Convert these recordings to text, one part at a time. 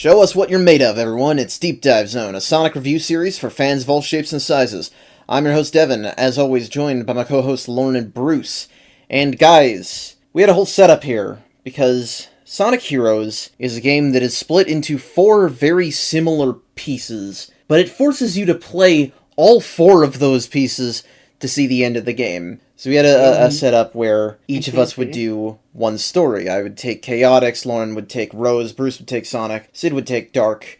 Show us what you're made of, everyone. It's Deep Dive Zone, a Sonic review series for fans of all shapes and sizes. I'm your host, Devin, as always joined by my co-hosts Lauren and Bruce. And guys, we had a whole setup here, because Sonic Heroes is a game that is split into 4 very similar pieces, but it forces you to play all 4 of those pieces to see the end of the game. So we had a setup where each of us would do one story. I would take Chaotix, Lauren would take Rose, Bruce would take Sonic, Sid would take Dark.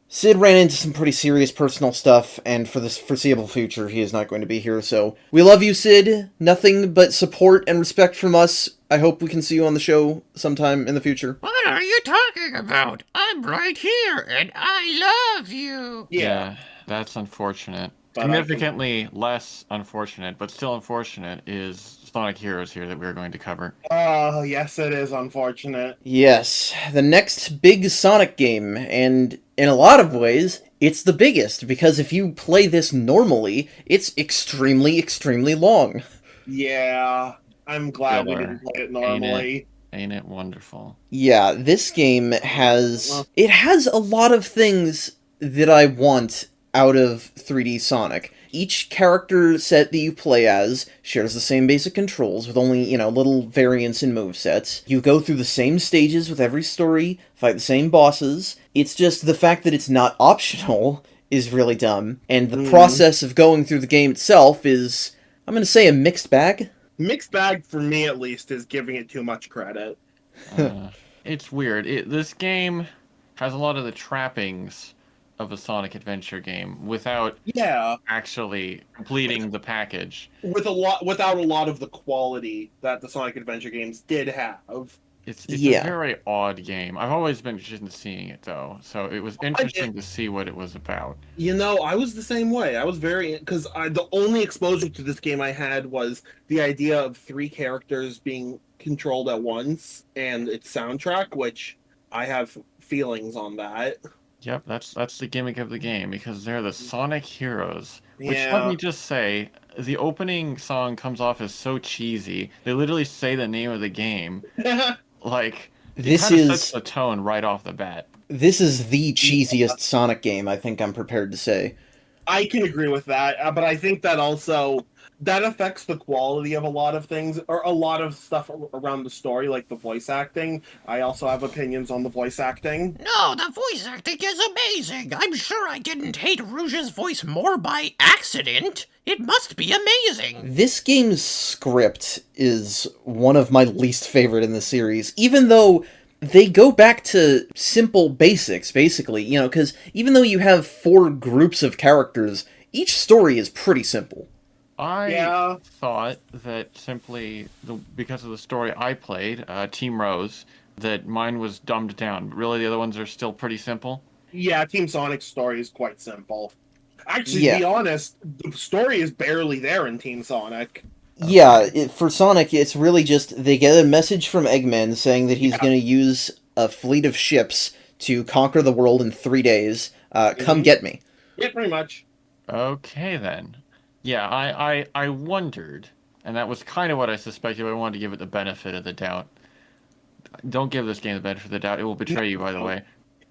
Sid ran into some pretty serious personal stuff, and for the foreseeable future, he is not going to be here, so we love you, Sid. Nothing but support and respect from us. I hope we can see you on the show sometime in the future. What are you talking about? I'm right here, and I love you. Yeah, that's unfortunate. Significantly less unfortunate, but still unfortunate, is Sonic Heroes here that we're going to cover. Oh, yes, it is unfortunate. Yes, the next big Sonic game, and in a lot of ways, it's the biggest, because if you play this normally, it's extremely, extremely long. Yeah, I'm glad we didn't play it normally. Ain't it wonderful? Yeah, this game has... It has a lot of things that I want out of 3D Sonic. Each character set that you play as shares the same basic controls, with only, little variants in movesets. You go through the same stages with every story, fight the same bosses. It's just the fact that it's not optional is really dumb, and the process of going through the game itself is, I'm gonna say, a mixed bag. Mixed bag, for me at least, is giving it too much credit. It's weird. This game has a lot of the trappings of a Sonic adventure game without actually completing the package. Without a lot of the quality that the Sonic adventure games did have. It's a very odd game. I've always been interested in seeing it, though, so it was interesting to see what it was about. I was the same way. I was because the only exposure to this game I had was the idea of 3 characters being controlled at once and its soundtrack, which I have feelings on that. Yep, that's the gimmick of the game, because they're the Sonic Heroes. Which, let me just say, the opening song comes off as so cheesy. They literally say the name of the game. Like, This it is sets the tone right off the bat. This is the cheesiest Sonic game, I think I'm prepared to say. I can agree with that, but I think that also that affects the quality of a lot of things, or a lot of stuff around the story, like the voice acting. I also have opinions on the voice acting. No, the voice acting is amazing. I'm sure I didn't hate Rouge's voice more by accident. It must be amazing. This game's script is one of my least favorite in the series, even though they go back to simple basics, basically, because even though you have 4 groups of characters, each story is pretty simple. I thought that simply, because of the story I played, Team Rose, that mine was dumbed down. Really, the other ones are still pretty simple? Yeah, Team Sonic's story is quite simple. Actually, to be honest, the story is barely there in Team Sonic. Yeah, for Sonic, it's really just, they get a message from Eggman saying that he's going to use a fleet of ships to conquer the world in 3 days. Come get me. Yeah, pretty much. Okay, then. Yeah, I wondered, and that was kind of what I suspected, but I wanted to give it the benefit of the doubt. Don't give this game the benefit of the doubt. It will betray you, by the way.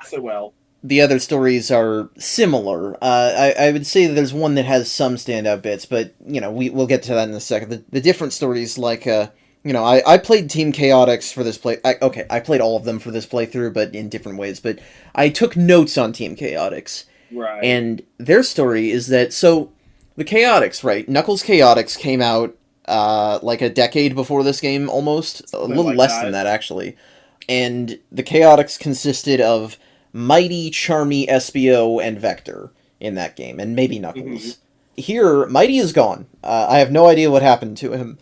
Yes, it will. The other stories are similar. I would say that there's one that has some standout bits, but, we'll get to that in a second. The different stories, like, I played Team Chaotix for this I played all of them for this playthrough, but in different ways, but I took notes on Team Chaotix. Right. And their story is that, the Chaotix, right? Knuckles Chaotix came out, like a decade before this game, almost. A little like less that. than that, actually. And the Chaotix consisted of Mighty, Charmy, SBO, and Vector in that game, and maybe Knuckles. Here, Mighty is gone. I have no idea what happened to him.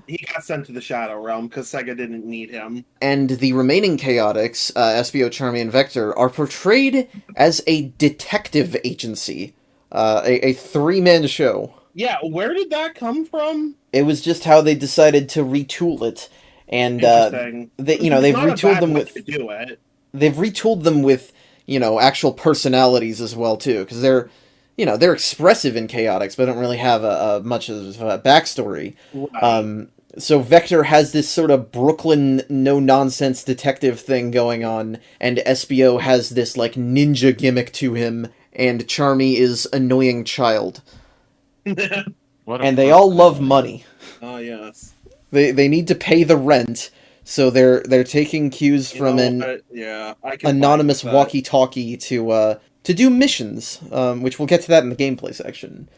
He got sent to the Shadow Realm because Sega didn't need him. And the remaining Chaotix, SBO, Charmy, and Vector, are portrayed as a detective agency. A 3-man show. Yeah, where did that come from? It was just how they decided to retool it. And Interesting. they've retooled them with they've retooled them with actual personalities as well too, because they're they're expressive in Chaotix, but don't really have much of a backstory. Right. So Vector has this sort of Brooklyn no-nonsense detective thing going on, and SBO has this, like, ninja gimmick to him, and Charmy is annoying child. What a And they all love personality. money. Oh yes. They need to pay the rent, so they're taking cues from an Yeah, I can find anonymous with that. walkie-talkie to do missions, which we'll get to that in the gameplay section.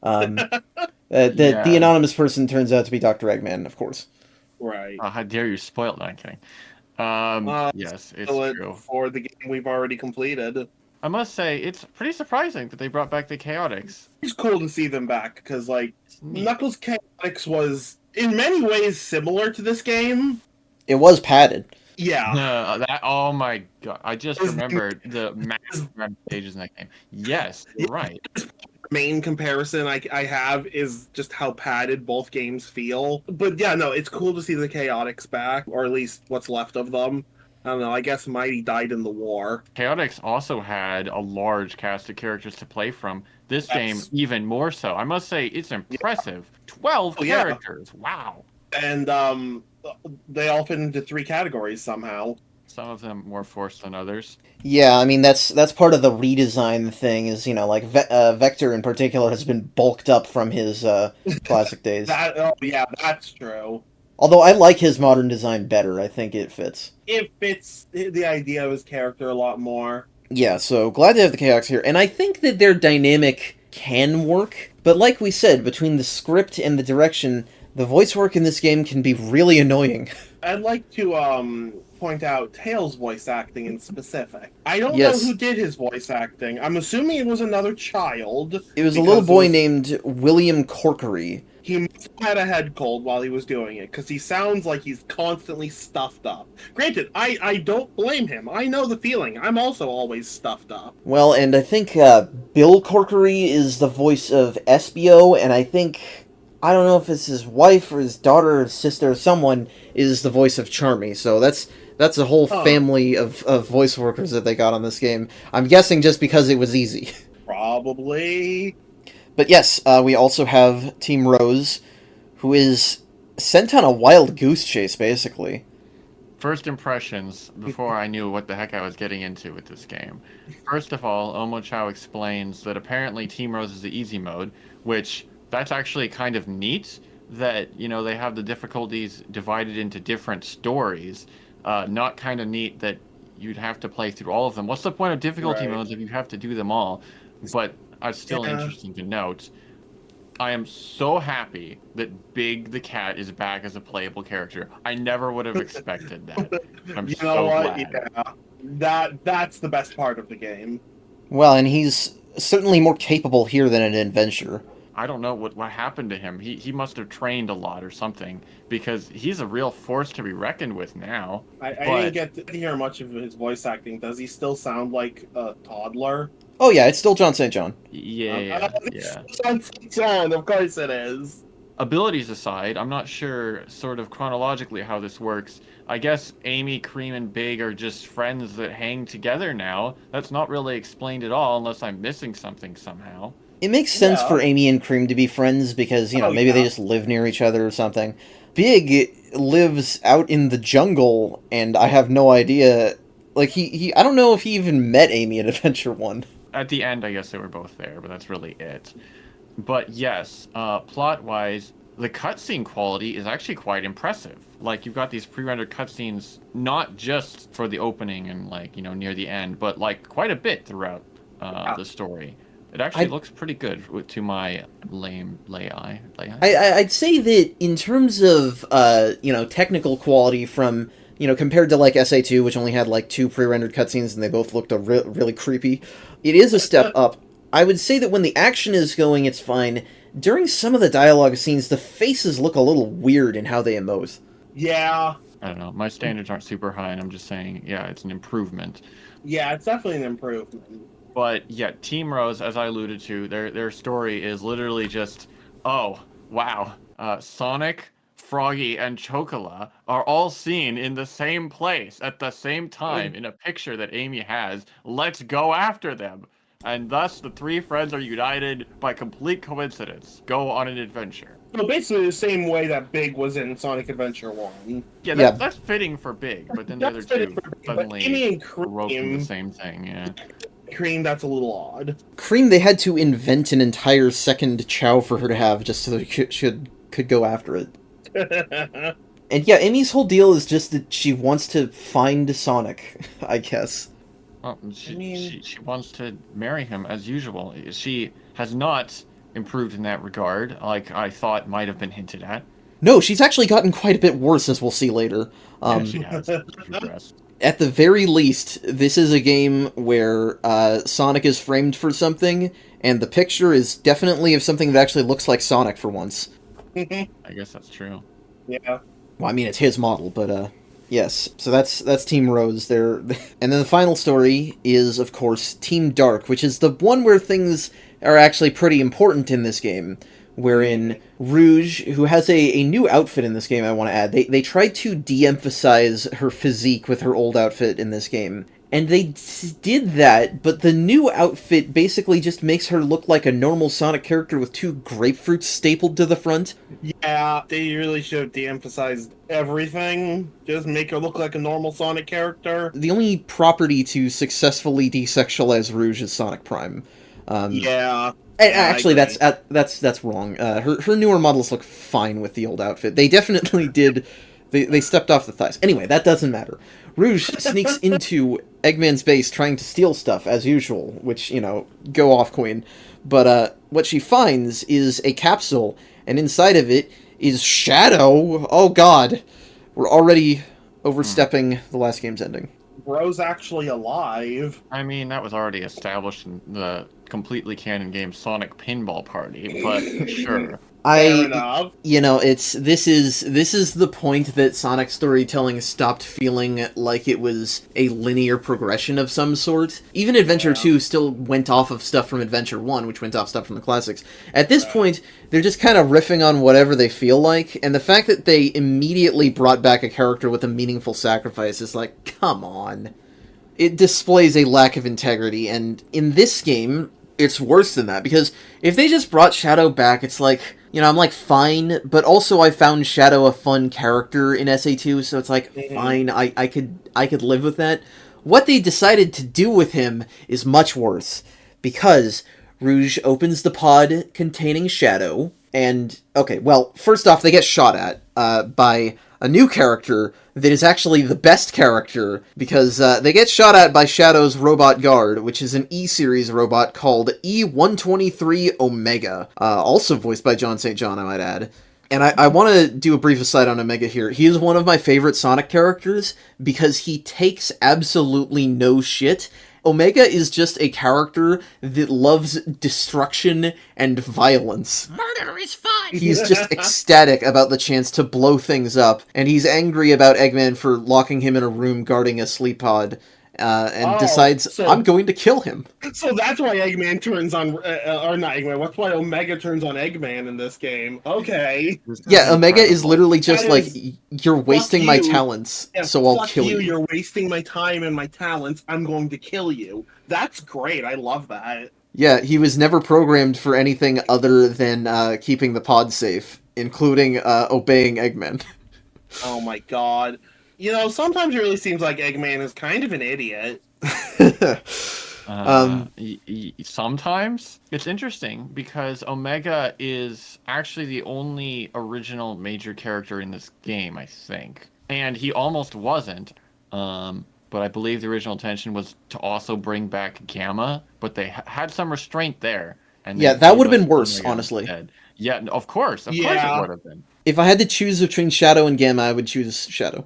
The Yeah. anonymous person turns out to be Dr. Eggman, of course. Right. How dare you spoil it? No, I'm kidding. Yes, it's Spoil it true. for the game we've already completed. I must say, it's pretty surprising that they brought back the Chaotix. It's cool to see them back because, like, It's neat. Knuckles Chaotix was in many ways similar to this game. It was padded. Yeah. Oh my god! I just Was- remembered the massive amount of stages in that game. Yes, you're right. Main comparison I have is just how padded both games feel. But yeah, no, it's cool to see the Chaotix back, or at least what's left of them. I don't know, I guess Mighty died in the war. Chaotix also had a large cast of characters to play from. This game, That's- even more so. I must say, it's impressive. 12 Oh, yeah. characters. Wow. And they all fit into 3 categories somehow. Some of them more forced than others. Yeah, I mean that's part of the redesign thing. Is like Vector in particular has been bulked up from his classic days. Oh yeah, that's true. Although I like his modern design better. I think it fits. It fits the idea of his character a lot more. Yeah, so glad to have the Chaos here, and I think that their dynamic can work. But like we said, between the script and the direction, the voice work in this game can be really annoying. I'd like to point out Tails' voice acting in specific. I don't Yes. know who did his voice acting. I'm assuming it was another child. It was a little boy because named William Corkery. he must have had a head cold while he was doing it, because he sounds like he's constantly stuffed up. Granted, I don't blame him. I know the feeling. I'm also always stuffed up. Well, and I think Bill Corkery is the voice of SBO, and I think, I don't know if it's his wife or his daughter or his sister or someone is the voice of Charmy. So that's a whole family of voice workers that they got on this game. I'm guessing just because it was easy. Probably. But yes, we also have Team Rose, who is sent on a wild goose chase, basically. First impressions, before I knew what the heck I was getting into with this game. First of all, Omo Chow explains that apparently Team Rose is the easy mode, which that's actually kind of neat that, they have the difficulties divided into different stories. Not kind of neat that you'd have to play through all of them. What's the point of difficulty Right. modes if you have to do them all? But it's still Yeah. interesting to note. I am so happy that Big the Cat is back as a playable character. I never would have expected that. I'm You so know what? glad. Yeah. That's the best part of the game. Well, and he's certainly more capable here than an adventurer. I don't know what happened to him. He must have trained a lot or something, because he's a real force to be reckoned with now. I But- didn't get to hear much of his voice acting. Does he still sound like a toddler? Oh yeah, it's still John St. John. Yeah. John, of course it is. Abilities aside, I'm not sure sort of chronologically how this works. I guess Amy, Cream, and Big are just friends that hang together now. That's not really explained at all unless I'm missing something somehow. It makes sense Yeah. for Amy and Cream to be friends because, maybe they yeah. just live near each other or something. Big lives out in the jungle, and I have no idea. Like, I don't know if he even met Amy at Adventure 1. At the end, I guess they were both there, but that's really it. But yes, plot-wise, the cutscene quality is actually quite impressive. Like, you've got these pre-rendered cutscenes, not just for the opening and, near the end, but, quite a bit throughout the story. It actually looks pretty good to my lame eye. I'd say that in terms of, technical quality from, compared to, SA2, which only had, 2 pre-rendered cutscenes and they both looked really creepy, it is a step up. I would say that when the action is going, it's fine. During some of the dialogue scenes, the faces look a little weird in how they emote. Yeah. I don't know. My standards aren't super high, and I'm just saying, yeah, it's an improvement. Yeah, it's definitely an improvement. But yeah, Team Rose, as I alluded to, their story is literally just, oh, wow. Sonic, Froggy, and Chocola are all seen in the same place at the same time in a picture that Amy has. Let's go after them. And thus, the three friends are united by complete coincidence. Go on an adventure. So basically the same way that Big was in Sonic Adventure 1. Yeah, Yeah. that's fitting for Big, but then the other That's fitting two for Big, but suddenly Amy and broke into the Cream, same thing, yeah. that's a little odd. Cream, they had to invent an entire second Chow for her to have just so that she could go after it. And yeah, Amy's whole deal is just that she wants to find Sonic, I guess. Well, she wants to marry him as usual. She has not improved in that regard, like I thought might have been hinted at. No, she's actually gotten quite a bit worse, as we'll see later. Yeah, she has progressed. At the very least, this is a game where Sonic is framed for something, and the picture is definitely of something that actually looks like Sonic for once. I guess that's true. Yeah. Well, I mean, it's his model, but yes. So that's Team Rose there. And then the final story is, of course, Team Dark, which is the one where things are actually pretty important in this game, wherein Rouge, who has a new outfit in this game, I want to add, they tried to de-emphasize her physique with her old outfit in this game. And they did that, but the new outfit basically just makes her look like a normal Sonic character with two grapefruits stapled to the front. Yeah, they really should have de-emphasized everything. Just make her look like a normal Sonic character. The only property to successfully desexualize Rouge is Sonic Prime. Yeah. Actually, that's wrong. Her newer models look fine with the old outfit. They definitely did. They stepped off the thighs. Anyway, that doesn't matter. Rouge sneaks into Eggman's base trying to steal stuff, as usual, which, go off, Queen. But what she finds is a capsule, and inside of it is Shadow. Oh god. We're already overstepping the last game's ending. Bro's actually alive. I mean, that was already established in the completely canon game Sonic Pinball Party, but sure. Fair enough. This is the point that Sonic storytelling stopped feeling like it was a linear progression of some sort. Even Adventure 2 still went off of stuff from Adventure 1, which went off stuff from the classics. At this point, they're just kind of riffing on whatever they feel like, and the fact that they immediately brought back a character with a meaningful sacrifice is like, come on. It displays a lack of integrity, and in this game, it's worse than that, because if they just brought Shadow back, it's like, I'm like, fine, but also I found Shadow a fun character in SA2, so it's like, fine, I could live with that. What they decided to do with him is much worse, because Rouge opens the pod containing Shadow, and, okay, well, first off, they get shot at by a new character that is actually the best character, because they get shot at by Shadow's robot guard, which is an E-Series robot called E-123 Omega, also voiced by John St. John, I might add. And I want to do a brief aside on Omega here. He is one of my favorite Sonic characters, because he takes absolutely no shit. Omega is just a character that loves destruction and violence. Murder is fun! He's just ecstatic about the chance to blow things up, and he's angry about Eggman for locking him in a room guarding a sleep pod, and decides, I'm going to kill him. So that's why Eggman turns on, or not Eggman, that's why Omega turns on Eggman in this game. Okay. Yeah, Omega is literally just like, you're wasting my talents, so I'll kill you. You're wasting my time and my talents, I'm going to kill you. That's great, I love that. Yeah, he was never programmed for anything other than keeping the pod safe, including obeying Eggman. Oh my god. Sometimes it really seems like Eggman is kind of an idiot. Sometimes. It's interesting, because Omega is actually the only original major character in this game, I think. And he almost wasn't. But I believe the original intention was to also bring back Gamma, but they had some restraint there. And yeah, that would have been worse, honestly. Instead. Yeah, of course it would have been. If I had to choose between Shadow and Gamma, I would choose Shadow.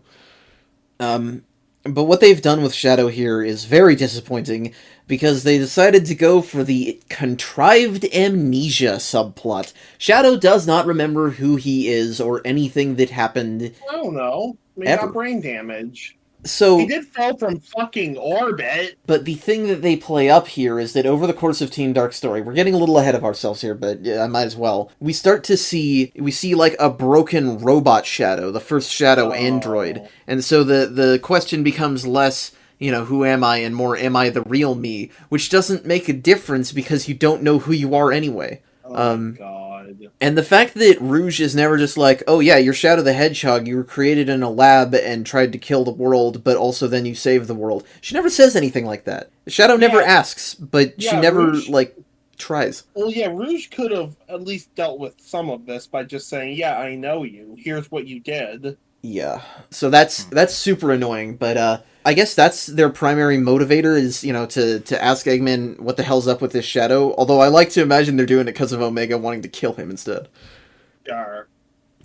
But what they've done with Shadow here is very disappointing, because they decided to go for the contrived amnesia subplot. Shadow does not remember who he is or anything that happened. I don't know. He got brain damage. So he did fall from fucking orbit. But the thing that they play up here is that over the course of Team Dark's story, we're getting a little ahead of ourselves here, but I might as well. We see like a broken robot Shadow, the first Shadow android. And so the question becomes less, who am I, and more, am I the real me? Which doesn't make a difference because you don't know who you are anyway. Oh my god. And the fact that Rouge is never just like, oh yeah, you're Shadow the Hedgehog, you were created in a lab and tried to kill the world, but also then you saved the world. She never says anything like that. Shadow never asks, but she never, Rouge, tries. Well, yeah, Rouge could have at least dealt with some of this by just saying, yeah, I know you. Here's what you did. Yeah. So that's super annoying, but I guess that's their primary motivator is, to ask Eggman what the hell's up with this Shadow, although I like to imagine they're doing it because of Omega wanting to kill him instead. Sure.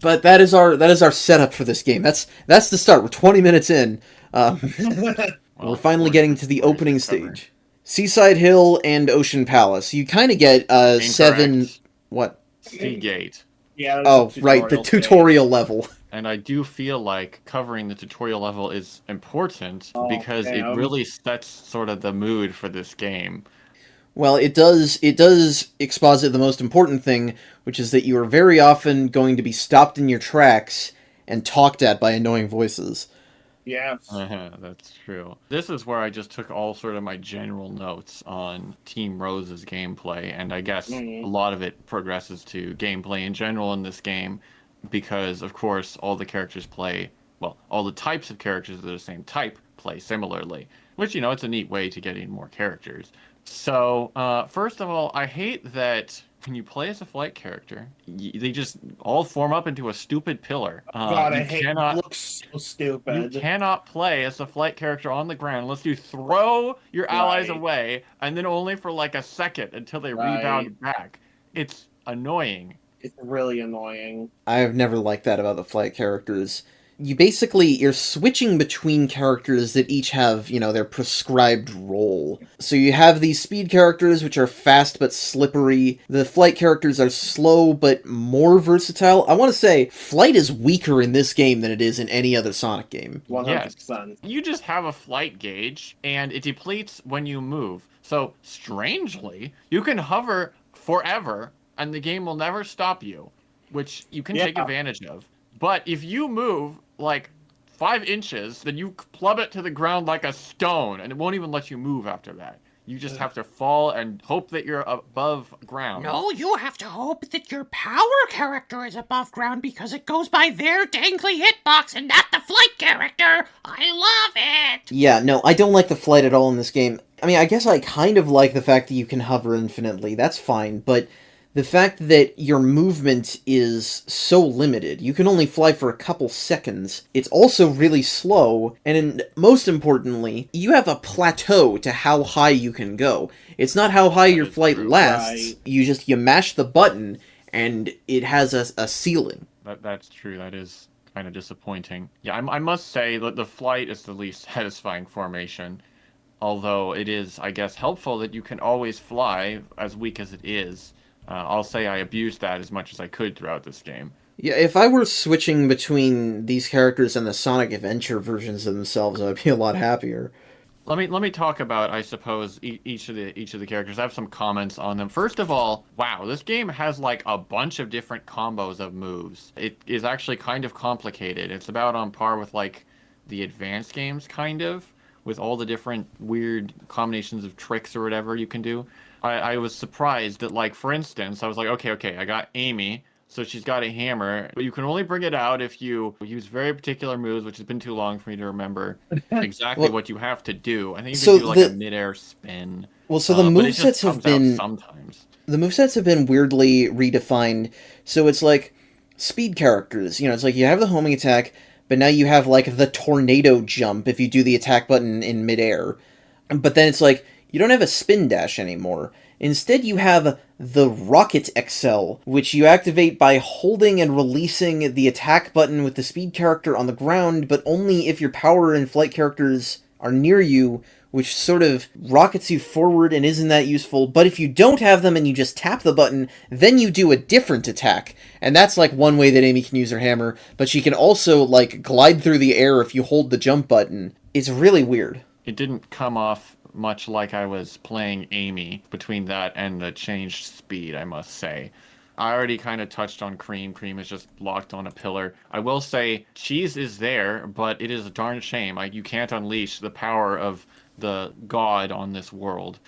But that is our setup for this game. That's the start. We're 20 minutes in. We're finally getting to the opening stage. Seaside Hill and Ocean Palace. You kind of get 7... What? Seagate. Yeah. Oh, right, the tutorial level. And I do feel like covering the tutorial level is important because it really sets sort of the mood for this game. Well, it does exposit the most important thing, which is that you are very often going to be stopped in your tracks and talked at by annoying voices. Yes. That's true. This is where I just took all sort of my general notes on Team Rose's gameplay, and I guess a lot of it progresses to gameplay in general in this game, because, of course, all the characters all the types of characters of the same type play similarly, which, it's a neat way to get in more characters. So, first of all, I hate that when you play as a flight character, they just all form up into a stupid pillar. God, I hate it. It looks so stupid. You cannot play as a flight character on the ground unless you throw your allies away, and then only for like a second until they rebound back. It's annoying. It's really annoying. I've never liked that about the flight characters. You're switching between characters that each have, their prescribed role. So you have these speed characters, which are fast but slippery. The flight characters are slow but more versatile. I want to say, flight is weaker in this game than it is in any other Sonic game. 100%. Yes. You just have a flight gauge, and it depletes when you move. So, strangely, you can hover forever, and the game will never stop you, which you can take advantage of. But if you move 5 inches, then you plummet to the ground like a stone, and it won't even let you move after that. You just have to fall and hope that you're above ground. No, you have to hope that your power character is above ground because it goes by their dangly hitbox and not the flight character. I love it! Yeah, no, I don't like the flight at all in this game. I mean, I guess I kind of like the fact that you can hover infinitely. That's fine, but the fact that your movement is so limited, you can only fly for a couple seconds, it's also really slow, and most importantly, you have a plateau to how high you can go. It's not how high your flight lasts, you mash the button, and it has a ceiling. That's true, that is kind of disappointing. Yeah, I must say that the flight is the least satisfying formation, although it is, I guess, helpful that you can always fly, as weak as it is. I'll say I abused that as much as I could throughout this game. Yeah, if I were switching between these characters and the Sonic Adventure versions of themselves, I'd be a lot happier. Let me talk about, I suppose, each of the characters. I have some comments on them. First of all, wow, this game has a bunch of different combos of moves. It is actually kind of complicated. It's about on par with the advanced games, kind of, with all the different weird combinations of tricks or whatever you can do. I was surprised that, for instance, I was like, okay, I got Amy, so she's got a hammer, but you can only bring it out if you use very particular moves, which has been too long for me to remember exactly what you have to do. I think you can do, a mid-air spin. Well, so the movesets have been... sometimes. The movesets have been weirdly redefined, so it's speed characters. It's you have the homing attack, but now you have, the tornado jump if you do the attack button in midair. But then it's you don't have a spin dash anymore. Instead, you have the Rocket XL, which you activate by holding and releasing the attack button with the speed character on the ground, but only if your power and flight characters are near you, which sort of rockets you forward and isn't that useful. But if you don't have them and you just tap the button, then you do a different attack. And that's one way that Amy can use her hammer, but she can also glide through the air if you hold the jump button. It's really weird. It didn't come off much like I was playing Amy between that and the changed speed, I must say. I already kind of touched on Cream. Cream is just locked on a pillar. I will say Cheese is there, but it is a darn shame. You can't unleash the power of the god on this world.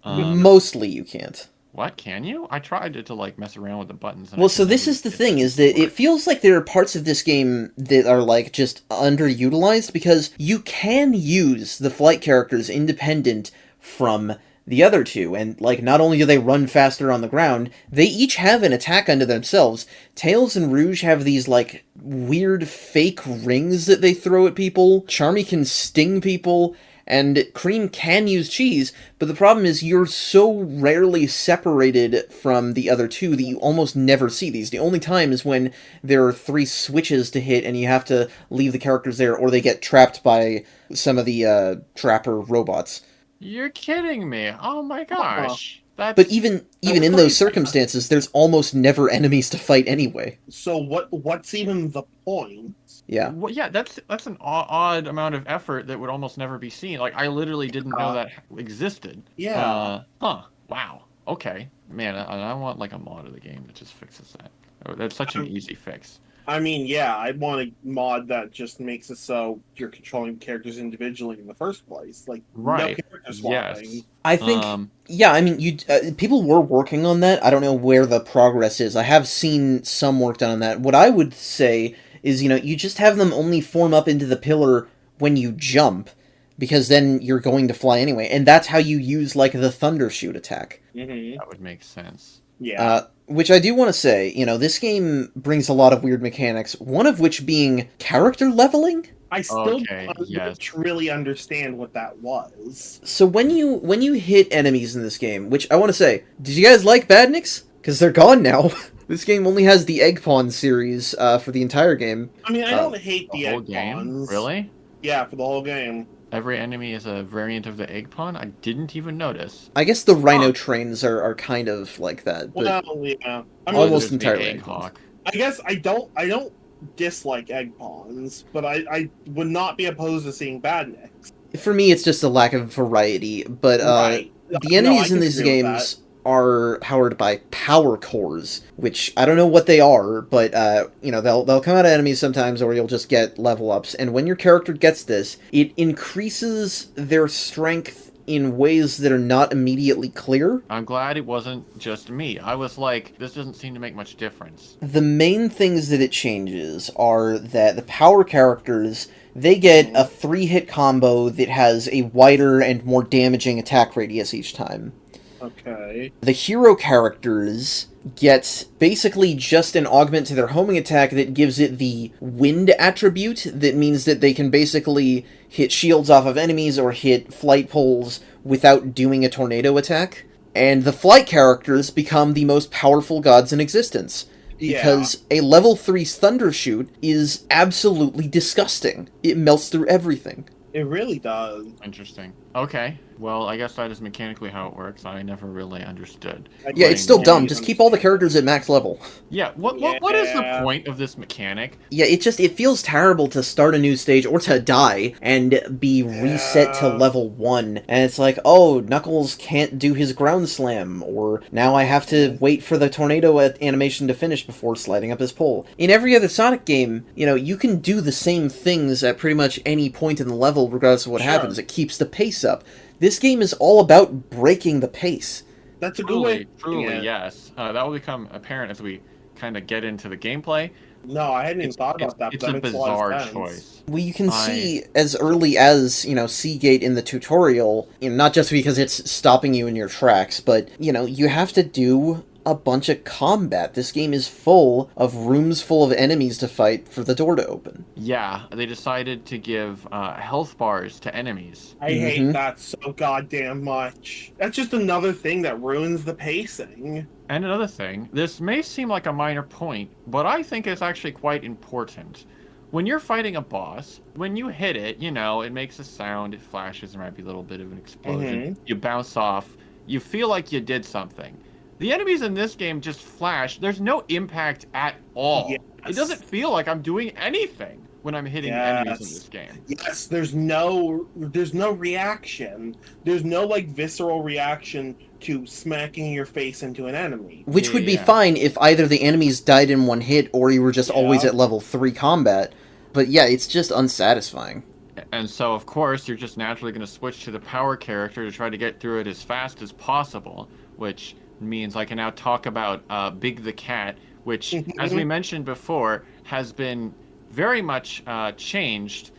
Mostly you can't. What? Can you? I tried to like mess around with the buttons. And Well, so this is the thing, is that it feels like there are parts of this game that are, like, just underutilized, because you can use the flight characters independent from the other two, and, like, not only do they run faster on the ground, they each have an attack unto themselves. Tails and Rouge have these, like, weird fake rings that they throw at people. Charmy can sting people. And Cream can use Cheese, but the problem is you're so rarely separated from the other two that you almost never see these. The only time is when there are 3 switches to hit and you have to leave the characters there, or they get trapped by some of the trapper robots. You're kidding me. Oh my gosh. But even in those circumstances, there's almost never enemies to fight anyway. So what's even the point? Yeah. Well, yeah, that's an odd amount of effort that would almost never be seen. Like, I literally didn't know that existed. Yeah. Wow. Okay. Man, I want, like, a mod of the game that just fixes that. Oh, that's such an easy fix. I mean, yeah, I want a mod that just makes it so you're controlling characters individually in the first place. Like, right. No character swapping. Yes. I think, yeah, I mean, people were working on that. I don't know where the progress is. I have seen some work done on that. What I would say is, you just have them only form up into the pillar when you jump, because then you're going to fly anyway. And that's how you use, like, the Thunder Shoot attack. Mm-hmm. That would make sense. Yeah. Which I do want to say, this game brings a lot of weird mechanics, one of which being character leveling. I still don't really understand what that was. So when you hit enemies in this game, which I want to say, did you guys like Badniks? Because they're gone now. This game only has the Egg Pawn series for the entire game. I mean, I don't hate the whole Egg game. Pawns. Really? Yeah, for the whole game. Every enemy is a variant of the Egg Pawn? I didn't even notice. I guess the Rhino trains are kind of like that. But Well, yeah. I mean, almost entirely Egg Hawk. I guess I don't dislike Egg Pawns, but I would not be opposed to seeing Badniks. For me, it's just a lack of variety. But Right. the enemies in these games are powered by power cores, which I don't know what they are, but they'll come out of enemies sometimes, or you'll just get level ups. And when your character gets this, it increases their strength in ways that are not immediately clear. I'm glad it wasn't just me. I was like, this doesn't seem to make much difference. The main things that it changes are that the power characters, they get a 3-hit combo that has a wider and more damaging attack radius each time. Okay. The hero characters get basically just an augment to their homing attack that gives it the wind attribute, that means that they can basically hit shields off of enemies or hit flight poles without doing a tornado attack. And the flight characters become the most powerful gods in existence. Because a level 3 Thunder Shoot is absolutely disgusting. It melts through everything. It really does. Interesting. Okay. Well, I guess that is mechanically how it works. I never really understood. Yeah, it's still dumb. Just keep all the characters at max level. Yeah, what is the point of this mechanic? Yeah, it feels terrible to start a new stage or to die and be reset to level 1. And it's like, oh, Knuckles can't do his ground slam, or now I have to wait for the tornado animation to finish before sliding up his pole. In every other Sonic game, you can do the same things at pretty much any point in the level regardless of what happens. It keeps the pace up. This game is all about breaking the pace. That's a good way. Truly, yes. That will become apparent as we kind of get into the gameplay. No, I hadn't even thought about that. It's a bizarre choice. Well, you can see as early as, Seagate in the tutorial, not just because it's stopping you in your tracks, but, you have to do a bunch of combat. This game is full of rooms full of enemies to fight for the door to open. Yeah, they decided to give health bars to enemies. I hate that so goddamn much. That's just another thing that ruins the pacing. And another thing, this may seem like a minor point, but I think it's actually quite important. When you're fighting a boss, when you hit it, it makes a sound, it flashes, there might be a little bit of an explosion. You bounce off, you feel like you did something. The enemies in this game just flash. There's no impact at all. Yes. It doesn't feel like I'm doing anything. when I'm hitting enemies in this game. Yes, there's no reaction. There's no like visceral reaction to smacking your face into an enemy. Which would be fine if either the enemies died in one hit or you were just always at level 3 combat. But yeah, it's just unsatisfying. And so, of course, you're just naturally going to switch to the power character to try to get through it as fast as possible, which means I can now talk about Big the Cat, which, as we mentioned before, has been very much changed.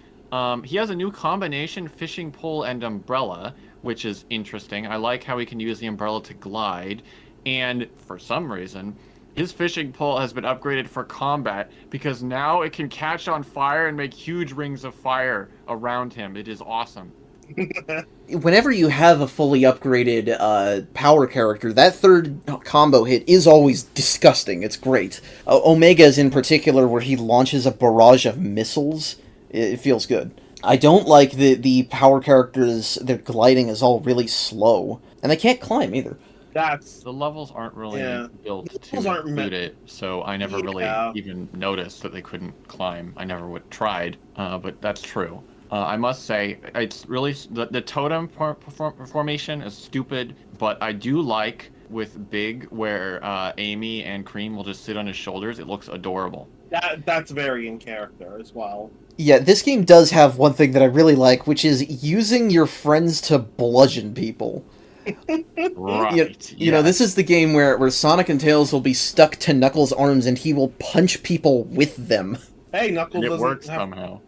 He has a new combination, fishing pole and umbrella, which is interesting. I like how he can use the umbrella to glide, and for some reason, his fishing pole has been upgraded for combat because now it can catch on fire and make huge rings of fire around him. It is awesome. Whenever you have a fully upgraded power character, that third combo hit is always disgusting. It's great. Omega's in particular, where he launches a barrage of missiles, it feels good. I don't like the power characters, their gliding is all really slow. And they can't climb either. The levels aren't really built to include it, so I never really even noticed that they couldn't climb. I never would tried, but that's true. I must say, it's really the totem formation is stupid, but I do like with Big where Amy and Cream will just sit on his shoulders. It looks adorable. That's very in character as well. Yeah, this game does have one thing that I really like, which is using your friends to bludgeon people. Right. You know, this is the game where Sonic and Tails will be stuck to Knuckles' arms and he will punch people with them. Hey, Knuckles it works somehow.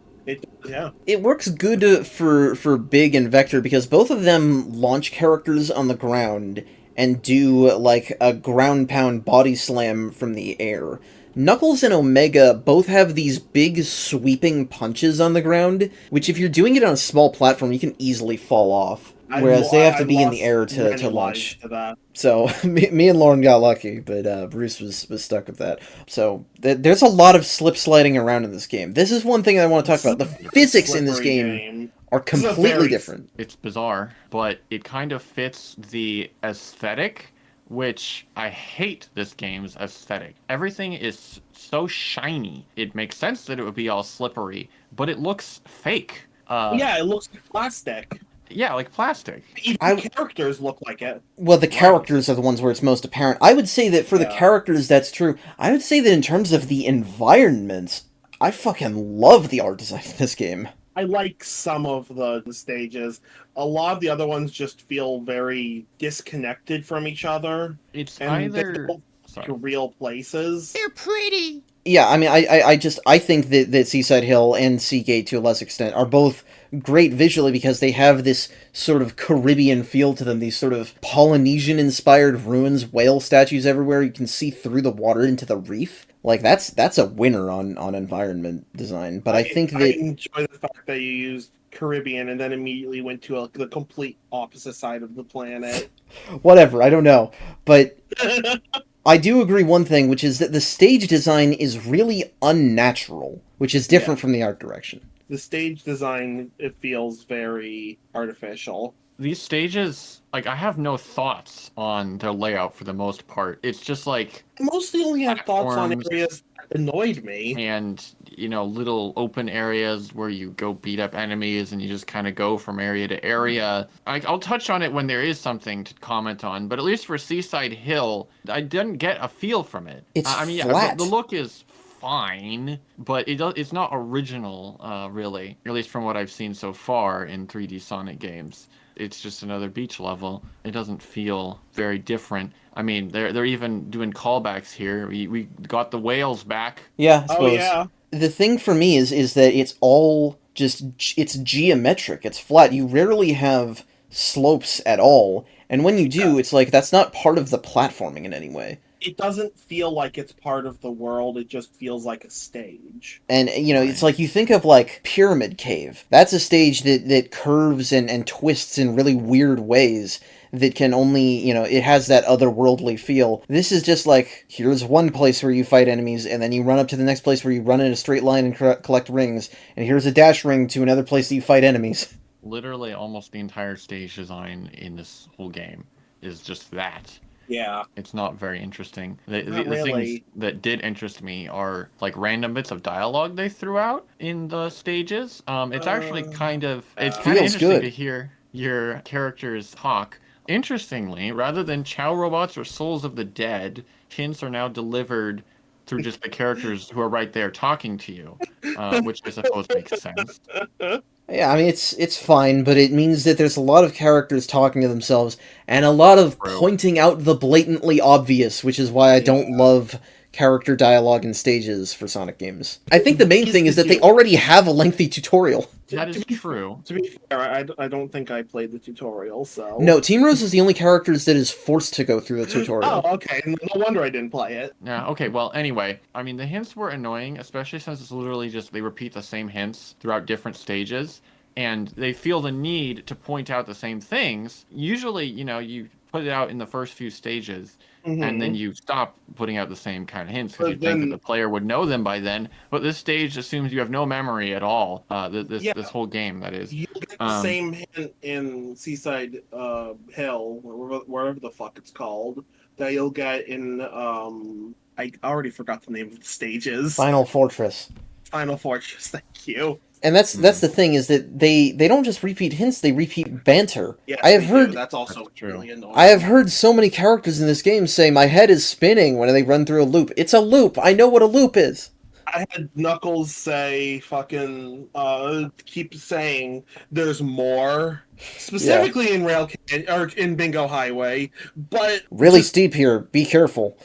It works good for Big and Vector because both of them launch characters on the ground and do like a ground pound body slam from the air. Knuckles and Omega both have these big sweeping punches on the ground, which if you're doing it on a small platform, you can easily fall off. Whereas they have to be in the air to launch. So, me and Lauren got lucky, but Bruce was stuck with that. So, there's a lot of slip sliding around in this game. This is one thing I want to talk about. The physics in this game are completely different. It's bizarre, but it kind of fits the aesthetic, which I hate this game's aesthetic. Everything is so shiny. It makes sense that it would be all slippery, but it looks fake. It looks like plastic. Yeah, like plastic. Even characters look like it. Well, the characters are the ones where it's most apparent. I would say that for the characters, that's true. I would say that in terms of the environments, I fucking love the art design in this game. I like some of the stages. A lot of the other ones just feel very disconnected from each other. It's and either to real places. They're pretty. Yeah, I mean, I think that Seaside Hill and Seagate, to a less extent, are both great visually because they have this sort of Caribbean feel to them, these sort of Polynesian-inspired ruins, whale statues everywhere, you can see through the water into the reef. Like, that's a winner on environment design, but I think that... I enjoy the fact that you used Caribbean and then immediately went to the complete opposite side of the planet. Whatever, I don't know, but... I do agree one thing, which is that the stage design is really unnatural, which is different from the art direction. The stage design, it feels very artificial. These stages, like, I have no thoughts on their layout for the most part. It's just like... I mostly only have thoughts on areas that annoyed me. And, you know, little open areas where you go beat up enemies and you just kind of go from area to area. I'll touch on it when there is something to comment on, but at least for Seaside Hill, I didn't get a feel from it. It's flat. Yeah, the look is fine, but it's not original, really, at least from what I've seen so far in 3D Sonic games. It's just another beach level. It doesn't feel very different. I mean, they're even doing callbacks here. We got the whales back. Yeah, I suppose. Oh, yeah. The thing for me is that it's all just... It's geometric. It's flat. You rarely have slopes at all. And when you do, it's like, that's not part of the platforming in any way. It doesn't feel like it's part of the world, it just feels like a stage. And, you know, it's like you think of, like, Pyramid Cave. That's a stage that curves and twists in really weird ways that can only, you know, it has that otherworldly feel. This is just like, here's one place where you fight enemies, and then you run up to the next place where you run in a straight line and collect rings, and here's a dash ring to another place that you fight enemies. Literally almost the entire stage design in this whole game is just that. Yeah. It's not very interesting. Not The things really. that did interest me are like random bits of dialogue they threw out in the stages. It's actually it's kind of Feels interesting to good. hear your characters talk. Interestingly, rather than Chow robots or souls of the dead, hints are now delivered through just the characters who are right there talking to you, which I suppose makes sense. Yeah, I mean it's fine, but it means that there's a lot of characters talking to themselves and a lot of True. pointing out the blatantly obvious, which is why I don't Yeah. love character dialogue in stages for Sonic games. I think the main He's thing the is that they deal. already have a lengthy tutorial. That is true. To be fair, I don't think I played the tutorial, so... No, Team Rose is the only characters that is forced to go through the tutorial. Oh, okay. No wonder I didn't play it. Yeah, okay, well, anyway, I mean, the hints were annoying, especially since it's literally just they repeat the same hints throughout different stages, and they feel the need to point out the same things. Usually, you put it out in the first few stages, and then you stop putting out the same kind of hints because you think that the player would know them by then, but this stage assumes you have no memory at all, this whole game, that is. You'll get the same hint in Seaside Hill, wherever the fuck it's called, that you'll get in, I already forgot the name of the stages. Final Fortress. Final Fortress, thank you. And that's the thing, is that they don't just repeat hints, they repeat banter. Yes, I have they heard do. That's also That's true. really annoying. I have heard so many characters in this game say, "My head is spinning" when they run through a loop. It's a loop. I know what a loop is. I had Knuckles say keep saying there's more, specifically in or in Bingo Highway, but Really steep here. Be careful.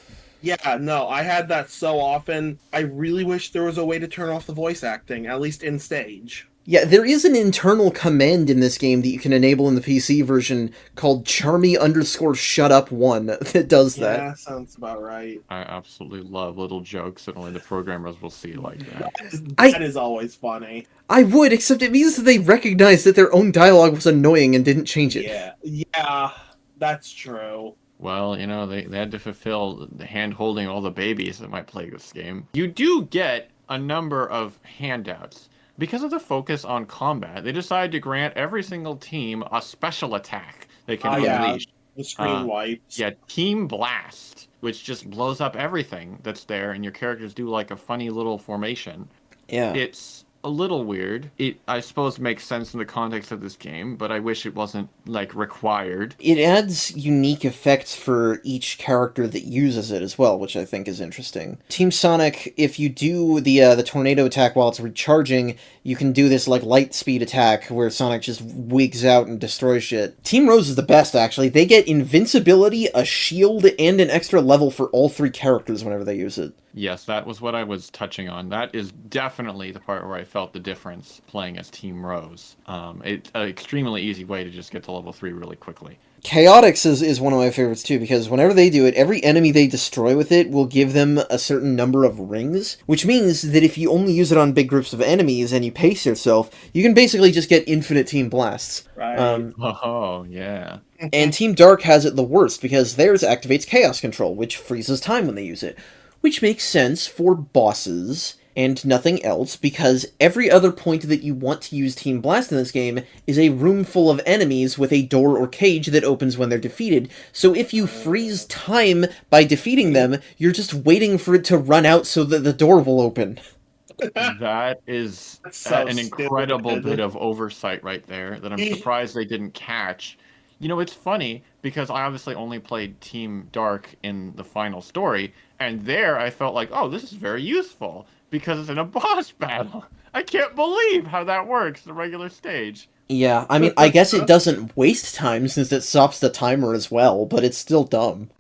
yeah, no, I had that so often. I really wish there was a way to turn off the voice acting, at least in stage. Yeah, there is an internal command in this game that you can enable in the PC version called Charmy_ShutUp1 that does that. Yeah, sounds about right. I absolutely love little jokes that only the programmers will see like that. That is always funny. I would, except it means that they recognize that their own dialogue was annoying and didn't change it. Yeah, that's true. Well, they had to fulfill the hand-holding all the babies that might play this game. You do get a number of handouts. Because of the focus on combat, they decided to grant every single team a special attack they can unleash. The screen wipes. Yeah, Team Blast, which just blows up everything that's there, and your characters do like a funny little formation. Yeah. It's a little weird. It, I suppose, makes sense in the context of this game, but I wish it wasn't, required. It adds unique effects for each character that uses it as well, which I think is interesting. Team Sonic, if you do the tornado attack while it's recharging, you can do this, light speed attack where Sonic just wigs out and destroys shit. Team Rose is the best, actually. They get invincibility, a shield, and an extra level for all three characters whenever they use it. Yes, that was what I was touching on. That is definitely the part where I felt the difference playing as Team Rose. It's an extremely easy way to just get to level 3 really quickly. Chaotix is one of my favorites too, because whenever they do it, every enemy they destroy with it will give them a certain number of rings, which means that if you only use it on big groups of enemies and you pace yourself, you can basically just get infinite Team Blasts. Right. Oh, yeah. And Team Dark has it the worst, because theirs activates Chaos Control, which freezes time when they use it. Which makes sense for bosses and nothing else, because every other point that you want to use Team Blast in this game is a room full of enemies with a door or cage that opens when they're defeated. So if you freeze time by defeating them, you're just waiting for it to run out so that the door will open. That is So an incredible stupid. bit of oversight right there that I'm surprised they didn't catch. It's funny because I obviously only played Team Dark in the final story, and there I felt like, oh, this is very useful because it's in a boss battle. I can't believe how that works, the regular stage. Yeah, I mean, I guess it doesn't waste time since it stops the timer as well, but it's still dumb.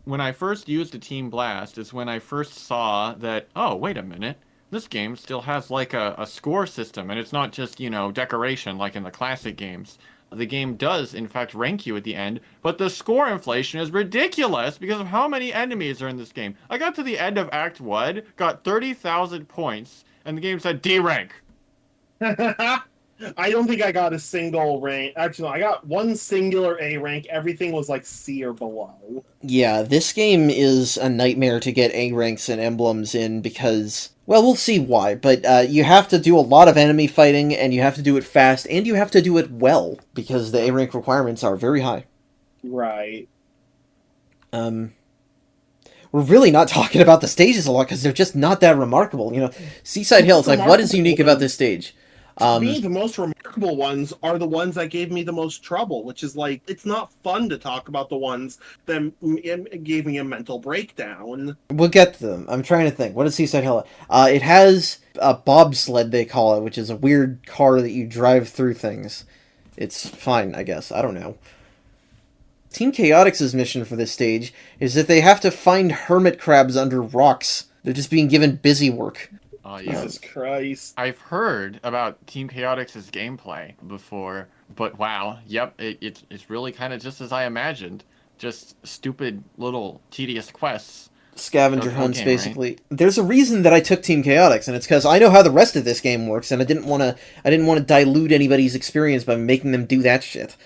When I first used a Team Blast is when I first saw that, oh, wait a minute, this game still has a score system, and it's not just, decoration like in the classic games. The game does, in fact, rank you at the end, but the score inflation is ridiculous because of how many enemies are in this game. I got to the end of Act 1, got 30,000 points, and the game said D rank. I don't think I got a single rank. Actually, no, I got one singular A rank. Everything was C or below. Yeah, this game is a nightmare to get A ranks and emblems in because, well, we'll see why, but you have to do a lot of enemy fighting, and you have to do it fast, and you have to do it well, because the A rank requirements are very high. Right. We're really not talking about the stages a lot because they're just not that remarkable. You know, Seaside Hill, it's like, what is unique about this stage? To me, the most remarkable ones are the ones that gave me the most trouble, which is like, it's not fun to talk about the ones that gave me a mental breakdown. We'll get to them. I'm trying to think. What is Seaside Hill? It has a bobsled, they call it, which is a weird car that you drive through things. It's fine, I guess. I don't know. Team Chaotix's mission for this stage is that they have to find hermit crabs under rocks. They're just being given busy work. Yeah. Jesus Christ. I've heard about Team Chaotix's gameplay before, but wow, yep, it's really kind of just as I imagined. Just stupid little tedious quests. Scavenger hunts, basically. Right? There's a reason that I took Team Chaotix, and it's because I know how the rest of this game works, and I didn't want to dilute anybody's experience by making them do that shit.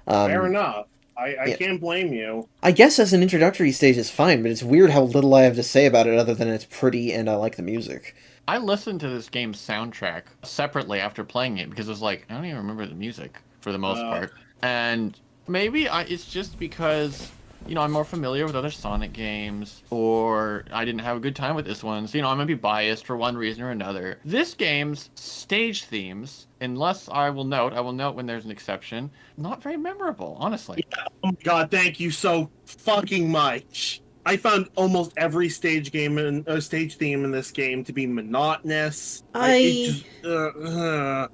Fair enough. I can't blame you. I guess as an introductory stage is fine, but it's weird how little I have to say about it other than it's pretty and I like the music. I listened to this game's soundtrack separately after playing it because it was like, I don't even remember the music for the most part. And maybe it's just because, you know, I'm more familiar with other Sonic games, or I didn't have a good time with this one. So, you know, I'm going to be biased for one reason or another. This game's stage themes, unless I will note when there's an exception, not very memorable, honestly. Yeah. Oh my god, thank you so fucking much. I found almost every stage theme in this game to be monotonous. I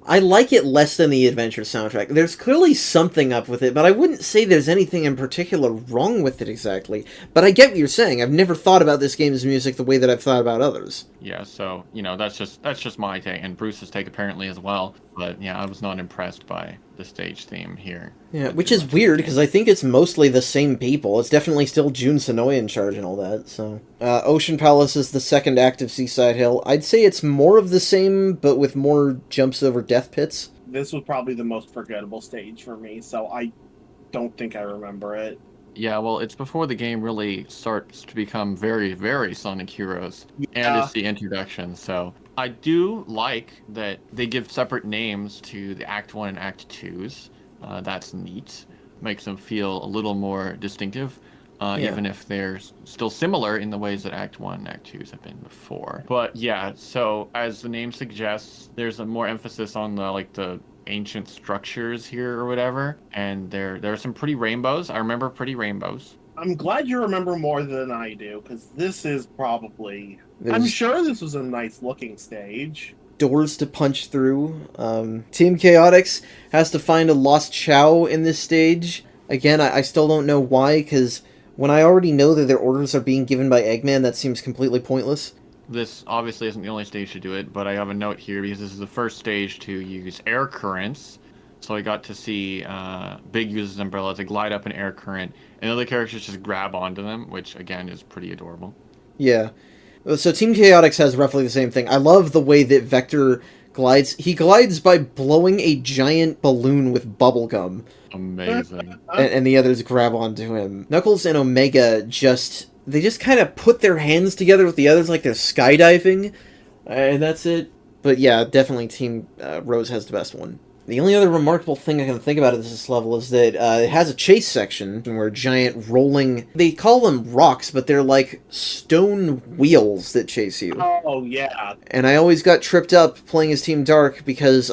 like it less than the adventure soundtrack. There's clearly something up with it, but I wouldn't say there's anything in particular wrong with it exactly. But I get what you're saying. I've never thought about this game's music the way that I've thought about others. Yeah, so, you know, that's just my take, and Bruce's take apparently as well. But yeah, I was not impressed by the stage theme here. Yeah, which is weird, because I think it's mostly the same people. It's definitely still Jun Sonoy in charge and all that, so... Ocean Palace is the second act of Seaside Hill. I'd say it's more of the same, but with more jumps over death pits. This was probably the most forgettable stage for me, so I don't think I remember it. Yeah, well, it's before the game really starts to become very, very Sonic Heroes, and it's the introduction, so... I do like that they give separate names to the Act 1 and Act 2s. That's neat. Makes them feel a little more distinctive, even if they're still similar in the ways that Act 1 and Act 2s have been before. But yeah, so as the name suggests, there's a more emphasis on the ancient structures here or whatever, and there are some pretty rainbows. I remember pretty rainbows. I'm glad you remember more than I do, because this is probably... I'm sure this was a nice-looking stage. Doors to punch through. Team Chaotix has to find a lost Chow in this stage. Again, I still don't know why, because when I already know that their orders are being given by Eggman, that seems completely pointless. This obviously isn't the only stage to do it, but I have a note here, because this is the first stage to use air currents. So I got to see Big use his umbrella to glide up an air current, and other characters just grab onto them, which, again, is pretty adorable. Yeah. So Team Chaotix has roughly the same thing. I love the way that Vector glides. He glides by blowing a giant balloon with bubblegum. Amazing. And the others grab onto him. Knuckles and Omega they just kind of put their hands together with the others like they're skydiving, and that's it. But yeah, definitely Team Rose has the best one. The only other remarkable thing I can think about at this level is that it has a chase section where giant rolling... They call them rocks, but they're like stone wheels that chase you. Oh, yeah. And I always got tripped up playing as Team Dark because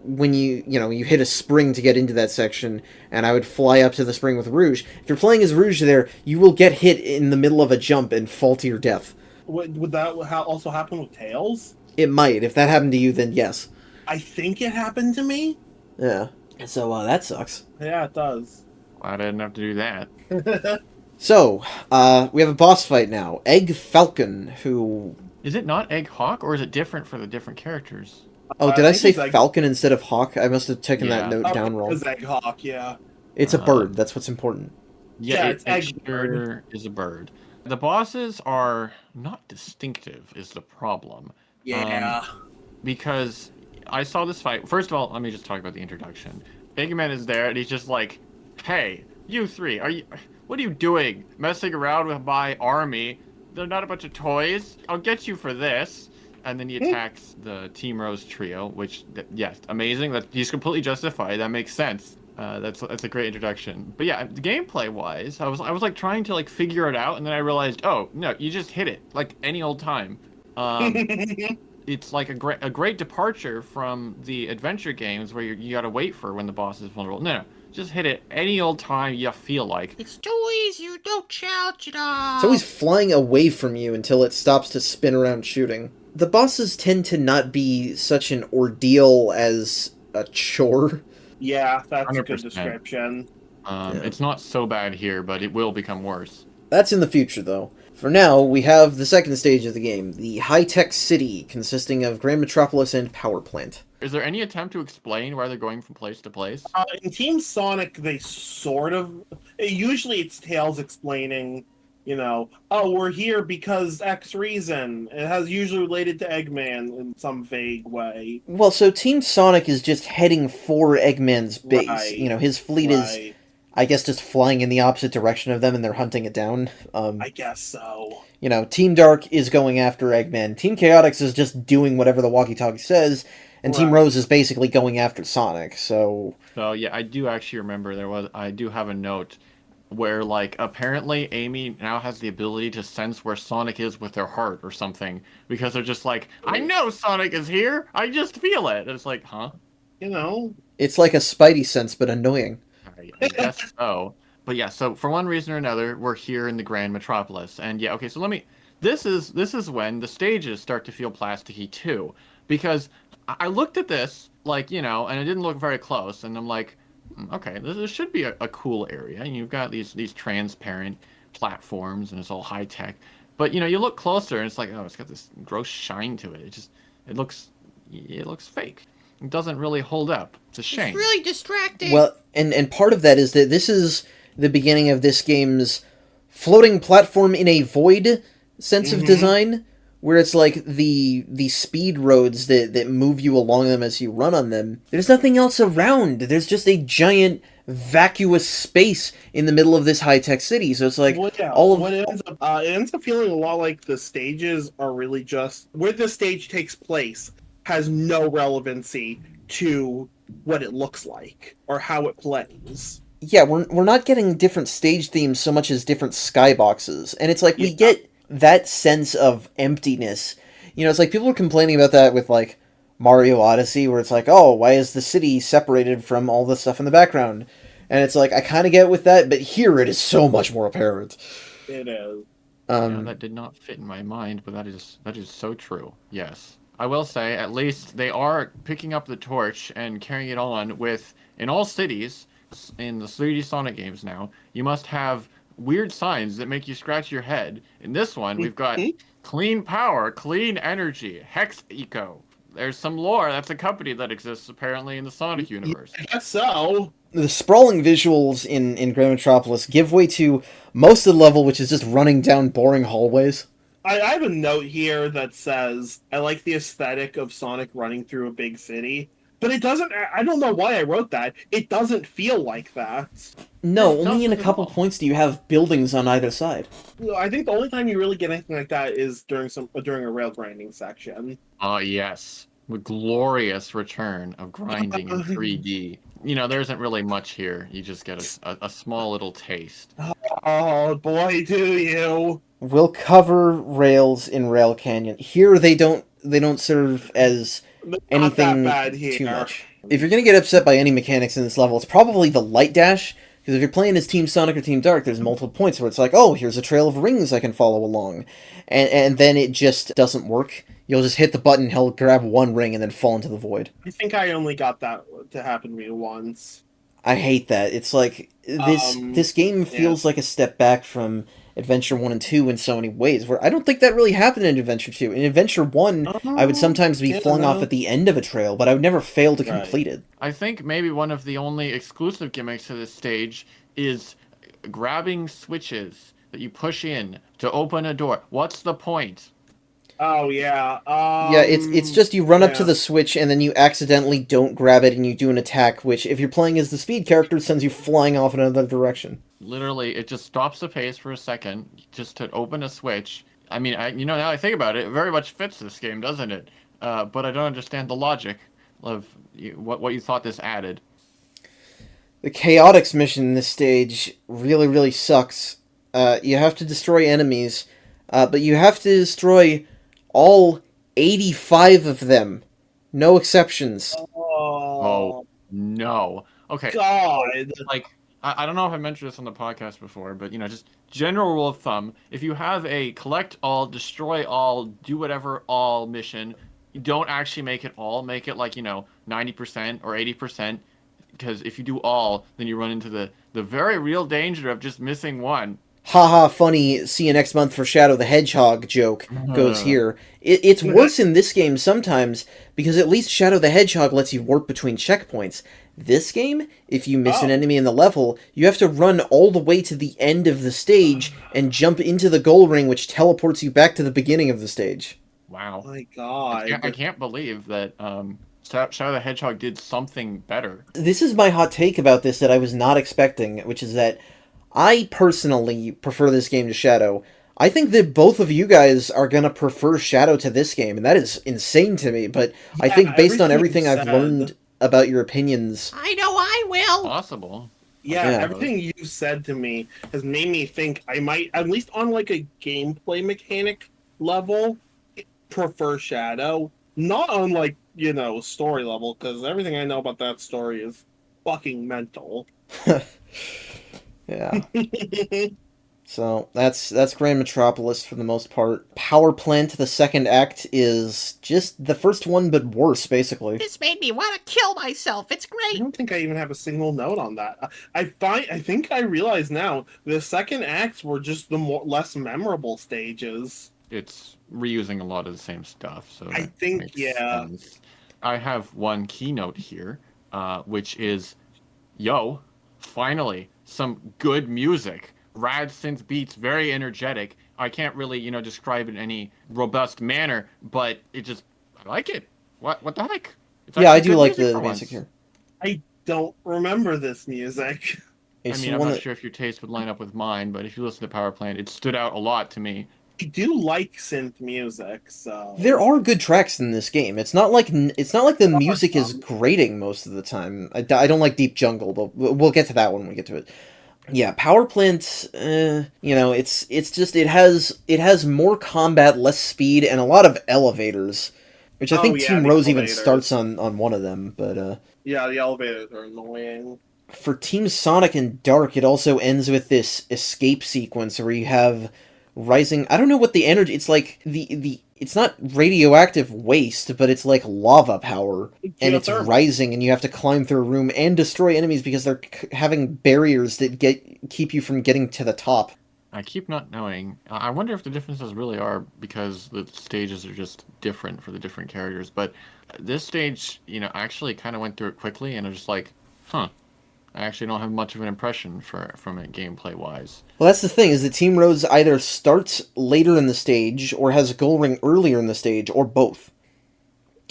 when you hit a spring to get into that section, and I would fly up to the spring with Rouge. If you're playing as Rouge there, you will get hit in the middle of a jump and fall to your death. Would that also happen with Tails? It might. If that happened to you, then yes. I think it happened to me. Yeah. So, that sucks. Yeah, it does. Well, I didn't have to do that. So, we have a boss fight now. Egg Falcon, who... Is it not Egg Hawk, or is it different for the different characters? Oh, did I say Falcon instead of Hawk? I must have taken that note down wrong. It's Egg Hawk, yeah. It's a bird. That's what's important. Yeah, it's sure is a bird. The bosses are not distinctive, is the problem. Yeah. Because... I saw this fight. First of all, let me just talk about the introduction. Eggman is there, and he's just like, "Hey, you three, what are you doing? Messing around with my army? They're not a bunch of toys. I'll get you for this." And then he attacks the Team Rose trio, which, yes, amazing. That he's completely justified. That makes sense. That's a great introduction. But yeah, gameplay wise, I was like trying to like figure it out, and then I realized, oh no, you just hit it like any old time. Um, it's like a great departure from the adventure games where you gotta wait for when the boss is vulnerable. No, just hit it any old time you feel like. It's too easy, you don't challenge it all. It's always flying away from you until it stops to spin around shooting. The bosses tend to not be such an ordeal as a chore. Yeah, that's 100%. A good 100%. description. It's not so bad here, but it will become worse. That's in the future, though. For now, we have the second stage of the game, the high-tech city, consisting of Grand Metropolis and Power Plant. Is there any attempt to explain why they're going from place to place? In Team Sonic, they sort of... Usually it's Tails explaining, oh, we're here because X reason. It has usually related to Eggman in some vague way. Well, so Team Sonic is just heading for Eggman's base. Right. His fleet is, I guess, just flying in the opposite direction of them, and they're hunting it down. I guess so. Team Dark is going after Eggman. Team Chaotix is just doing whatever the walkie-talkie says, and Team Rose is basically going after Sonic, so... So, yeah, I do actually remember I do have a note where, like, apparently Amy now has the ability to sense where Sonic is with their heart or something, because they're just like, I know Sonic is here, I just feel it. And it's like, huh? It's like a Spidey sense, but annoying. I guess so. But yeah, so for one reason or another, we're here in the Grand Metropolis. And yeah, okay, so this is when the stages start to feel plasticky too. Because I looked at this, like, and it didn't look very close, and I'm like, okay, this should be a cool area. And you've got these transparent platforms, and it's all high tech. But you look closer, and it's like, oh, it's got this gross shine to it. It looks fake. It doesn't really hold up. It's a shame. It's really distracting. Well, and part of that is that this is the beginning of this game's floating platform in a void sense of design, where it's like the speed roads that move you along them as you run on them. There's nothing else around. There's just a giant vacuous space in the middle of this high-tech city. So it's like it ends up feeling a lot like the stages are really just where the stage takes place has no relevancy to what it looks like or how it plays. Yeah, we're not getting different stage themes so much as different skyboxes. And it's like we get that sense of emptiness. It's like people are complaining about that with like Mario Odyssey, where it's like, oh, why is the city separated from all the stuff in the background? And it's like, I kind of get with that, but here it is so much more apparent. It is. That did not fit in my mind, but that is so true. Yes. I will say, at least they are picking up the torch and carrying it on with, in all cities, in the 3D Sonic games now, you must have weird signs that make you scratch your head. In this one, we've got clean power, clean energy, hex eco. There's some lore. That's a company that exists, apparently, in the Sonic universe. I guess so. The sprawling visuals in Grand Metropolis give way to most of the level, which is just running down boring hallways. I have a note here that says, I like the aesthetic of Sonic running through a big city, but it doesn't, I don't know why I wrote that. It doesn't feel like that. No, only in a couple points do you have buildings on either side. I think the only time you really get anything like that is during a rail grinding section. Oh, yes. The glorious return of grinding in 3D. There isn't really much here. You just get a small little taste. Oh, boy, do you. We'll cover rails in Rail Canyon. Here they don't serve as anything too much. If you're going to get upset by any mechanics in this level, it's probably the light dash, because if you're playing as Team Sonic or Team Dark, there's multiple points where it's like, oh, here's a trail of rings I can follow along. And then it just doesn't work. You'll just hit the button, he'll grab one ring, and then fall into the void. I think I only got that to happen to me once. I hate that. It's like, this game feels like a step back from Adventure 1 and 2 in so many ways, where I don't think that really happened in Adventure 2. In Adventure 1, I would sometimes be flung off at the end of a trail, but I would never fail to complete it. I think maybe one of the only exclusive gimmicks to this stage is grabbing switches that you push in to open a door. What's the point? Oh, yeah. It's just you run up to the switch and then you accidentally don't grab it and you do an attack, which, if you're playing as the speed character, sends you flying off in another direction. Literally, it just stops the pace for a second just to open a switch. I mean, now I think about it, it very much fits this game, doesn't it? But I don't understand the logic of what you thought this added. The Chaotix mission in this stage really, really sucks. You have to destroy enemies, but you have to destroy all 85 of them. No exceptions. Oh, Oh, no. Okay, God. like, I don't know if I mentioned this on the podcast before, but, just general rule of thumb, if you have a collect all, destroy all, do whatever all mission, you don't actually make it all. Make it like, 90% or 80%, because if you do all, then you run into the very real danger of just missing one. Haha, funny, see you next month for Shadow the Hedgehog joke goes Uh, here. It's worse in this game sometimes, because at least Shadow the Hedgehog lets you warp between checkpoints. This game, if you miss an Oh. enemy in the level, you have to run all the way to the end of the stage and jump into the goal ring, which teleports you back to the beginning of the stage. wow. My I God. can't believe that Shadow the Hedgehog did something better. This is my hot take about this that I was not expecting, which is that I personally prefer this game to Shadow. I think that both of you guys are gonna prefer Shadow to this game, and that is insane to me, but I Yeah, think based on everything everything you I've said. learned about your opinions, I know I will. Possible. Yeah, Yeah. everything you've said to me has made me think I might, at least on like a gameplay mechanic level, prefer Shadow. Not on like, story level, because everything I know about that story is fucking mental. yeah. So that's Grand Metropolis for the most part. Power Plant, the second act, is just the first one but worse, basically. This made me want to kill myself. It's I great. don't think I even have a single note on that. I think I realize now the second acts were just the less memorable stages. It's reusing a lot of the same stuff, so I that think, makes yeah. sense. I have one keynote here, which is, yo, finally, some good music. Rad synth beats, very energetic. I can't really, describe it in any robust manner, but I like it. What the heck? It's Yeah, I actually do good like music the for music once. here. I don't remember this music. I It's mean, the I'm one not that sure if your taste would line up with mine, but if you listen to Power Plant, it stood out a lot to me. I do like synth music, so there are good tracks in this game. It's not like the there are music is some. grating most of the time. I don't like Deep Jungle, but we'll get to that when we get to it. Yeah, Power Plant, it's just it has more combat, less speed, and a lot of elevators, which I Oh think yeah, Team the Rose even starts elevators. on one of them. But Yeah, the elevators are annoying. for Team Sonic and Dark, it also ends with this escape sequence where you have rising. I don't know what the energy. It's like the. It's not radioactive waste, but it's like lava power, and it's Geothermal. rising, and you have to climb through a room and destroy enemies because they're having barriers that keep you from getting to the top. I keep not knowing. I wonder if the differences really are because the stages are just different for the different characters. But this stage, I actually kind of went through it quickly, and I was just like, huh. I actually don't have much of an impression from it gameplay wise. Well, that's the thing, is that Team Rose either starts later in the stage, or has a goal ring earlier in the stage, or both.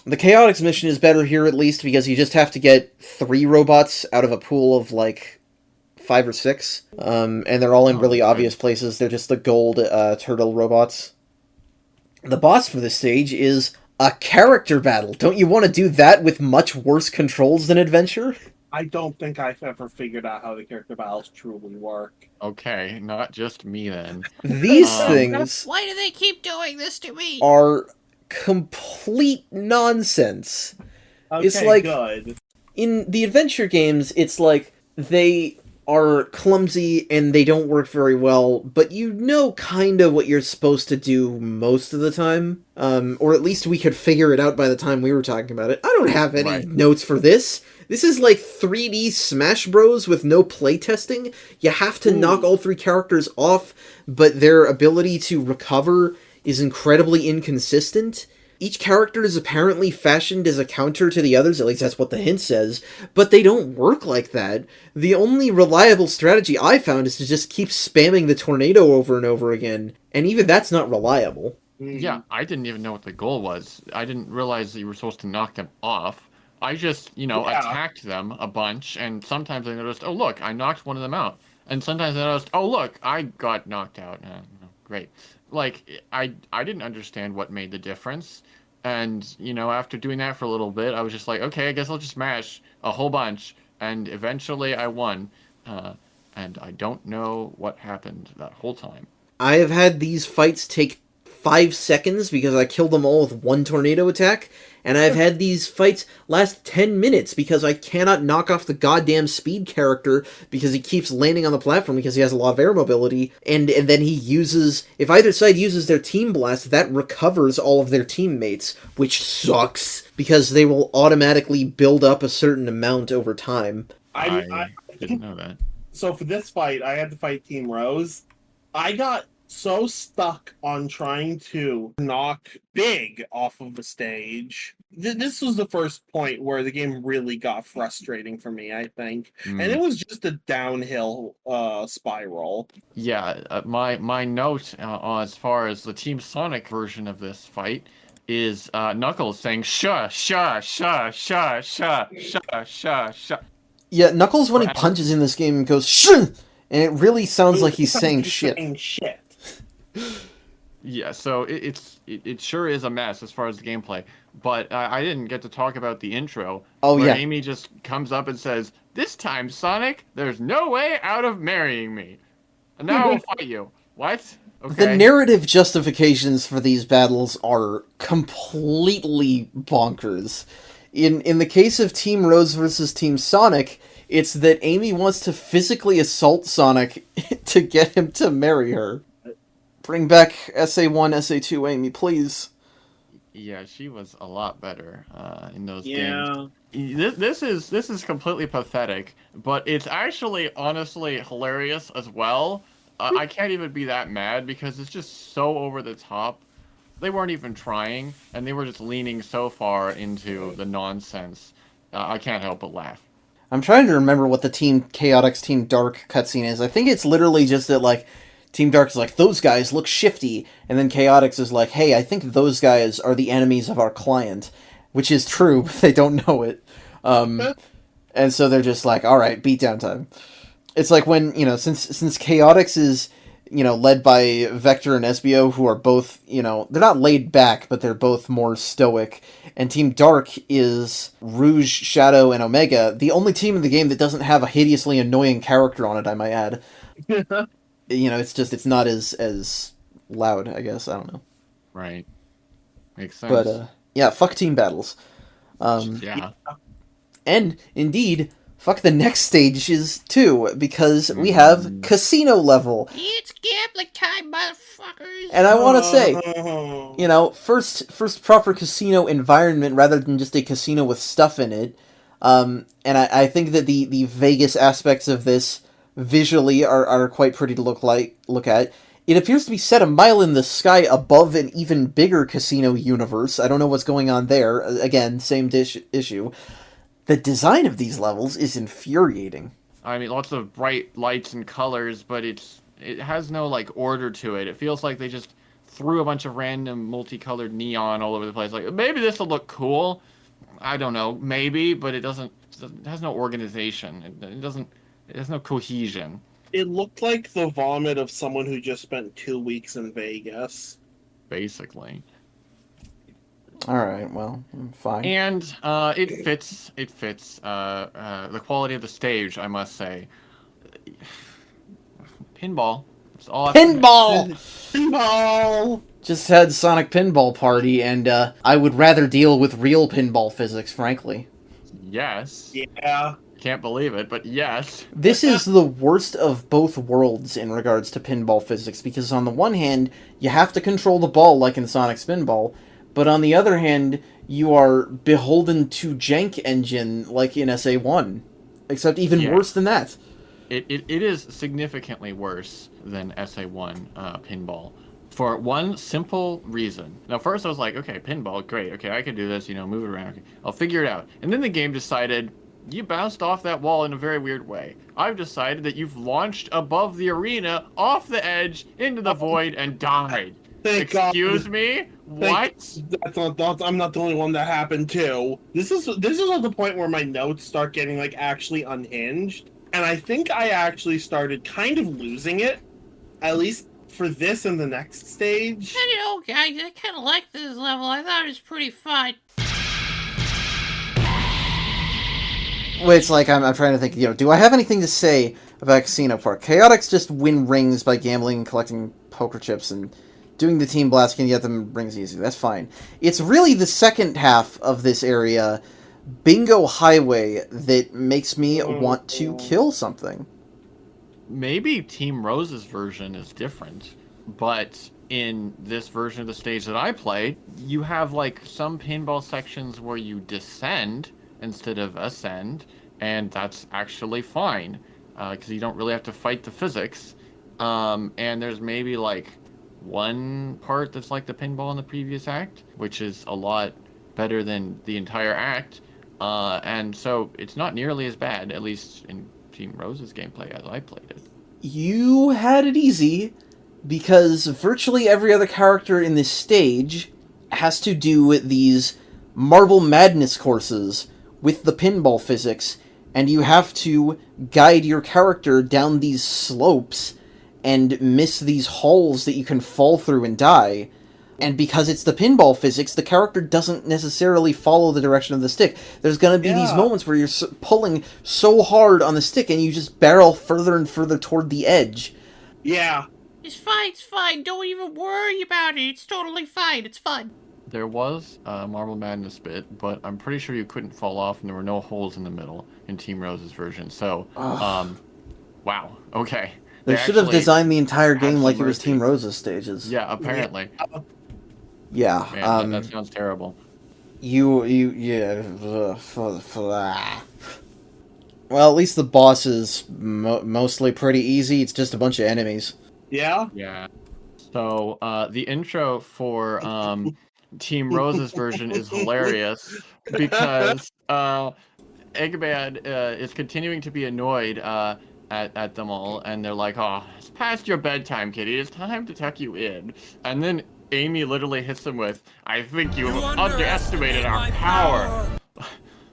The Chaotix mission is better here, at least, because you just have to get 3 robots out of a pool of, like, 5 or 6. And they're all in Oh, really that's obvious good. places. They're just the gold turtle robots. The boss for this stage is a character battle. Don't you want to do that with much worse controls than Adventure? I don't think I've ever figured out how the character battles truly work. Okay, not just me then. These Um, things Why do they keep doing this to me? are complete nonsense. It's Okay, like, good. in the adventure games, it's like they are clumsy and they don't work very well, but you know kind of what you're supposed to do most of the time. Or at least we could figure it out by the time we were talking about it. I don't have any Right. notes for this. This is like 3D Smash Bros. With no playtesting. You have to knock all 3 characters off, but their ability to recover is incredibly inconsistent. Each character is apparently fashioned as a counter to the others, at least that's what the hint says, but they don't work like that. The only reliable strategy I found is to just keep spamming the tornado over and over again, and even that's not reliable. Yeah, I didn't even know what the goal was. I didn't realize that you were supposed to knock them off. I just, Yeah. attacked them a bunch, and sometimes I noticed, oh, look, I knocked one of them out. And sometimes I noticed, oh, look, I got knocked out. Great. Like, I didn't understand what made the difference. And, after doing that for a little bit, I was just like, okay, I guess I'll just smash a whole bunch. and eventually I won. And I don't know what happened that whole time. I have had these fights take 5 seconds because I killed them all with one tornado attack, and I've had these fights last 10 minutes because I cannot knock off the goddamn speed character because he keeps landing on the platform because he has a lot of air mobility, and then he uses... If either side uses their team blast, that recovers all of their teammates, which sucks, because they will automatically build up a certain amount over time. I didn't know that. So for this fight, I had to fight Team Rose. I got so stuck on trying to knock Big off of the stage. This was the first point where the game really got frustrating for me, I think. And it was just a downhill spiral. Yeah, my note as far as the Team Sonic version of this fight is Knuckles saying shuh, shuh, shuh, shuh, shuh, shuh, shuh, shuh. Yeah, Knuckles, when he punches in this game, goes shh, and it really sounds like he's saying shit. Yeah, so it sure is a mess as far as the gameplay. But I didn't get to talk about the intro. Oh, where yeah. Amy just comes up and says, "This time, Sonic, there's no way out of marrying me. And now I'll fight you." What? Okay. The narrative justifications for these battles are completely bonkers. In the case of Team Rose versus Team Sonic, it's that Amy wants to physically assault Sonic to get him to marry her. Bring back SA1, SA2 Amy, please. Yeah, she was a lot better in those games. This is completely pathetic, but it's actually honestly hilarious as well. I can't even be that mad because it's just so over the top. They weren't even trying, and they were just leaning so far into the nonsense. I can't help but laugh. I'm trying to remember what the Team Chaotix, Team Dark cutscene is. I think it's literally just that, like, Team Dark is like, those guys look shifty, and then Chaotix is like, hey, I think those guys are the enemies of our client, which is true, but they don't know it. And so they're just like, alright, beatdown time. It's like when, since Chaotix is, led by Vector and Espio, who are both, they're not laid back, but they're both more stoic, and Team Dark is Rouge, Shadow, and Omega, the only team in the game that doesn't have a hideously annoying character on it, I might add. It's not as loud, I guess. I don't know. Right. Makes sense. But, yeah, fuck team battles. Yeah. And, indeed, fuck the next stages, too, because we have casino level. It's gambling time, motherfuckers! And I want to say, first proper casino environment rather than just a casino with stuff in it. And I think that the Vegas aspects of this visually are quite pretty to look at. It appears to be set a mile in the sky above an even bigger casino universe. I don't know what's going on there. Again, same issue. The design of these levels is infuriating. I mean, lots of bright lights and colors, but it has no, order to it. It feels like they just threw a bunch of random multicolored neon all over the place. Like, maybe this will look cool. I don't know, maybe, but it has no organization. It has no cohesion. It looked like the vomit of someone who just spent 2 weeks in Vegas. Basically. Alright, well, fine. And it fits the quality of the stage, I must say. Pinball. It's all Pinball! Pinball! Just had Sonic Pinball Party, and I would rather deal with real pinball physics, frankly. Yes. Yeah. Can't believe it, but yes. This is the worst of both worlds in regards to pinball physics, because on the one hand, you have to control the ball like in Sonic Spinball, but on the other hand, you are beholden to Jank Engine like in SA1. Except even worse than that. It is significantly worse than SA1 pinball. For one simple reason. Now, first I was like, okay, pinball, great. Okay, I can do this, move it around. Okay, I'll figure it out. And then the game decided, you bounced off that wall in a very weird way. I've decided that you've launched above the arena, off the edge, into the void, and died. Excuse me? What? I'm not the only one that happened to. This is at the point where my notes start getting actually unhinged, and I think I actually started kind of losing it, at least for this and the next stage. I don't know, guys. I kind of like this level. I thought it was pretty fun. Well, it's like I'm trying to think. Do I have anything to say about Casino Park? Chaotix just win rings by gambling and collecting poker chips, and doing the team blast can get them rings easy. That's fine. It's really the second half of this area, Bingo Highway, that makes me want to kill something. Maybe Team Rose's version is different, but in this version of the stage that I played, you have like some pinball sections where you descend instead of ascend, and that's actually fine because you don't really have to fight the physics. And there's maybe like one part that's like the pinball in the previous act, which is a lot better than the entire act. And so it's not nearly as bad, at least in Team Rose's gameplay as I played it. You had it easy, because virtually every other character in this stage has to do with these Marble Madness courses with the pinball physics, and you have to guide your character down these slopes and miss these holes that you can fall through and die. And because it's the pinball physics, the character doesn't necessarily follow the direction of the stick. There's going to be these moments where you're pulling so hard on the stick and you just barrel further and further toward the edge. Yeah. It's fine. Don't even worry about it. It's totally fine. It's fun. There was a Marble Madness bit, but I'm pretty sure you couldn't fall off and there were no holes in the middle in Team Rose's version. So, wow. Okay. They should have designed the entire game like it was Team Rose's stages. Yeah, apparently. Yeah. Man, that sounds terrible. Yeah. Well, at least the boss is mostly pretty easy. It's just a bunch of enemies. Yeah? Yeah. So, the intro for Team Rose's version is hilarious because Eggman is continuing to be annoyed at them all, and they're like, "Oh, it's past your bedtime, kitty. It's time to tuck you in." And then Amy literally hits him with, "I think you underestimated our power."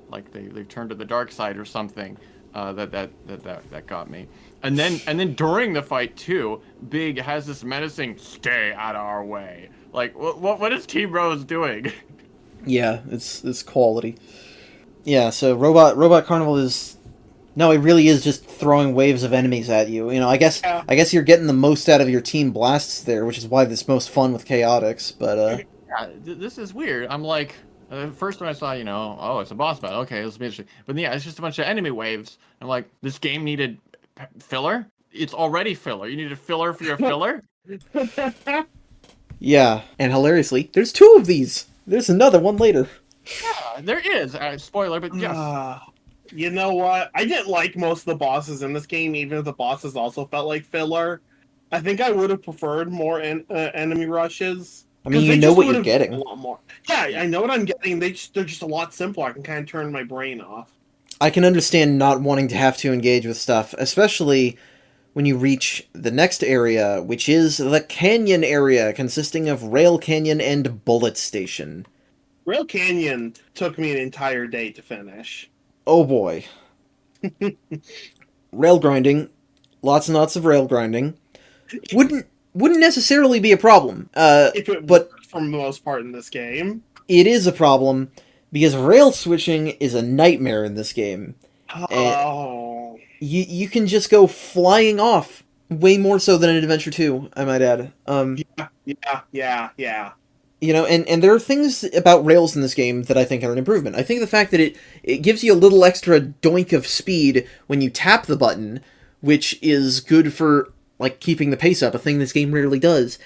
Like they've turned to the dark side or something. That got me. And then during the fight too, Big has this menacing "Stay out of our way." Like what is Team Rose doing? Yeah, it's quality. Yeah, so Robot Carnival is. No, it really is just throwing waves of enemies at you. I guess you're getting the most out of your team blasts there, which is why it's most fun with Chaotix. But yeah, this is weird. I'm like, first when I saw, oh, it's a boss battle. Okay, this will be interesting. But yeah, it's just a bunch of enemy waves. I'm like, this game needed filler. It's already filler. You needed filler for your filler. Yeah, and hilariously, there's 2 of these. There's another one later. Yeah, there is. Spoiler, but yes. You know what? I didn't like most of the bosses in this game, even if the bosses also felt like filler. I think I would have preferred more enemy rushes. I mean, you know what you're getting. A lot more. Yeah, I know what I'm getting. They're just a lot simpler. I can kind of turn my brain off. I can understand not wanting to have to engage with stuff, especially when you reach the next area, which is the Canyon area, consisting of Rail Canyon and Bullet Station. Rail Canyon took me an entire day to finish. Oh boy. Rail grinding. Lots and lots of rail grinding. Wouldn't necessarily be a problem. If it but worked for the most part in this game. It is a problem, because rail switching is a nightmare in this game. Oh. You can just go flying off. Way more so than in Adventure 2, I might add. Yeah. And there are things about rails in this game that I think are an improvement. I think the fact that it gives you a little extra doink of speed when you tap the button, which is good for, like, keeping the pace up, a thing this game rarely does.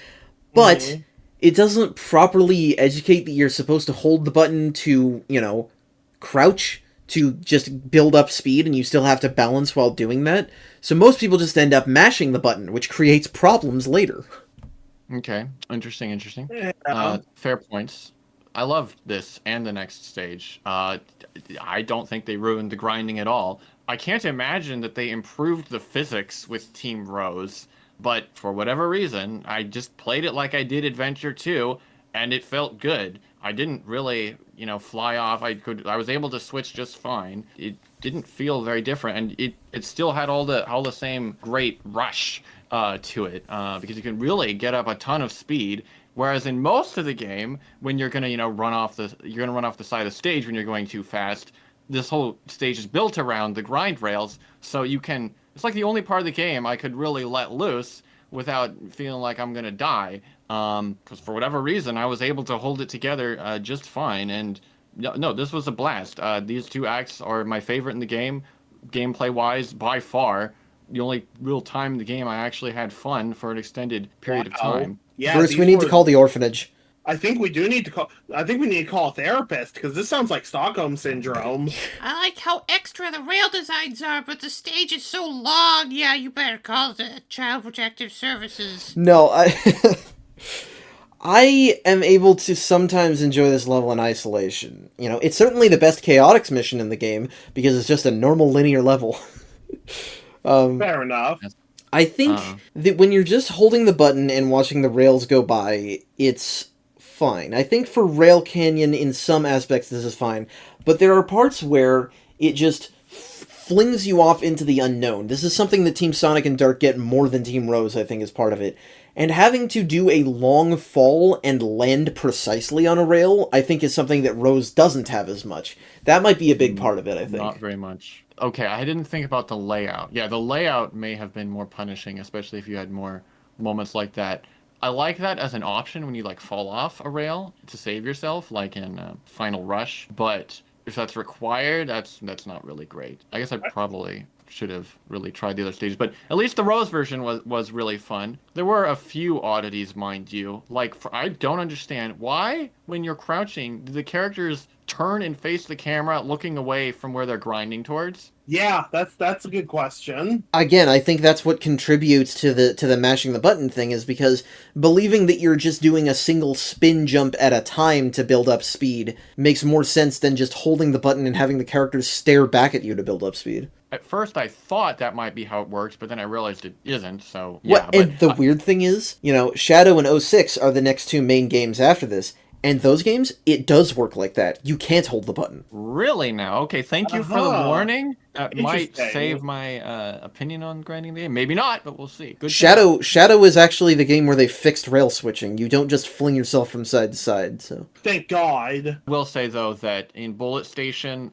But it doesn't properly educate that you're supposed to hold the button to, crouch to just build up speed, and you still have to balance while doing that. So most people just end up mashing the button, which creates problems later. Okay, interesting. Yeah. Fair points. I loved this and the next stage. I don't think they ruined the grinding at all. I can't imagine that they improved the physics with Team Rose, but for whatever reason, I just played it like I did Adventure 2, and it felt good. I didn't really, fly off. I was able to switch just fine. It didn't feel very different, and it still had all the same great rush to it, because you can really get up a ton of speed. Whereas in most of the game, when you're gonna run off the side of the stage when you're going too fast, this whole stage is built around the grind rails, so you can. It's like the only part of the game I could really let loose without feeling like I'm gonna die. Because for whatever reason, I was able to hold it together just fine. And no, this was a blast. These two acts are my favorite in the game, gameplay wise, by far. The only real time in the game I actually had fun for an extended period of time. Yeah, Bruce, we need to call the orphanage. I think we do need to call. I think we need to call a therapist because this sounds like Stockholm syndrome. I like how extra the rail designs are, but the stage is so long. Yeah, you better call the Child Protective Services. No, I am able to sometimes enjoy this level in isolation. You know, it's certainly the best chaotics mission in the game because it's just a normal linear level. Fair enough. I think that when you're just holding the button and watching the rails go by, it's fine. I think for Rail Canyon, in some aspects, this is fine. But there are parts where it just flings you off into the unknown. This is something that Team Sonic and Dark get more than Team Rose, I think, is part of it. And having to do a long fall and land precisely on a rail, I think, is something that Rose doesn't have as much. That might be a big part of it, I think. Not very much. Okay, I didn't think about the layout. Yeah, the layout may have been more punishing, especially if you had more moments like that. I like that as an option when you like fall off a rail to save yourself, like in Final Rush. But if that's required, that's not really great. I guess I probably should have really tried the other stages, but at least the Rose version was really fun. There were a few oddities, mind you. Like, I don't understand why, when you're crouching, do the characters turn and face the camera, looking away from where they're grinding towards? Yeah, that's a good question. Again, I think that's what contributes to the mashing the button thing, is because believing that you're just doing a single spin jump at a time to build up speed makes more sense than just holding the button and having the characters stare back at you to build up speed. At first, I thought that might be how it works, but then I realized it isn't, so yeah. And the weird thing is, you know, Shadow and 06 are the next two main games after this, and those games, it does work like that. You can't hold the button. Really now? Okay, thank you for the warning. That might save my opinion on grinding the game. Maybe not, but we'll see. Good Shadow is actually the game where they fixed rail switching. You don't just fling yourself from side to side, so... Thank God. Will say, though, that in Bullet Station,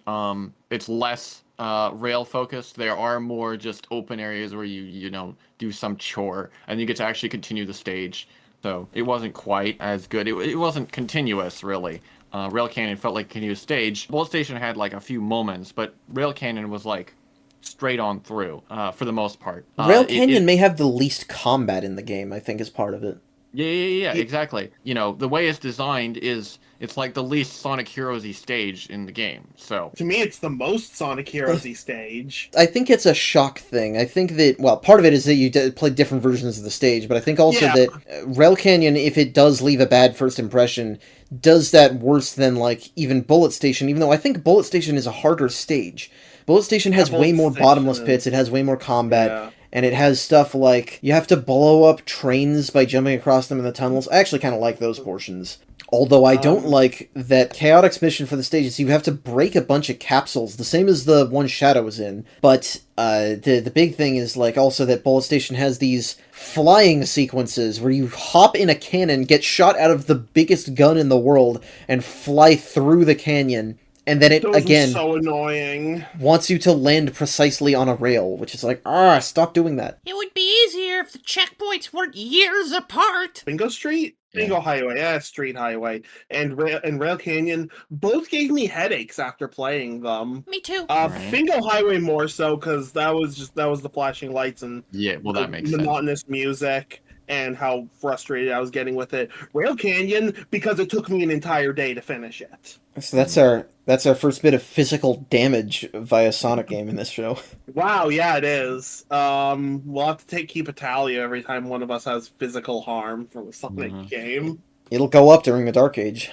it's less rail focused. There are more just open areas where you know, do some chore, and you get to actually continue the stage. So it wasn't quite as good. It wasn't continuous, really. Rail Canyon felt like a continuous stage. Bullet Station had like a few moments, but Rail Canyon was like straight on through for the most part. Rail Canyon may have the least combat in the game, I think, is part of it. Yeah, exactly. You know, the way it's designed is it's like the least Sonic Heroes-y stage in the game. So to me, it's the most Sonic Heroes-y stage. I think it's a shock thing. I think that, well, part of it is that you play different versions of the stage, but I think also that Rail Canyon, if it does leave a bad first impression, does that worse than, like, even Bullet Station, even though I think Bullet Station is a harder stage. Bullet Station has way more bottomless pits, it has way more combat, and it has stuff like, you have to blow up trains by jumping across them in the tunnels. I actually kind of like those portions. Although I don't like that Chaotix mission for the stages, you have to break a bunch of capsules, the same as the one Shadow was in. But the big thing is like also that Bullet Station has these flying sequences where you hop in a cannon, get shot out of the biggest gun in the world, and fly through the canyon. And then it, again, so annoying. Wants you to land precisely on a rail, which is like, stop doing that. It would be easier if the checkpoints weren't years apart. Bingo Street? Bingo Highway, Street Highway, and Rail Canyon both gave me headaches after playing them. Me too. Bingo Highway more so because that was the flashing lights and that makes monotonous music and how frustrated I was getting with it. Rail Canyon because it took me an entire day to finish it. So that's our first bit of physical damage via Sonic game in this show. Wow, yeah, it is. We'll have to keep a tally every time one of us has physical harm from a Sonic game. It'll go up during the Dark Age.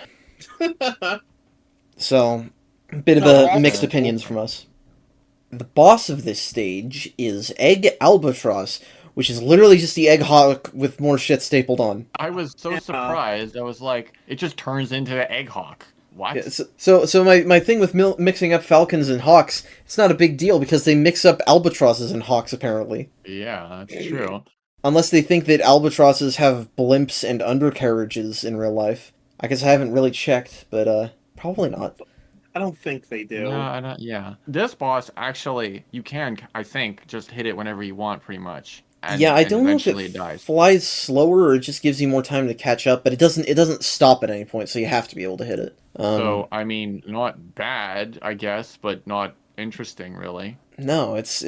So, a bit of a mixed opinions from us. The boss of this stage is Egg Albatross, which is literally just the egg hawk with more shit stapled on. I was so surprised. I was like, it just turns into the egg hawk. What? Yeah, so my thing with mixing up falcons and hawks, it's not a big deal because they mix up albatrosses and hawks, apparently. Yeah, that's true. Unless they think that albatrosses have blimps and undercarriages in real life. I guess I haven't really checked, but probably not. I don't think they do. No, I don't. Yeah, this boss actually, you can, I think, just hit it whenever you want, pretty much, Yeah, I and don't know if eventually it it dies. flies slower or it just gives you more time to catch up, but it doesn't stop at any point, so you have to be able to hit it. So I mean, not bad, I guess, but not interesting, really. No, it's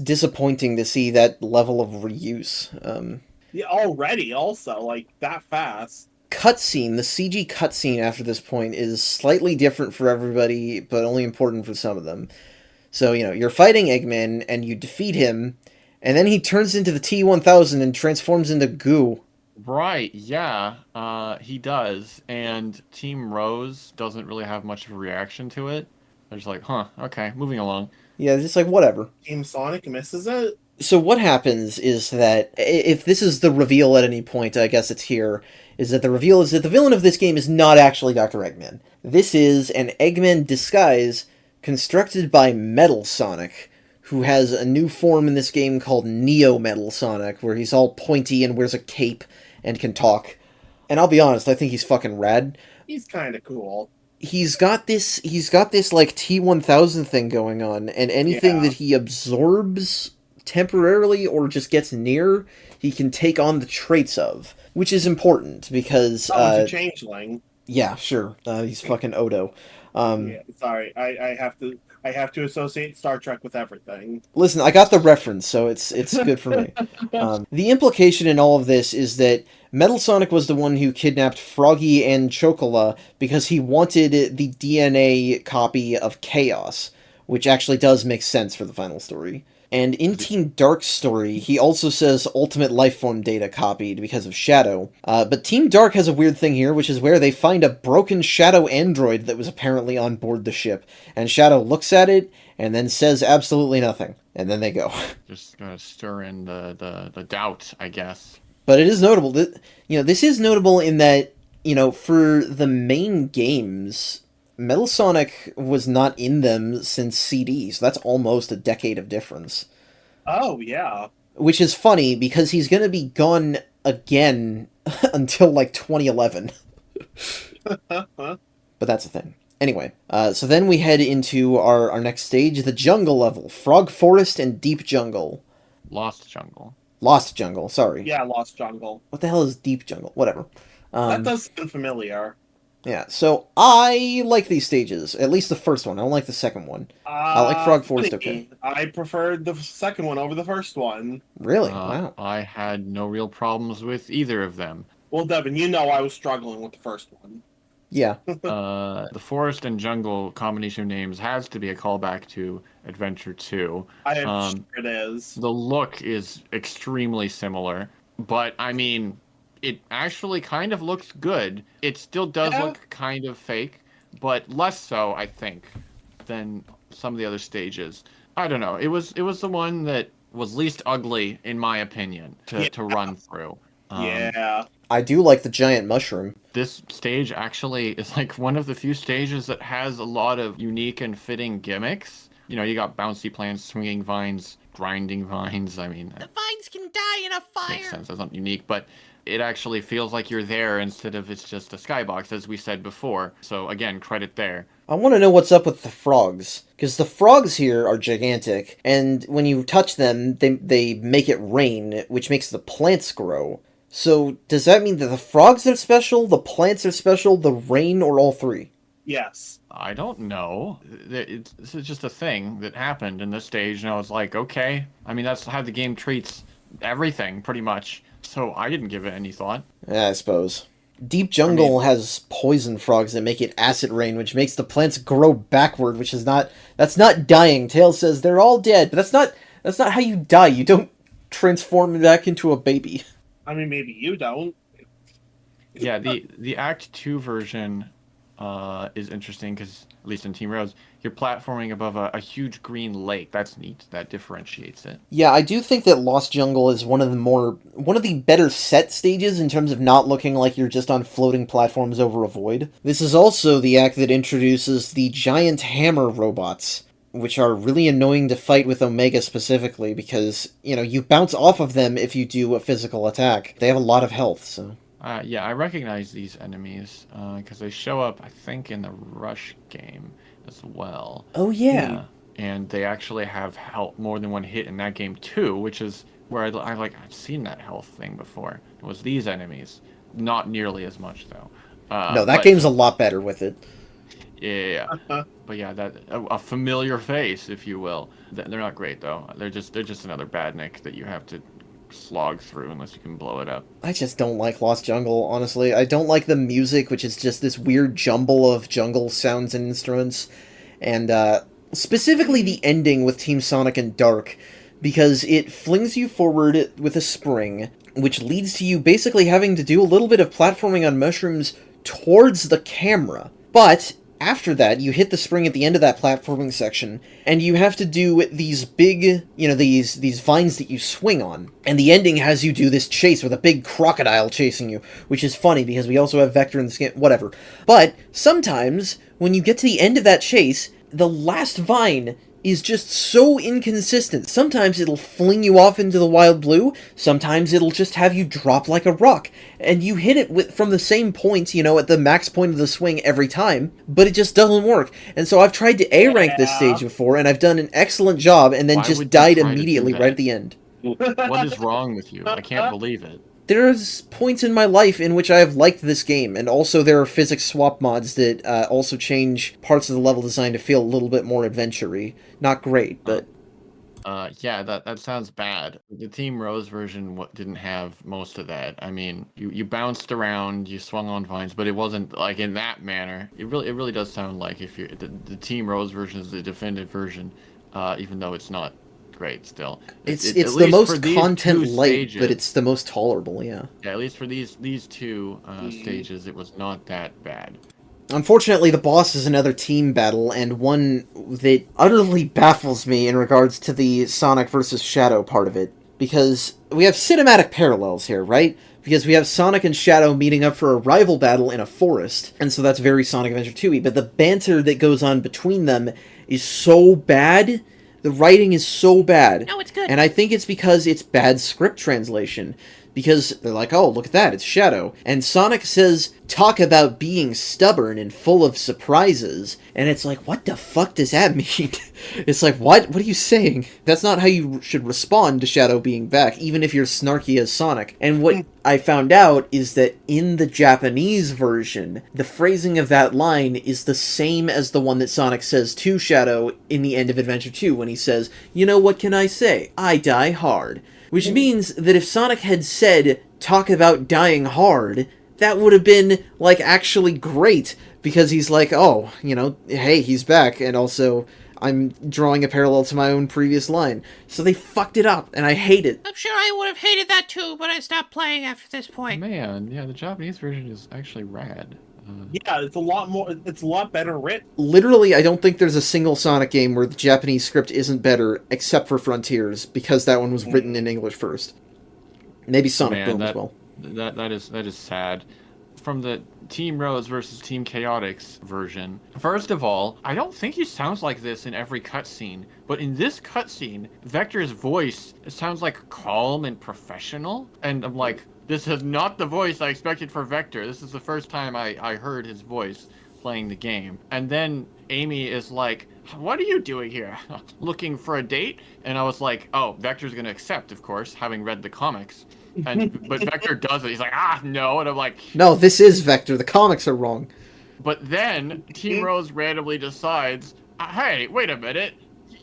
disappointing to see that level of reuse. Yeah, already, also, like, that fast. Cutscene, the CG cutscene after this point is slightly different for everybody, but only important for some of them. So, you're fighting Eggman, and you defeat him, and then he turns into the T-1000 and transforms into goo. Right, yeah, he does, and Team Rose doesn't really have much of a reaction to it. They're just like, huh, okay, moving along. Yeah, it's just like, whatever. Team Sonic misses it. So what happens is that, if this is the reveal at any point, I guess it's here, is that the reveal is that the villain of this game is not actually Dr. Eggman. This is an Eggman disguise constructed by Metal Sonic, who has a new form in this game called Neo Metal Sonic, where he's all pointy and wears a cape and can talk. And I'll be honest, I think he's fucking rad. He's kind of cool. He's got this like T-1000 thing going on, and anything that he absorbs temporarily or just gets near, he can take on the traits of, which is important because He's a changeling. yeah, sure, he's fucking Odo. Yeah, sorry, I have to associate Star Trek with everything. Listen, I got the reference, so it's good for me. The implication in all of this is that Metal Sonic was the one who kidnapped Froggy and Chocola because he wanted the DNA copy of Chaos, which actually does make sense for the final story. And in Team Dark's story, he also says Ultimate Lifeform data copied because of Shadow. But Team Dark has a weird thing here, which is where they find a broken Shadow android that was apparently on board the ship. And Shadow looks at it, and then says absolutely nothing. And then they go. Just gonna stir in the doubt, I guess. But it is notable that, this is notable in that, for the main games, Metal Sonic was not in them since CD, so that's almost a decade of difference. Oh, yeah. Which is funny, because he's gonna be gone again until, 2011. But that's the thing. Anyway, so then we head into our next stage, the jungle level. Frog Forest and Deep Jungle. Lost Jungle. Lost Jungle, sorry. Yeah, Lost Jungle. What the hell is Deep Jungle? Whatever. That does sound familiar. Yeah, so I like these stages. At least the first one. I don't like the second one. I like Frog Forest, okay. I preferred the second one over the first one. Really? Wow. I had no real problems with either of them. Well, Devin, you know I was struggling with the first one. Yeah. The forest and jungle combination of names has to be a callback to Adventure 2. I am sure it is. The look is extremely similar, but I mean, it actually kind of looks good. It still does look kind of fake, but less so, I think, than some of the other stages. I don't know. It was the one that was least ugly, in my opinion, to run through. Yeah. I do like the giant mushroom. This stage actually is like one of the few stages that has a lot of unique and fitting gimmicks. You got bouncy plants, swinging vines, grinding vines. I mean, The vines can die in a fire. makes sense. That's not unique, but it actually feels like you're there instead of it's just a skybox, as we said before. So again, credit there. I want to know what's up with the frogs, because the frogs here are gigantic, and when you touch them, they make it rain, which makes the plants grow. So, does that mean that the frogs are special, the plants are special, the rain, or all three? Yes. I don't know. This is just a thing that happened in this stage, and I was like, okay. I mean, that's how the game treats everything, pretty much. So I didn't give it any thought. Yeah, I suppose. Deep Jungle has poison frogs that make it acid rain, which makes the plants grow backward, which is that's not dying. Tails says they're all dead, but that's not how you die. You don't transform back into a baby. I mean, maybe you don't. Yeah, the Act 2 version is interesting because, at least in Team Rose, you're platforming above a huge green lake. That's neat. That differentiates it. Yeah, I do think that Lost Jungle is one of the better set stages in terms of not looking like you're just on floating platforms over a void. This is also the act that introduces the giant hammer robots, which are really annoying to fight with Omega specifically because, you bounce off of them if you do a physical attack. They have a lot of health, so... Yeah, I recognize these enemies because they show up, I think, in the Rush game as well. Oh yeah. And they actually have health, more than one hit in that game too, which is where I've seen that health thing before. It was these enemies, not nearly as much though. No, that But game's a lot better with it. yeah, but yeah, that a familiar face, if you will. They're not great though. They're just another badnik that you have to slog through unless you can blow it up. I just don't like Lost Jungle, honestly. I don't like the music, which is just this weird jumble of jungle sounds and instruments. And, specifically the ending with Team Sonic and Dark, because it flings you forward with a spring, which leads to you basically having to do a little bit of platforming on mushrooms towards the camera. But after that, you hit the spring at the end of that platforming section, and you have to do these big, these vines that you swing on. And the ending has you do this chase with a big crocodile chasing you, which is funny because we also have Vector in the skin, whatever. But sometimes, when you get to the end of that chase, the last vine is just so inconsistent. Sometimes it'll fling you off into the wild blue, sometimes it'll just have you drop like a rock, and you hit it from the same point, at the max point of the swing every time, but it just doesn't work. And so I've tried to A-rank this stage before, and I've done an excellent job, and then just died immediately right at the end. What is wrong with you? I can't believe it. There's points in my life in which I have liked this game, and also there are physics swap mods that also change parts of the level design to feel a little bit more adventure-y. Not great, but... Yeah, that sounds bad. The Team Rose version didn't have most of that. I mean, you bounced around, you swung on vines, but it wasn't like in that manner. It really does sound like if the Team Rose version is the definitive version, even though it's not great still. It's the most content light, but it's the most tolerable, yeah. Yeah, at least for these two stages, it was not that bad. Unfortunately, the boss is another team battle, and one that utterly baffles me in regards to the Sonic versus Shadow part of it. Because we have cinematic parallels here, right? Because we have Sonic and Shadow meeting up for a rival battle in a forest, and so that's very Sonic Adventure 2-y, but the banter that goes on between them is so bad. The writing is so bad. No, it's good. And I think it's because it's bad script translation. Because they're like, oh, look at that, it's Shadow. And Sonic says, talk about being stubborn and full of surprises. And it's like, what the fuck does that mean? It's like, what? What are you saying? That's not how you should respond to Shadow being back, even if you're snarky as Sonic. And what I found out is that in the Japanese version, the phrasing of that line is the same as the one that Sonic says to Shadow in the end of Adventure 2, when he says, you know, what can I say? I die hard. Which means that if Sonic had said, talk about dying hard, that would have been, like, actually great. Because he's like, oh, hey, he's back, and also, I'm drawing a parallel to my own previous line. So they fucked it up, and I hate it. I'm sure I would have hated that too, but I stopped playing after this point. Man, yeah, the Japanese version is actually rad. Yeah, it's a lot better written. Literally, I don't think there's a single Sonic game where the Japanese script isn't better, except for Frontiers, because that one was written in English first. Maybe Sonic Boom as well. That is sad. From the Team Rose versus Team Chaotix version, first of all, I don't think he sounds like this in every cutscene, but in this cutscene, Vector's voice sounds like calm and professional, and I'm like, this is not the voice I expected for Vector. This is the first time I heard his voice playing the game. And then Amy is like, what are you doing here? Looking for a date? And I was like, oh, Vector's going to accept, of course, having read the comics. But Vector does it. He's like, no. And I'm like, no, this is Vector. The comics are wrong. But then Team Rose randomly decides, hey, wait a minute.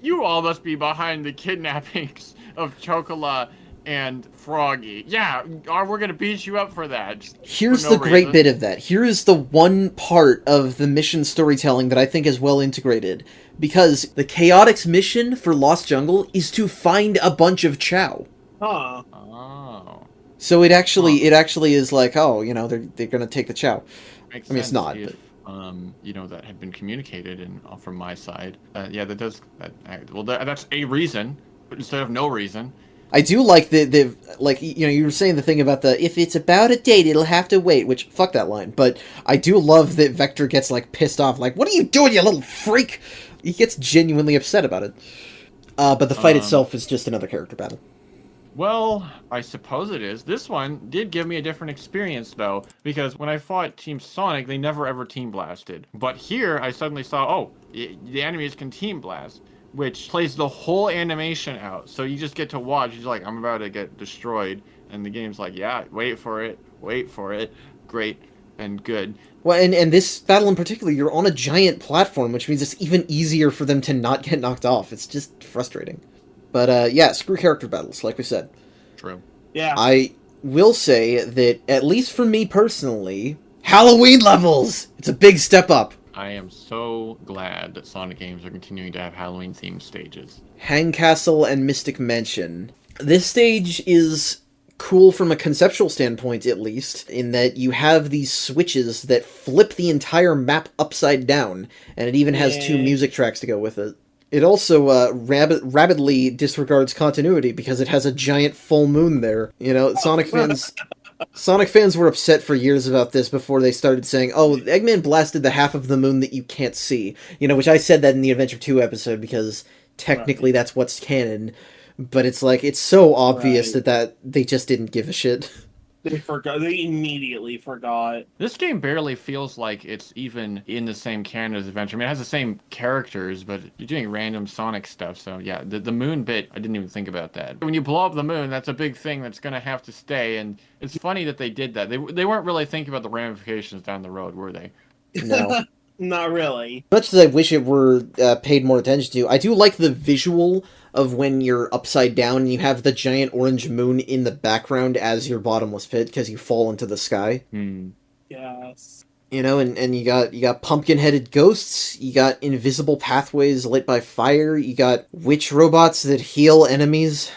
You all must be behind the kidnappings of Chocola and Froggy. Yeah, we're gonna beat you up for that. Here's the great bit of that. Here is the one part of the mission storytelling that I think is well integrated. Because the Chaotix mission for Lost Jungle is to find a bunch of Chow. Huh. Oh. So it actually is like, oh, they're gonna take the Chow. Makes I mean, it's not, if, but... that had been communicated and from my side. Yeah, that does... that's a reason, but instead of no reason. I do like you were saying the thing about if it's about a date, it'll have to wait, which, fuck that line. But I do love that Vector gets, pissed off, what are you doing, you little freak? He gets genuinely upset about it. But the fight itself is just another character battle. Well, I suppose it is. This one did give me a different experience, though, because when I fought Team Sonic, they never ever team blasted. But here, I suddenly saw, oh, the enemies can team blast, which plays the whole animation out. So you just get to watch. He's like, I'm about to get destroyed. And the game's like, yeah, wait for it, wait for it. Great and good. Well, and this battle in particular, you're on a giant platform, which means it's even easier for them to not get knocked off. It's just frustrating. But yeah, screw character battles, like we said. True. Yeah. I will say that, at least for me personally, Halloween levels! It's a big step up. I am so glad that Sonic games are continuing to have Halloween-themed stages. Hang Castle and Mystic Mansion. This stage is cool from a conceptual standpoint, at least, in that you have these switches that flip the entire map upside down, and it even has 2 music tracks to go with it. It also rabidly disregards continuity because it has a giant full moon there. You know, Sonic fans were upset for years about this before they started saying, oh, Eggman blasted the half of the moon that you can't see. You know, which I said that in the Adventure 2 episode because technically that's what's canon. But it's like, it's so obvious that they just didn't give a shit. They forgot. They immediately forgot. This game barely feels like it's even in the same canon as Adventure. I mean, it has the same characters, but you're doing random Sonic stuff. So yeah, the moon bit, I didn't even think about that. When you blow up the moon, that's a big thing that's going to have to stay. And it's funny that they did that. They weren't really thinking about the ramifications down the road, were they? No. Not really. Much as I wish it were paid more attention to, I do like the visual of when you're upside down and you have the giant orange moon in the background as your bottomless pit because you fall into the sky. Yes. You know, and you got pumpkin-headed ghosts, you got invisible pathways lit by fire, you got witch robots that heal enemies.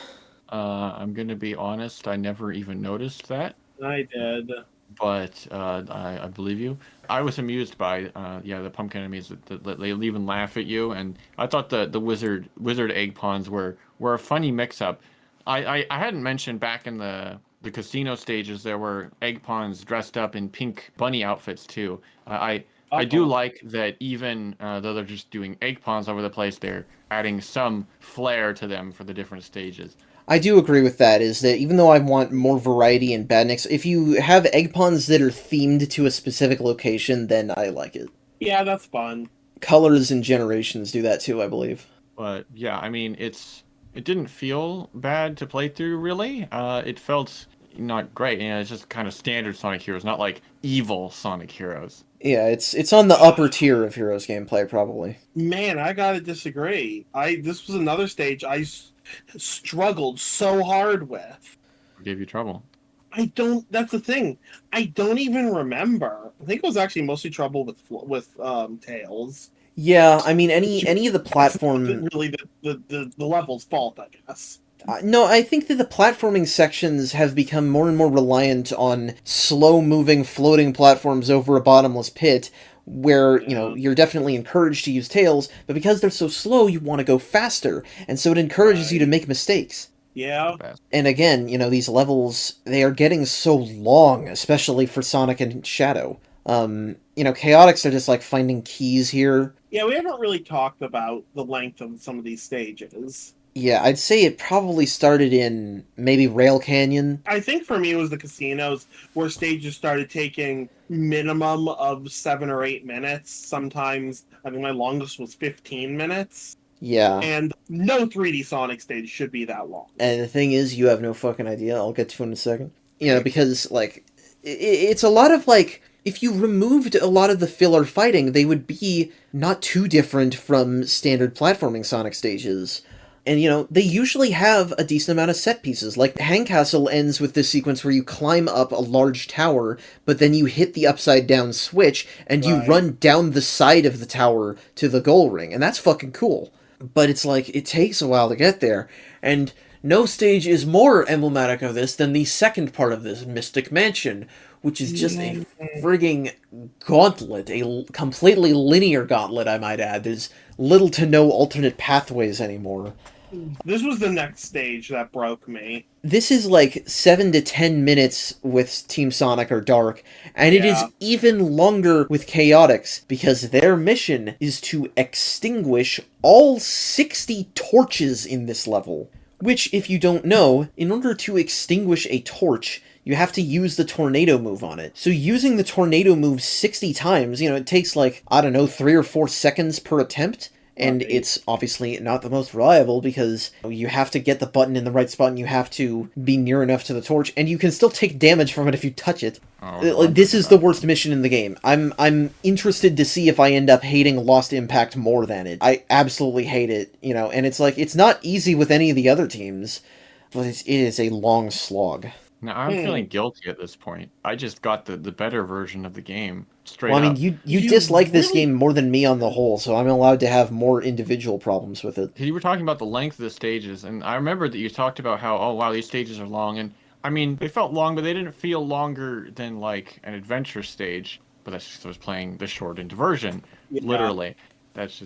I'm going to be honest, I never even noticed that. I did. But I believe you. I was amused by the pumpkin enemies that they even laugh at you, and I thought the wizard egg pawns were a funny mix-up. I hadn't mentioned back in the casino stages there were egg pawns dressed up in pink bunny outfits too. I do like that even though they're just doing egg pawns over the place, they're adding some flair to them for the different stages. I do agree with that, is that even though I want more variety in badniks, if you have egg pawns that are themed to a specific location, then I like it. Yeah, that's fun. Colors and Generations do that too, I believe. But yeah, I mean, it didn't feel bad to play through, really. It felt not great. You know, it's just kind of standard Sonic Heroes, not like evil Sonic Heroes. Yeah, it's on the upper tier of Heroes gameplay, probably. Man, I gotta disagree. This was another stage I struggled so hard with. Gave you trouble. That's the thing. I don't even remember. I think it was actually mostly trouble with Tails. Yeah, I mean, any of the platform... Really the level's fault, I guess. No, I think that the platforming sections have become more and more reliant on slow-moving, floating platforms over a bottomless pit, where, you know, you're definitely encouraged to use Tails, but because they're so slow, you want to go faster, and so it encourages you to make mistakes. Yeah. And again, you know, these levels, they are getting so long, especially for Sonic and Shadow. You know, Chaotix are just, like, finding keys here. Yeah, we haven't really talked about the length of some of these stages. Yeah, I'd say it probably started in maybe Rail Canyon. I think for me it was the casinos where stages started taking minimum of 7 or 8 minutes. Sometimes, I think my longest was 15 minutes. Yeah. And no 3D Sonic stage should be that long. And the thing is, you have no fucking idea. I'll get to it in a second. You know, because, like, it's a lot of, like, if you removed a lot of the filler fighting, they would be not too different from standard platforming Sonic stages. And, you know, they usually have a decent amount of set pieces. Like, Hang Castle ends with this sequence where you climb up a large tower, but then you hit the upside-down switch, and you run down the side of the tower to the goal ring. And that's fucking cool. But it's like, it takes a while to get there. And no stage is more emblematic of this than the second part of this, Mystic Mansion, which is just a frigging gauntlet. A completely linear gauntlet, I might add. There's little to no alternate pathways anymore. This was the next stage that broke me. This is like 7 to 10 minutes with Team Sonic or Dark, and it is even longer with Chaotix, because their mission is to extinguish all 60 torches in this level, Which, if you don't know, in order to extinguish a torch, you have to use the tornado move on it. So using the tornado move 60 times, it takes like, I don't know, 3 or 4 seconds per attempt. And it's obviously not the most reliable because you have to get the button in the right spot and you have to be near enough to the torch, and you can still take damage from it if you touch it. This is the worst mission in the game. I'm interested to see if I end up hating Lost Impact more than it. I absolutely hate it, and it's like, it's not easy with any of the other teams, but it is a long slog. Now, I'm feeling guilty at this point. I just got the better version of the game, straight Well, I mean, up. you dislike this game more than me on the whole, so I'm allowed to have more individual problems with it. You were talking about the length of the stages, and I remember that you talked about how, oh, wow, these stages are long, and I mean, they felt long, but they didn't feel longer than, like, an adventure stage, but that's just I was playing the shortened version, literally. That's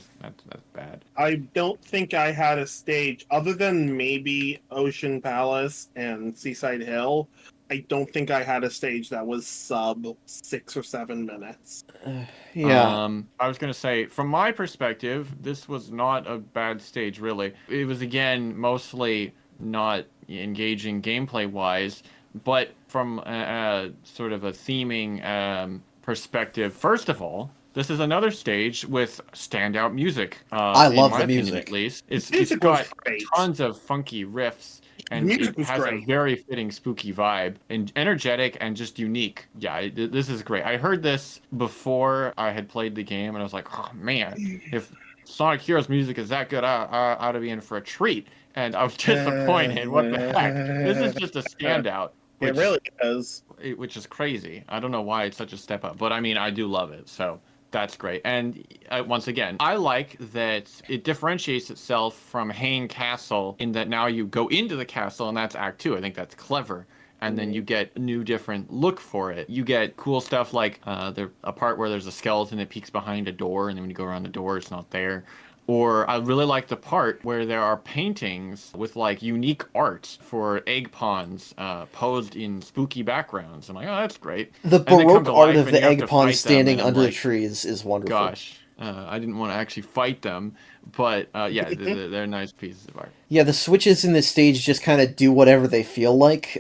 bad. I don't think I had a stage other than maybe Ocean Palace and Seaside Hill. I don't think I had a stage that was sub 6 or 7 minutes. I was gonna say, from my perspective, this was not a bad stage, really. It was, again, mostly not engaging gameplay wise, but from a sort of a theming perspective, first of all, this is another stage with standout music. I love the opinion, music. at least. It's got tons of funky riffs, and it has a very fitting spooky vibe, and energetic and just unique. Yeah, this is great. I heard this before I had played the game, and I was like, oh man, if Sonic Heroes music is that good, I ought to be in for a treat. And I was disappointed. What the heck? This is just a standout. It really is. Which is crazy. I don't know why it's such a step up, but I mean, I do love it. So that's great. And once again, I like that it differentiates itself from Hain Castle in that now you go into the castle and that's Act 2. I think that's clever. And then you get a new different look for it. You get cool stuff like a part where there's a skeleton that peeks behind a door, and then when you go around the door, it's not there. Or I really like the part where there are paintings with like unique art for egg ponds posed in spooky backgrounds. I'm like, oh, that's great. The Baroque art of the egg pond standing under the trees is wonderful. Gosh, I didn't want to actually fight them, but yeah, they're nice pieces of art. Yeah, the switches in this stage just kind of do whatever they feel like.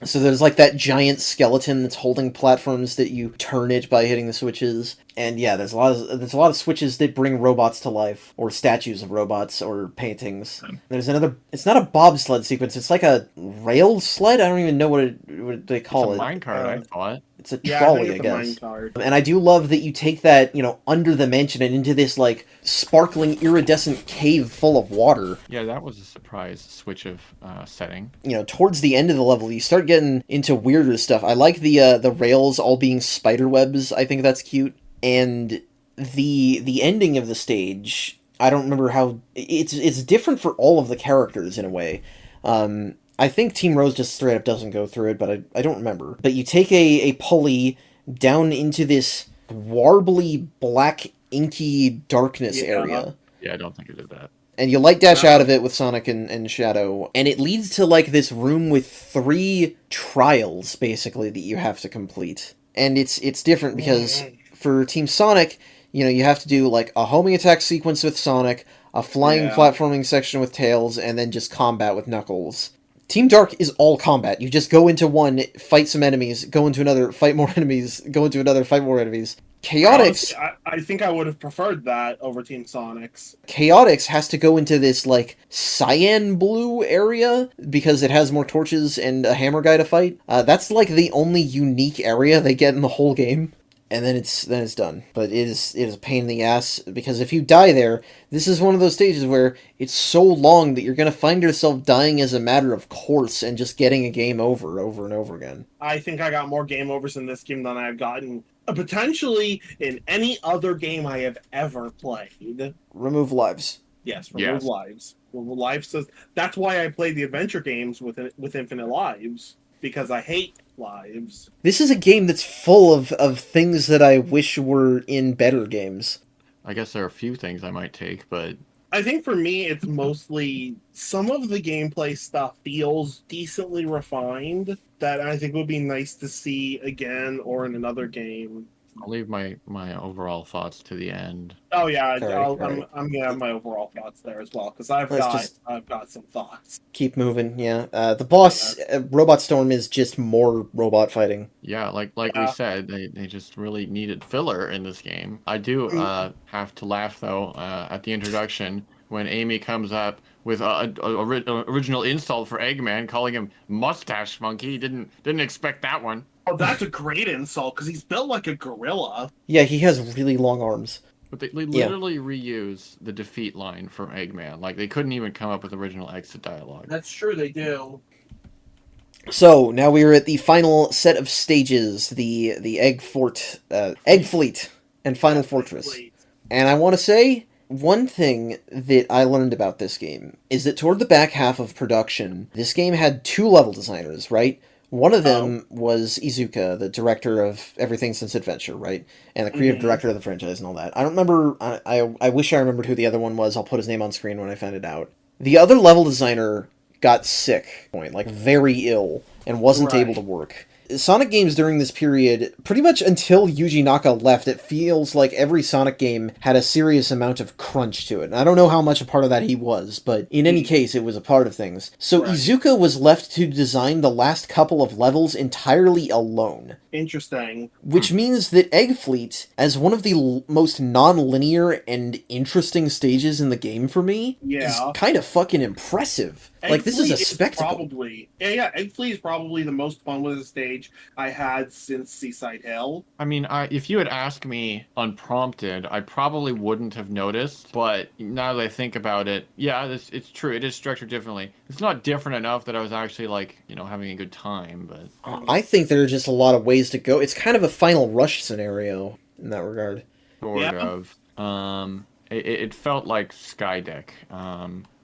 So there's like that giant skeleton that's holding platforms that you turn it by hitting the switches. And yeah, there's a lot of switches that bring robots to life, or statues of robots, or paintings. There's another. It's not a bobsled sequence. It's like a rail sled. I don't even know what they call it. It's a minecart, I thought. It's a trolley, I guess. And I do love that you take that, under the mansion and into this like sparkling iridescent cave full of water. Yeah, that was a surprise switch of setting. Towards the end of the level, you start getting into weirder stuff. I like the rails all being spider webs. I think that's cute. And the ending of the stage, I don't remember how it's different for all of the characters in a way. I think Team Rose just straight up doesn't go through it, but I don't remember. But you take a pulley down into this warbly black inky darkness area. Yeah, I don't think it did that. And you light dash out of it with Sonic and Shadow, and it leads to like this room with 3 trials basically that you have to complete. And it's different because for Team Sonic, you have to do like a homing attack sequence with Sonic, a flying platforming section with Tails, and then just combat with Knuckles. Team Dark is all combat. You just go into one, fight some enemies, go into another, fight more enemies, go into another, fight more enemies. Chaotix... I think I would have preferred that over Team Sonic's. Chaotix has to go into this, like, cyan blue area because it has more torches and a hammer guy to fight. That's, like, the only unique area they get in the whole game. And then it's done. But it is a pain in the ass, because if you die there, this is one of those stages where it's so long that you're going to find yourself dying as a matter of course and just getting a game over and over again. I think I got more game overs in this game than I've gotten potentially in any other game I have ever played. Remove lives. Yes, remove lives. Remove lives says that's why I play the adventure games with infinite lives, because I hate lives. This is a game that's full of things that I wish were in better games. I guess there are a few things I might take, but I think for me it's mostly some of the gameplay stuff feels decently refined that I think would be nice to see again or in another game. I'll leave my overall thoughts to the end. Oh yeah, All right. I'm gonna have my overall thoughts there as well because Let's I've got some thoughts. keep moving. Yeah, the boss, Yeah. Robot Storm, is just more robot fighting. Yeah, like we Yeah. said, they just really needed filler in this game. I do have to laugh though at the introduction when Amy comes up with a original insult for Eggman, calling him mustache monkey. Didn't expect that one. Oh, that's a great insult because he's built like a gorilla. Yeah, he has really long arms. But they Yeah. literally reuse the defeat line from Eggman. Like they couldn't even come up with original exit dialogue. That's true, they do. So now we are at the final set of stages, the Egg Fort, Egg Fleet, and Final Fortress. Wait. And I want to say one thing that I learned about this game is that toward the back half of production, this game had 2 level designers, right? One of them was Iizuka, the director of Everything Since Adventure, right? And the creative director of the franchise and all that. I don't remember, I wish I remembered who the other one was. I'll put his name on screen when I find it out. The other level designer got sick, like very ill, and wasn't able to work. Sonic games during this period, pretty much until Yuji Naka left, it feels like every Sonic game had a serious amount of crunch to it. And I don't know how much a part of that he was, but in any case, it was a part of things. So Iizuka was left to design the last couple of levels entirely alone. Interesting. Which means that Egg Fleet, as one of the most non-linear and interesting stages in the game for me, is kind of fucking impressive. Like, this is a spectacle. Egg Fleet is probably the most fun with a stage I had since Seaside Hill. I mean, if you had asked me unprompted, I probably wouldn't have noticed. But now that I think about it, yeah, it's true. It is structured differently. It's not different enough that I was actually, like, having a good time. But I think there are just a lot of ways to go. It's kind of a Final Rush scenario in that regard. Sort of. It felt like Skydeck,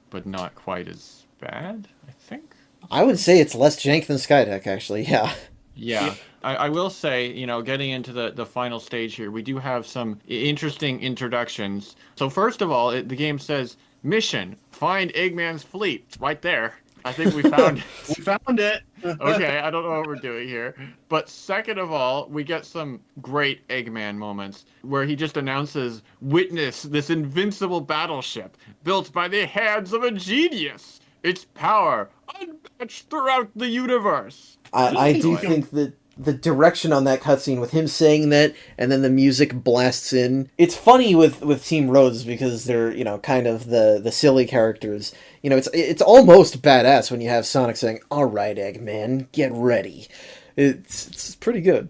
but not quite as bad, I think. I would say it's less jank than Skydeck, actually, yeah. Yeah, I will say, getting into the final stage here, we do have some interesting introductions. So first of all, the game says, mission, find Eggman's fleet. It's right there. I think we found it. We found it. Okay, I don't know what we're doing here. But second of all, we get some great Eggman moments where he just announces, witness this invincible battleship built by the hands of a genius. Its power unmatched throughout the universe. I do think that the direction on that cutscene with him saying that and then the music blasts in. It's funny with Team Rhodes because they're, kind of the silly characters. It's almost badass when you have Sonic saying, "All right, Eggman, get ready." It's pretty good.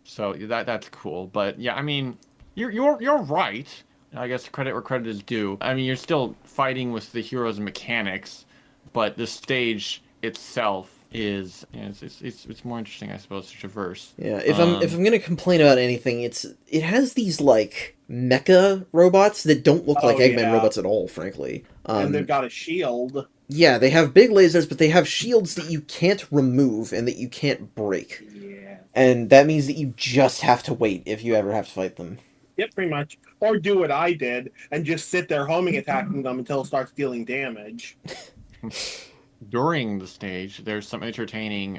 So that's cool. But yeah, I mean, you're right. I guess credit where credit is due. I mean, you're still fighting with the hero's mechanics, but the stage itself is it's more interesting, I suppose, to traverse. Yeah, if I'm gonna complain about anything, it has these like mecha robots that don't look like Eggman robots at all, frankly. And they've got a shield. Yeah, they have big lasers, but they have shields that you can't remove and that you can't break. Yeah. And that means that you just have to wait if you ever have to fight them. Yep, pretty much. Or do what I did and just sit there homing attacking them until it starts dealing damage. During the stage, there's some entertaining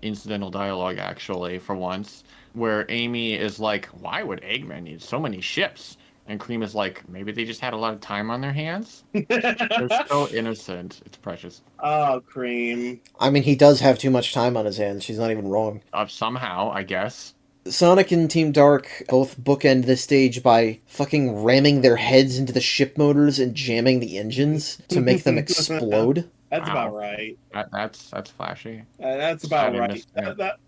incidental dialogue, actually, for once, where Amy is like, why would Eggman need so many ships? And Cream is like, maybe they just had a lot of time on their hands? They're so innocent. It's precious. Oh, Cream. I mean, he does have too much time on his hands. She's not even wrong. Somehow, I guess. Sonic and Team Dark both bookend this stage by fucking ramming their heads into the ship motors and jamming the engines to make them explode. That's about right. That's flashy. That's about right.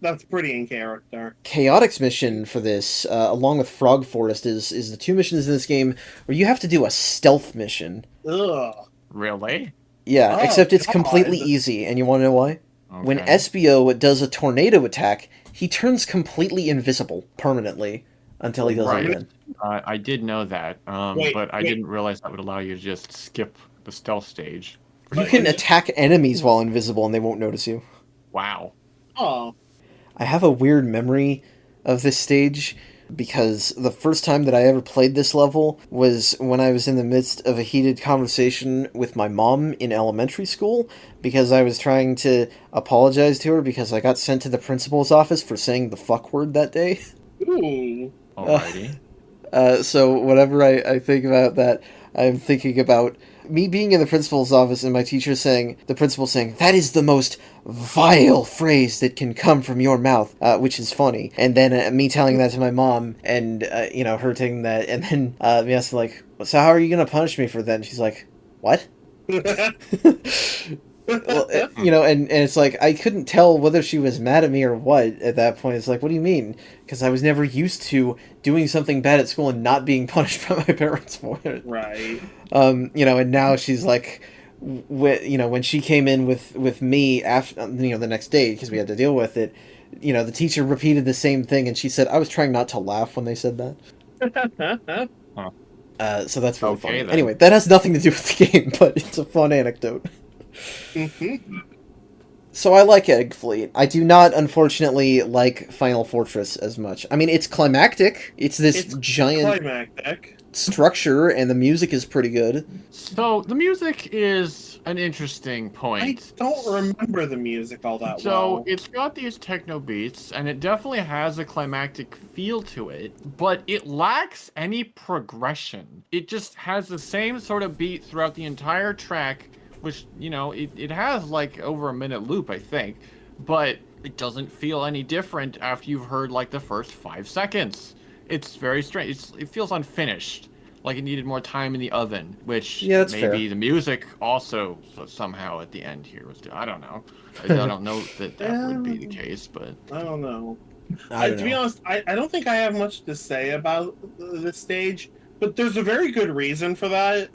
That's pretty in character. Chaotix mission for this, along with Frog Forest, is the 2 missions in this game where you have to do a stealth mission. Ugh. Really? Yeah, except it's God. completely easy, and you want to know why? Okay. When Espio does a tornado attack, he turns completely invisible permanently until he does it again. I did know that, but I didn't realize that would allow you to just skip the stealth stage. You can attack enemies while invisible and they won't notice you. Wow. Oh. I have a weird memory of this stage because the first time that I ever played this level was when I was in the midst of a heated conversation with my mom in elementary school because I was trying to apologize to her because I got sent to the principal's office for saying the fuck word that day. Ooh. Alrighty. So whenever I think about that, I'm thinking about me being in the principal's office and my teacher saying, the principal saying, "That is the most vile phrase that can come from your mouth," which is funny. And then me telling that to my mom and, her taking that, and then me asking, like, "So how are you going to punish me for that?" And she's like, "What?" Well, and it's like, I couldn't tell whether she was mad at me or what at that point. It's like, what do you mean? Because I was never used to doing something bad at school and not being punished by my parents for it. Right. And now she's like, when she came in with me after, the next day, because we had to deal with it, the teacher repeated the same thing, and she said, I was trying not to laugh when they said that. So that's really funny. Then. Anyway, that has nothing to do with the game, but it's a fun anecdote. So I like Egg Fleet. I do not, unfortunately, like Final Fortress as much. I mean, it's climactic. It's giant climactic structure, and the music is pretty good. So the music is an interesting point. I don't remember the music all that well. So it's got these techno beats, and it definitely has a climactic feel to it, but it lacks any progression. It just has the same sort of beat throughout the entire track, which, it has like over a minute loop, I think, but it doesn't feel any different after you've heard like the first 5 seconds. It's very strange. It feels unfinished, like it needed more time in the oven, which maybe fair. The music also somehow at the end here was, I don't know. I don't know that would be the case, but I don't know. To be honest, I don't think I have much to say about this stage, but there's a very good reason for that.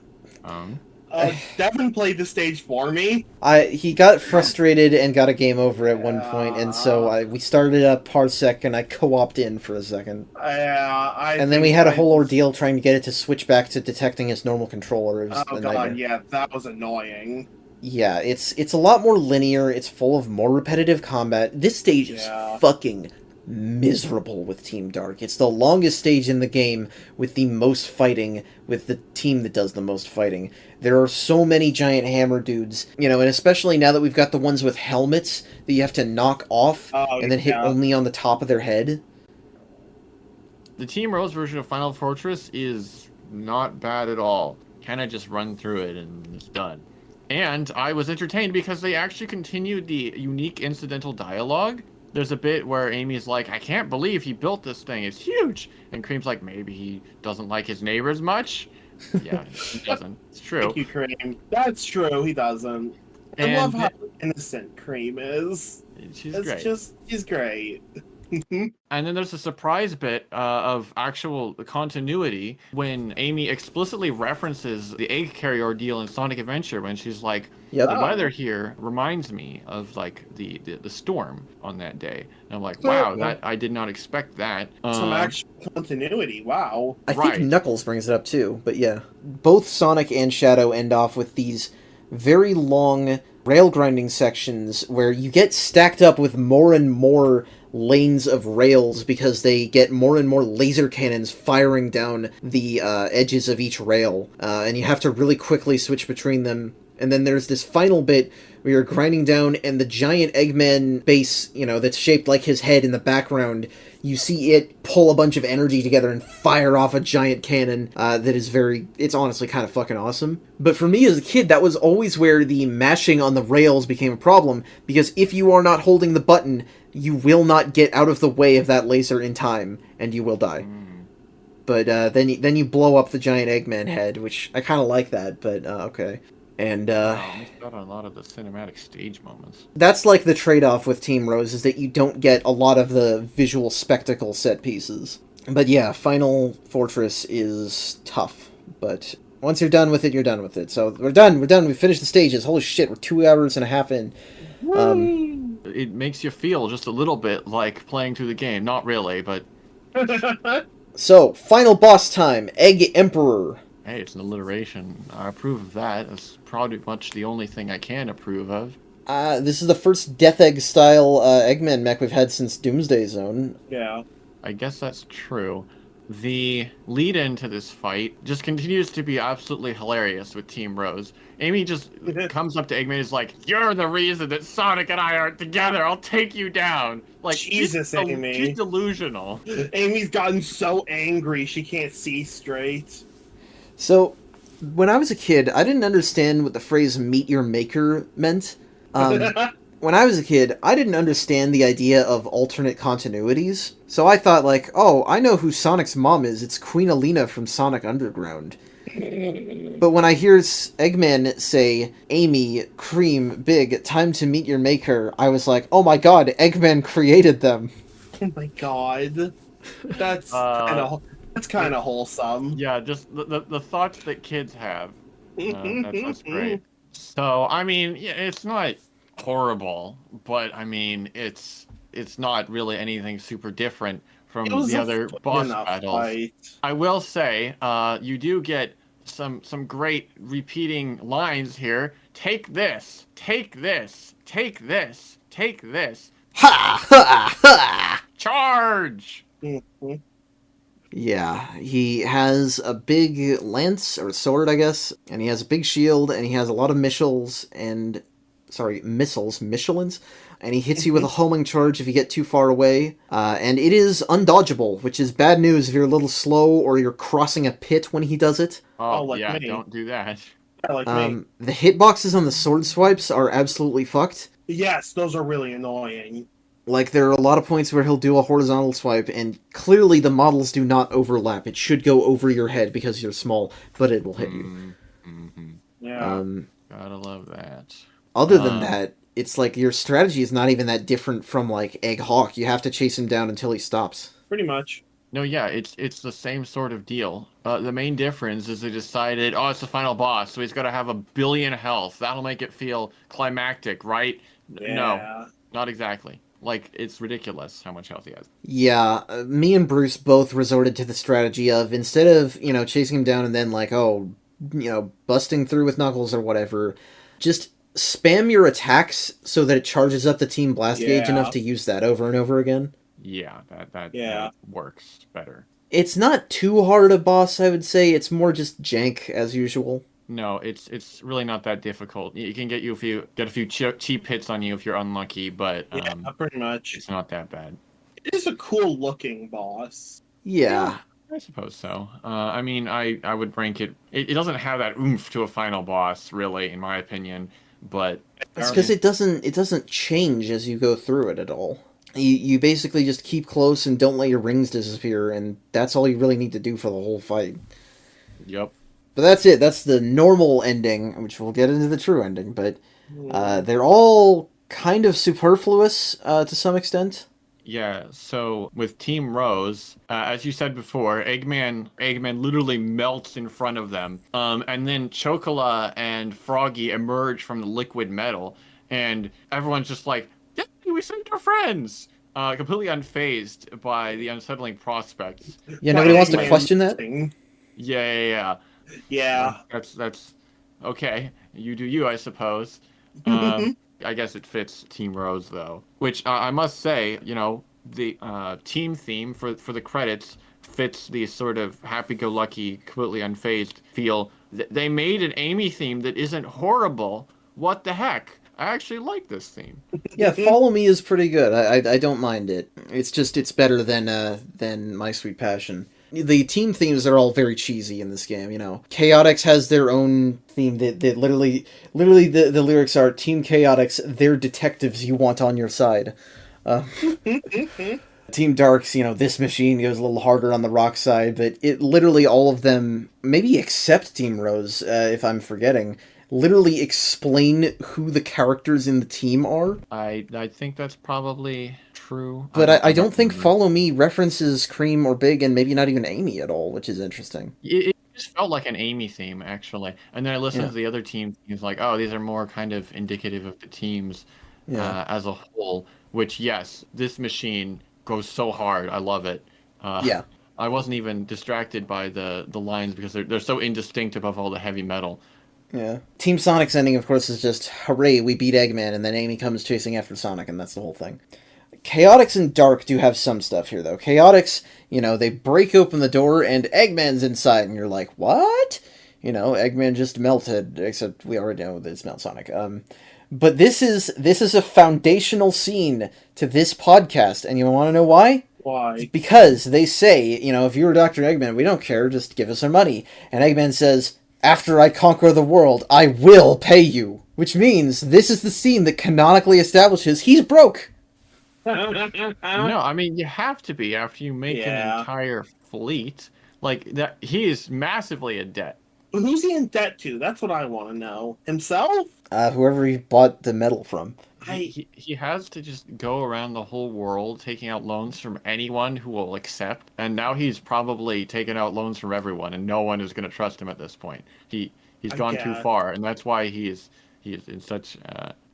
Devin played the stage for me. He got frustrated and got a game over at one point, and so we started a parsec, and I co-opted in for a second. And then we had a whole ordeal trying to get it to switch back to detecting its normal controller. It was a nightmare. Yeah, that was annoying. Yeah, it's a lot more linear. It's full of more repetitive combat. This stage is fucking miserable with Team Dark. It's the longest stage in the game with the most fighting, with the team that does the most fighting. There are so many giant hammer dudes, and especially now that we've got the ones with helmets that you have to knock off and then hit only on the top of their head. The Team Rose version of Final Fortress is not bad at all. Kind of just run through it and it's done. And I was entertained because they actually continued the unique incidental dialogue. There's a bit where Amy's like, I can't believe he built this thing. It's huge. And Cream's like, maybe he doesn't like his neighbors much. Yeah, he doesn't. It's true. Thank you, Cream. That's true. He doesn't. I love how innocent Cream is. She's great. She's great. And then there's a surprise bit of actual continuity when Amy explicitly references the egg carrier ordeal in Sonic Adventure when she's like, the weather here reminds me of like the storm on that day. And I'm like, wow, that I did not expect that. Some actual continuity, wow. I think Knuckles brings it up too, but yeah. Both Sonic and Shadow end off with these very long rail grinding sections where you get stacked up with more and more lanes of rails because they get more and more laser cannons firing down the edges of each rail, and you have to really quickly switch between them. And then there's this final bit where you're grinding down, and the giant Eggman base, that's shaped like his head in the background, you see it pull a bunch of energy together and fire off a giant cannon that is it's honestly kind of fucking awesome. But for me as a kid, that was always where the mashing on the rails became a problem, because if you are not holding the button, you will not get out of the way of that laser in time, and you will die. But then you blow up the giant Eggman head, which I kind of like that, but okay. And missed out on a lot of the cinematic stage moments. That's like the trade-off with Team Rose, is that you don't get a lot of the visual spectacle set pieces. But yeah, Final Fortress is tough, but once you're done with it, you're done with it. So we're done, we finished the stages. Holy shit, we're 2 hours and a half in. It makes you feel just a little bit like playing through the game. Not really, but... So, final boss time, Egg Emperor. Hey, it's an alliteration. I approve of that. That's probably much the only thing I can approve of. This is the first Death Egg-style Eggman mech we've had since Doomsday Zone. Yeah. I guess that's true. the lead into this fight just continues to be absolutely hilarious with Team Rose. Amy just comes up to Eggman and is like, "You're the reason that Sonic and I aren't together. I'll take you down." Like, Jesus, Amy. She's delusional. Amy's gotten so angry she can't see straight. So, when I was a kid, I didn't understand what the phrase "meet your maker" meant. When I was a kid, I didn't understand the idea of alternate continuities. So I thought, like, oh, I know who Sonic's mom is. It's Queen Alina from Sonic Underground. But when I hear Eggman say, "Amy, Cream, Big, time to meet your maker," I was like, oh my god, Eggman created them. Oh my god. That's kind of wholesome. Yeah, just the thoughts that kids have. That's great. So, I mean, yeah, it's not horrible, but I mean, it's not really anything super different from the other boss battles. Fight. I will say, you do get some great repeating lines here. Take this, take this, take this, take this. Ha ha ha! Charge! Yeah, he has a big lance, or sword, I guess, and he has a big shield, and he has a lot of missiles, Michelins, and he hits you with a homing charge if you get too far away, and it is undodgeable, which is bad news if you're a little slow or you're crossing a pit when he does it. Oh, like yeah, me. Don't do that. Like me. The hitboxes on the sword swipes are absolutely fucked. Yes, those are really annoying. Like, there are a lot of points where he'll do a horizontal swipe, and clearly the models do not overlap. It should go over your head because you're small, but it will hit you. Mm-hmm. Yeah. Gotta love that. Other than that, it's like your strategy is not even that different from, like, Egg Hawk. You have to chase him down until he stops. Pretty much. No, yeah, it's the same sort of deal. The main difference is they decided, oh, it's the final boss, so he's got to have 1 billion health. That'll make it feel climactic, right? Yeah. No, not exactly. Like, it's ridiculous how much health he has. Yeah, me and Bruce both resorted to the strategy of, instead of, chasing him down and then, like, busting through with Knuckles or whatever, just spam your attacks so that it charges up the Team Blast gauge enough to use that over and over again. Yeah, that works better. It's not too hard a boss, I would say. It's more just jank, as usual. No, it's really not that difficult. It can get a few cheap hits on you if you're unlucky, but pretty much. It's not that bad. It is a cool looking boss. Yeah. I suppose so. I mean, I would rank it. It doesn't have that oomph to a final boss, really, in my opinion. But it's because it doesn't change as you go through it at all. You basically just keep close and don't let your rings disappear, and that's all you really need to do for the whole fight. Yep. But that's it. That's the normal ending, which we'll get into the true ending. But they're all kind of superfluous to some extent. Yeah, so with Team Rose, as you said before, Eggman literally melts in front of them. And then Chocola and Froggy emerge from the liquid metal, and everyone's just like, yeah, we saved our friends! Completely unfazed by the unsettling prospects. Yeah, nobody wants to question that? Yeah. Yeah. That's okay. You do you, I suppose. I guess it fits Team Rose, though. Which, I must say, the team theme for the credits fits the sort of happy-go-lucky, completely unfazed feel. They made an Amy theme that isn't horrible. What the heck? I actually like this theme. Yeah, Follow Me is pretty good. I don't mind it. It's better than My Sweet Passion. The team themes are all very cheesy in this game, Chaotix has their own theme that literally the lyrics are, Team Chaotix, they're detectives you want on your side. Team Dark's, this machine goes a little harder on the rock side, but it literally all of them, maybe except Team Rose, if I'm forgetting, literally explain who the characters in the team are. I think that's probably true. But I don't think Follow Me references Cream or Big, and maybe not even Amy at all, which is interesting. It just felt like an Amy theme, actually. And then I listened to the other team themes, like, oh, these are more kind of indicative of the teams as a whole. Which, yes, this machine goes so hard. I love it. I wasn't even distracted by the lines because they're so indistinct above all the heavy metal. Yeah. Team Sonic's ending, of course, is just, hooray, we beat Eggman, and then Amy comes chasing after Sonic, and that's the whole thing. Chaotix and Dark do have some stuff here, though. Chaotix, they break open the door and Eggman's inside, and you're like, what? Eggman just melted, except we already know that it's Melt Sonic. But this is a foundational scene to this podcast, and you want to know why? Why? Because they say, if you were Dr. Eggman, we don't care, just give us our money. And Eggman says, after I conquer the world, I will pay you. Which means this is the scene that canonically establishes he's broke. No, I mean, you have to be after you make an entire fleet. Like, that, he is massively in debt. Who's he in debt to? That's what I want to know. Himself? Whoever he bought the medal from. He has to just go around the whole world taking out loans from anyone who will accept. And now he's probably taken out loans from everyone, and no one is going to trust him at this point. He's gone too far, and that's why he is in such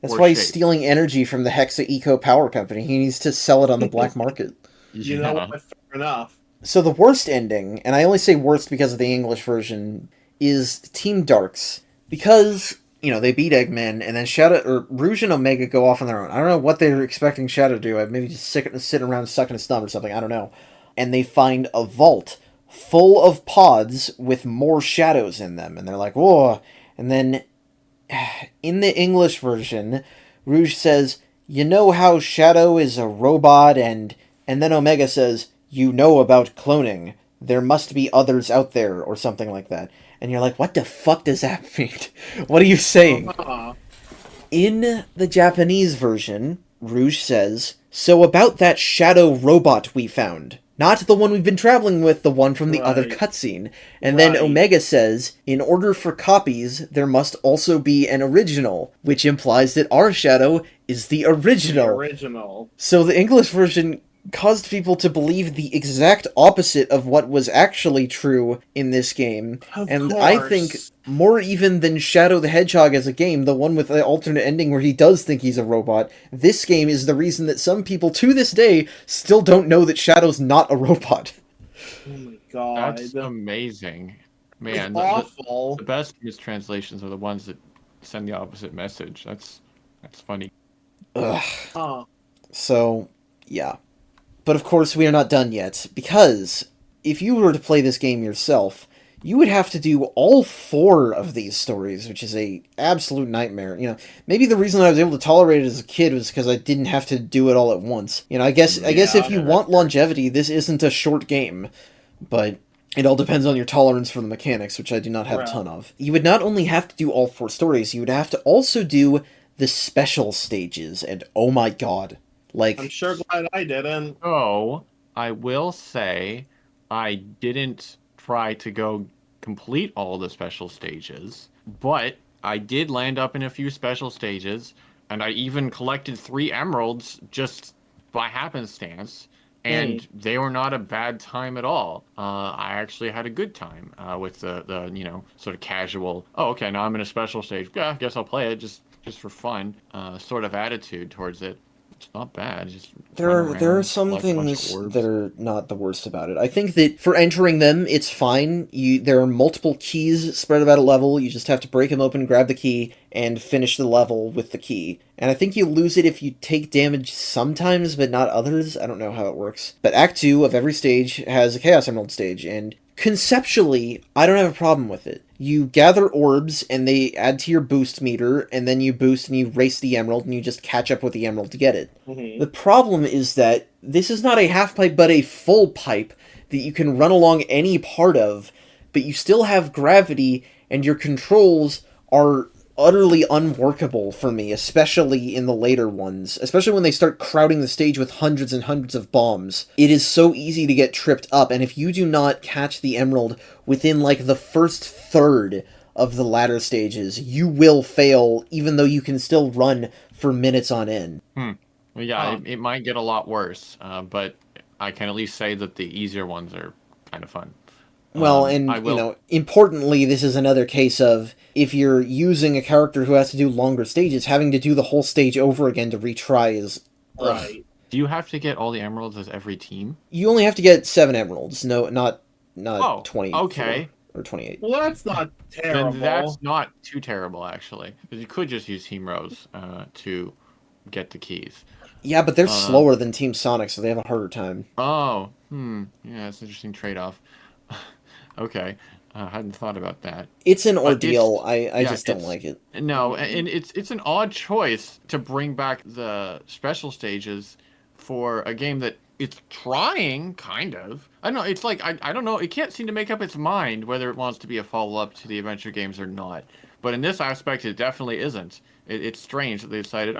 that's why he's stealing energy from the Hexa Eco Power Company. He needs to sell it on the black market. You know what? Fair enough. So the worst ending, and I only say worst because of the English version, is Team Darks. Because, they beat Eggman, and then Rouge and Omega go off on their own. I don't know what they were expecting Shadow to do. Maybe just sit around sucking his thumb or something. I don't know. And they find a vault full of pods with more shadows in them. And they're like, whoa. And then, in the English version, Rouge says, you know how Shadow is a robot, and then Omega says, you know about cloning. There must be others out there, or something like that. And you're like, what the fuck does that mean? What are you saying? In the Japanese version, Rouge says, so about that Shadow robot we found. Not the one we've been traveling with, the one from the other cutscene. And then Omega says, in order for copies, there must also be an original, which implies that our Shadow is the original. So the English version caused people to believe the exact opposite of what was actually true in this game. And I think more even than Shadow the Hedgehog as a game, the one with the alternate ending where he does think he's a robot, this game is the reason that some people to this day still don't know that Shadow's not a robot. Oh my god. That's amazing. Man, awful. The best mistranslations are the ones that send the opposite message. That's funny. Ugh. So, yeah. But of course, we are not done yet, because if you were to play this game yourself, you would have to do all 4 of these stories, which is a absolute nightmare. Maybe the reason I was able to tolerate it as a kid was because I didn't have to do it all at once. I guess if you want longevity, this isn't a short game, but it all depends on your tolerance for the mechanics, which I do not have a ton of. You would not only have to do all 4 stories, you would have to also do the special stages, and oh my god. I'm sure glad I didn't. Oh, I will say I didn't try to go complete all the special stages, but I did land up in a few special stages, and I even collected 3 emeralds just by happenstance, and they were not a bad time at all. I actually had a good time with the sort of casual, oh, okay, now I'm in a special stage. Yeah, I guess I'll play it just for fun sort of attitude towards it. It's not bad. Just there are some things that are not the worst about it. I think that for entering them, it's fine. There are multiple keys spread about a level. You just have to break them open, grab the key, and finish the level with the key. And I think you lose it if you take damage sometimes, but not others. I don't know how it works. But Act 2 of every stage has a Chaos Emerald stage, and conceptually, I don't have a problem with it. You gather orbs, and they add to your boost meter, and then you boost and you race the emerald, and you just catch up with the emerald to get it. The problem is that this is not a half pipe, but a full pipe that you can run along any part of, but you still have gravity, and your controls are utterly unworkable for me, especially in the later ones. Especially when they start crowding the stage with hundreds and hundreds of bombs. It is so easy to get tripped up, and if you do not catch the emerald within, the first third of the latter stages, you will fail, even though you can still run for minutes on end. Well, yeah, it might get a lot worse, but I can at least say that the easier ones are kind of fun. Well, and, importantly, this is another case of, if you're using a character who has to do longer stages, having to do the whole stage over again to retry is... Right. Do you have to get all the emeralds as every team? You only have to get 7 emeralds, not 20. Okay. Or 28. Well, that's not terrible. Then that's not too terrible, actually. Because you could just use Team Rose to get the keys. Yeah, but they're slower than Team Sonic, so they have a harder time. Oh, yeah, it's an interesting trade-off. Okay, I hadn't thought about that. It's an But ordeal. I yeah, just don't like it. no, and it's an odd choice to bring back the special stages for a game that it's trying, kind of. I don't know. It's like I don't know. It can't seem to make up its mind whether it wants to be a follow-up to the adventure games or not. But in this aspect, it definitely isn't. It's strange that they decided,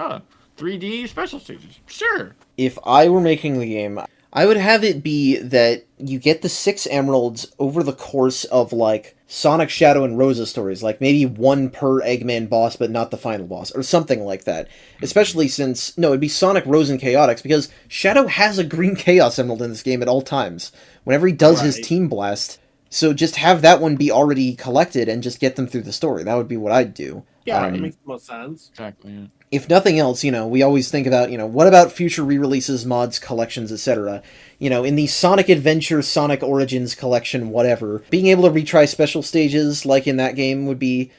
3D special stages, sure. If I were making the game, I would have it be that you get the 6 emeralds over the course of, like, Sonic, Shadow, and Rosa stories. Like, maybe one per Eggman boss, but not the final boss, or something like that. Especially since, no, it'd be Sonic, Rose, and Chaotix, because Shadow has a green Chaos Emerald in this game at all times. Whenever he does his Team Blast. So just have that one be already collected and just get them through the story. That would be what I'd do. Yeah, it makes the most sense. Exactly, yeah. If nothing else, we always think about, what about future re-releases, mods, collections, etc. In the Sonic Adventure, Sonic Origins collection, whatever, being able to retry special stages like in that game would be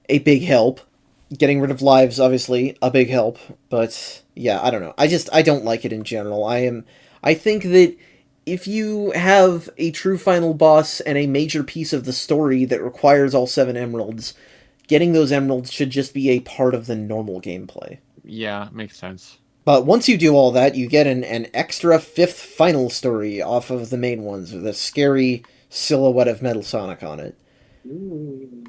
a big help. Getting rid of lives, obviously, a big help. But, yeah, I don't know. I don't like it in general. I think that if you have a true final boss and a major piece of the story that requires all 7 emeralds, getting those emeralds should just be a part of the normal gameplay. Yeah, makes sense. But once you do all that, you get an extra 5th final story off of the main ones with a scary silhouette of Metal Sonic on it. Ooh.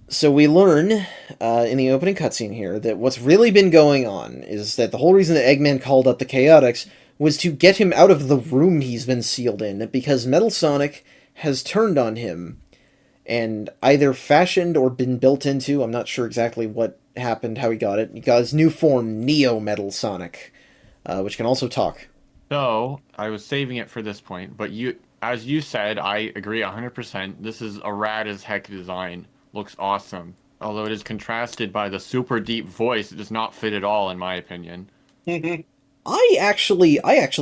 So we learn in the opening cutscene here that what's really been going on is that the whole reason that Eggman called up the Chaotix was to get him out of the room he's been sealed in, because Metal Sonic has turned on him and either fashioned or been built into, I'm not sure exactly what happened, how he got it. He got his new form, Neo Metal Sonic, which can also talk. So, I was saving it for this point, but as you said, I agree 100%. This is a rad as heck design. Looks awesome. Although it is contrasted by the super deep voice, it does not fit at all, in my opinion. I actually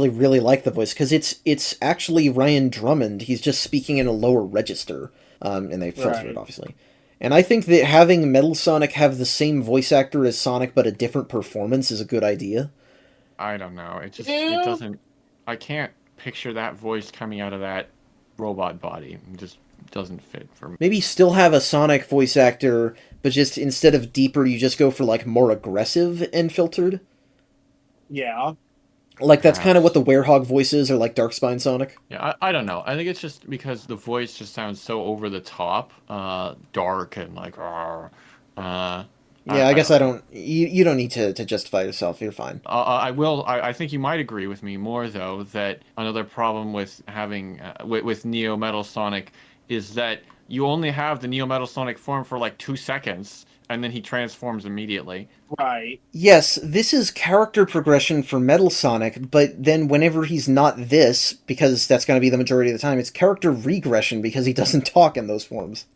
really like the voice, because it's actually Ryan Drummond. He's just speaking in a lower register. And they filtered it, obviously. And I think that having Metal Sonic have the same voice actor as Sonic, but a different performance, is a good idea. I don't know. It doesn't... I can't picture that voice coming out of that robot body. It just doesn't fit for me. Maybe still have a Sonic voice actor, but just instead of deeper, you just go for, like, more aggressive and filtered. Yeah. Like, that's kind of what the Werehog voices are, like Darkspine Sonic. Yeah, I don't know. I think it's just because the voice just sounds so over the top, dark and like, yeah, I guess I don't... You don't need to justify yourself. You're fine. I will... I think you might agree with me more, though, that another problem with having... with Neo Metal Sonic is that you only have the Neo Metal Sonic form for, like, 2 seconds, and then he transforms immediately. Right. Yes, this is character progression for Metal Sonic, but then whenever he's not this, because that's going to be the majority of the time, it's character regression because he doesn't talk in those forms.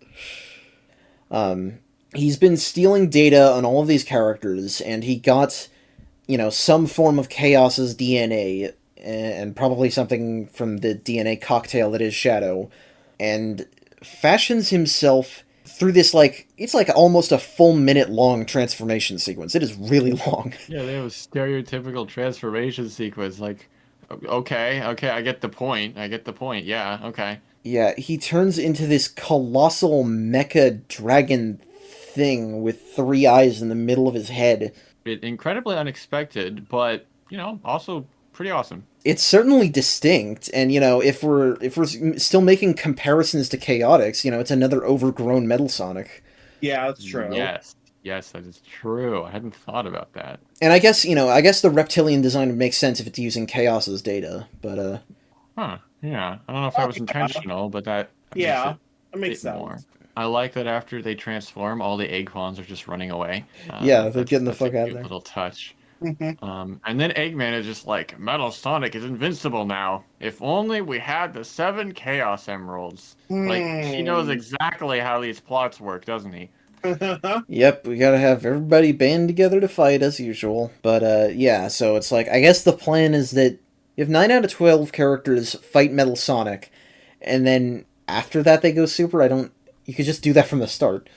He's been stealing data on all of these characters, and he got, some form of Chaos's DNA, and probably something from the DNA cocktail that is Shadow, and fashions himself through this, it's like almost a full minute-long transformation sequence. It is really long. Yeah, they have a stereotypical transformation sequence, like, okay, I get the point, yeah, okay. Yeah, he turns into this colossal mecha dragon thing with 3 eyes in the middle of his head. Incredibly unexpected, but, also pretty awesome. It's certainly distinct, and if we're still making comparisons to Chaotix, it's another overgrown Metal Sonic. Yeah, that's true. Yes, that is true. I hadn't thought about that. And I guess the reptilian design would make sense if it's using Chaos's data, but yeah. I don't know if that was intentional, but that that makes sense. More. I like that after they transform, all the Eggpawns are just running away. Yeah, they're getting the fuck out of there. Little touch. And then Eggman is just like, Metal Sonic is invincible now. If only we had the 7 Chaos Emeralds. Like, he knows exactly how these plots work, doesn't he? Yep, we gotta have everybody band together to fight as usual. But, yeah, so it's like, I guess the plan is that you have 9 out of 12 characters fight Metal Sonic, and then after that they go super. You could just do that from the start.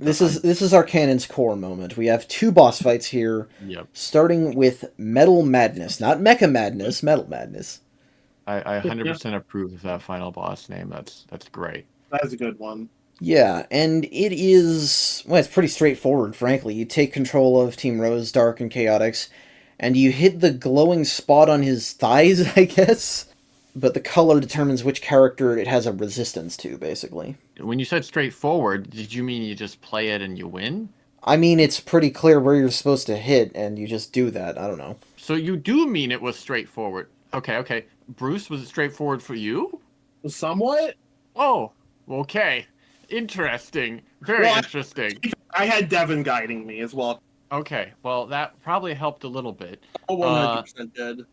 This is our canon's core moment. We have 2 boss fights here, Yep. starting with Metal Madness. Not Mecha Madness, Metal Madness. I 100% approve of that final boss name. That's great. That's a good one. Yeah, and it is... Well, it's pretty straightforward, frankly. You take control of Team Rose, Dark, and Chaotix, and you hit the glowing spot on his thighs, I guess? But the color determines which character it has a resistance to, basically. When you said straightforward, did you mean you just play it and you win? I mean, it's pretty clear where you're supposed to hit, and you just do that. I don't know. So you do mean it was straightforward. Okay. Bruce, was it straightforward for you? Somewhat. Oh, okay. Interesting. Very interesting. I had Devin guiding me as well. Okay, well, that probably helped a little bit. Oh, 100% did.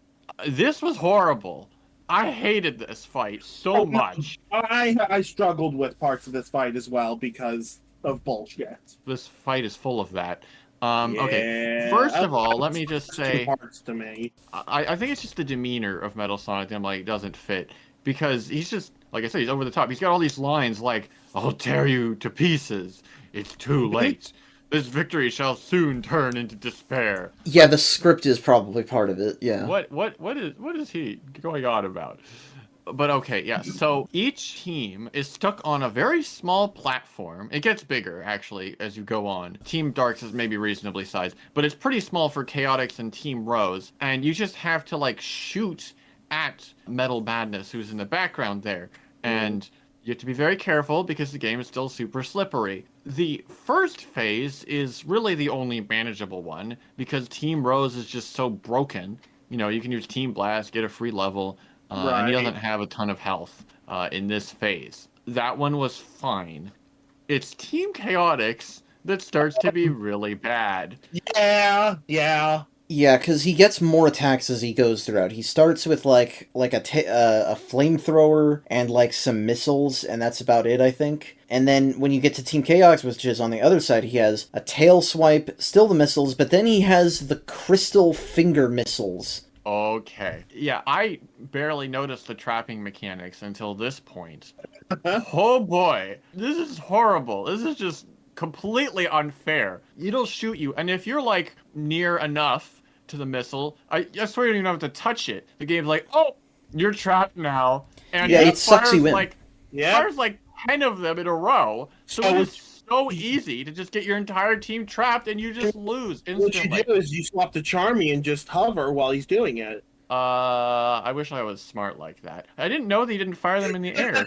This was horrible. I hated this fight so much. I struggled with parts of this fight as well because of bullshit. This fight is full of that. Okay, first of all, let me just say... Parts to me. I think it's just the demeanor of Metal Sonic that like doesn't fit. Because he's just, like I said, he's over the top. He's got all these lines like, I'll tear you to pieces. It's too late. This victory shall soon turn into despair. Yeah, the script is probably part of it, yeah. What is he going on about? But okay, yeah, so each team is stuck on a very small platform. It gets bigger, actually, as you go on. Team Darks is maybe reasonably sized, but it's pretty small for Chaotix and Team Rose. And you just have to, like, shoot at Metal Madness, who's in the background there. And you have to be very careful because the game is still super slippery. The first phase is really the only manageable one because Team Rose is just so broken. You know, you can use Team Blast, get a free level, and he doesn't have a ton of health in this phase. That one was fine. It's Team Chaotix that starts to be really bad. Yeah. Yeah, because he gets more attacks as he goes throughout. He starts with, like a flamethrower and, like, some missiles, and that's about it, I think. And then when you get to Team Chaos, which is on the other side, he has a tail swipe, still the missiles, but then he has the crystal finger missiles. Okay. Yeah, I barely noticed the trapping mechanics until this point. Oh boy. This is horrible. This is just completely unfair. It'll shoot you, and if you're, like, near enough to the missile, I swear you don't even have to touch it. The game's like, oh, you're trapped now. And yeah, it sucks you in. Fires like 10 of them in a row. So it's so easy to just get your entire team trapped and you just lose instantly. What you do is you swap to Charmy and just hover while he's doing it. I wish I was smart like that. I didn't know that he didn't fire them in the air.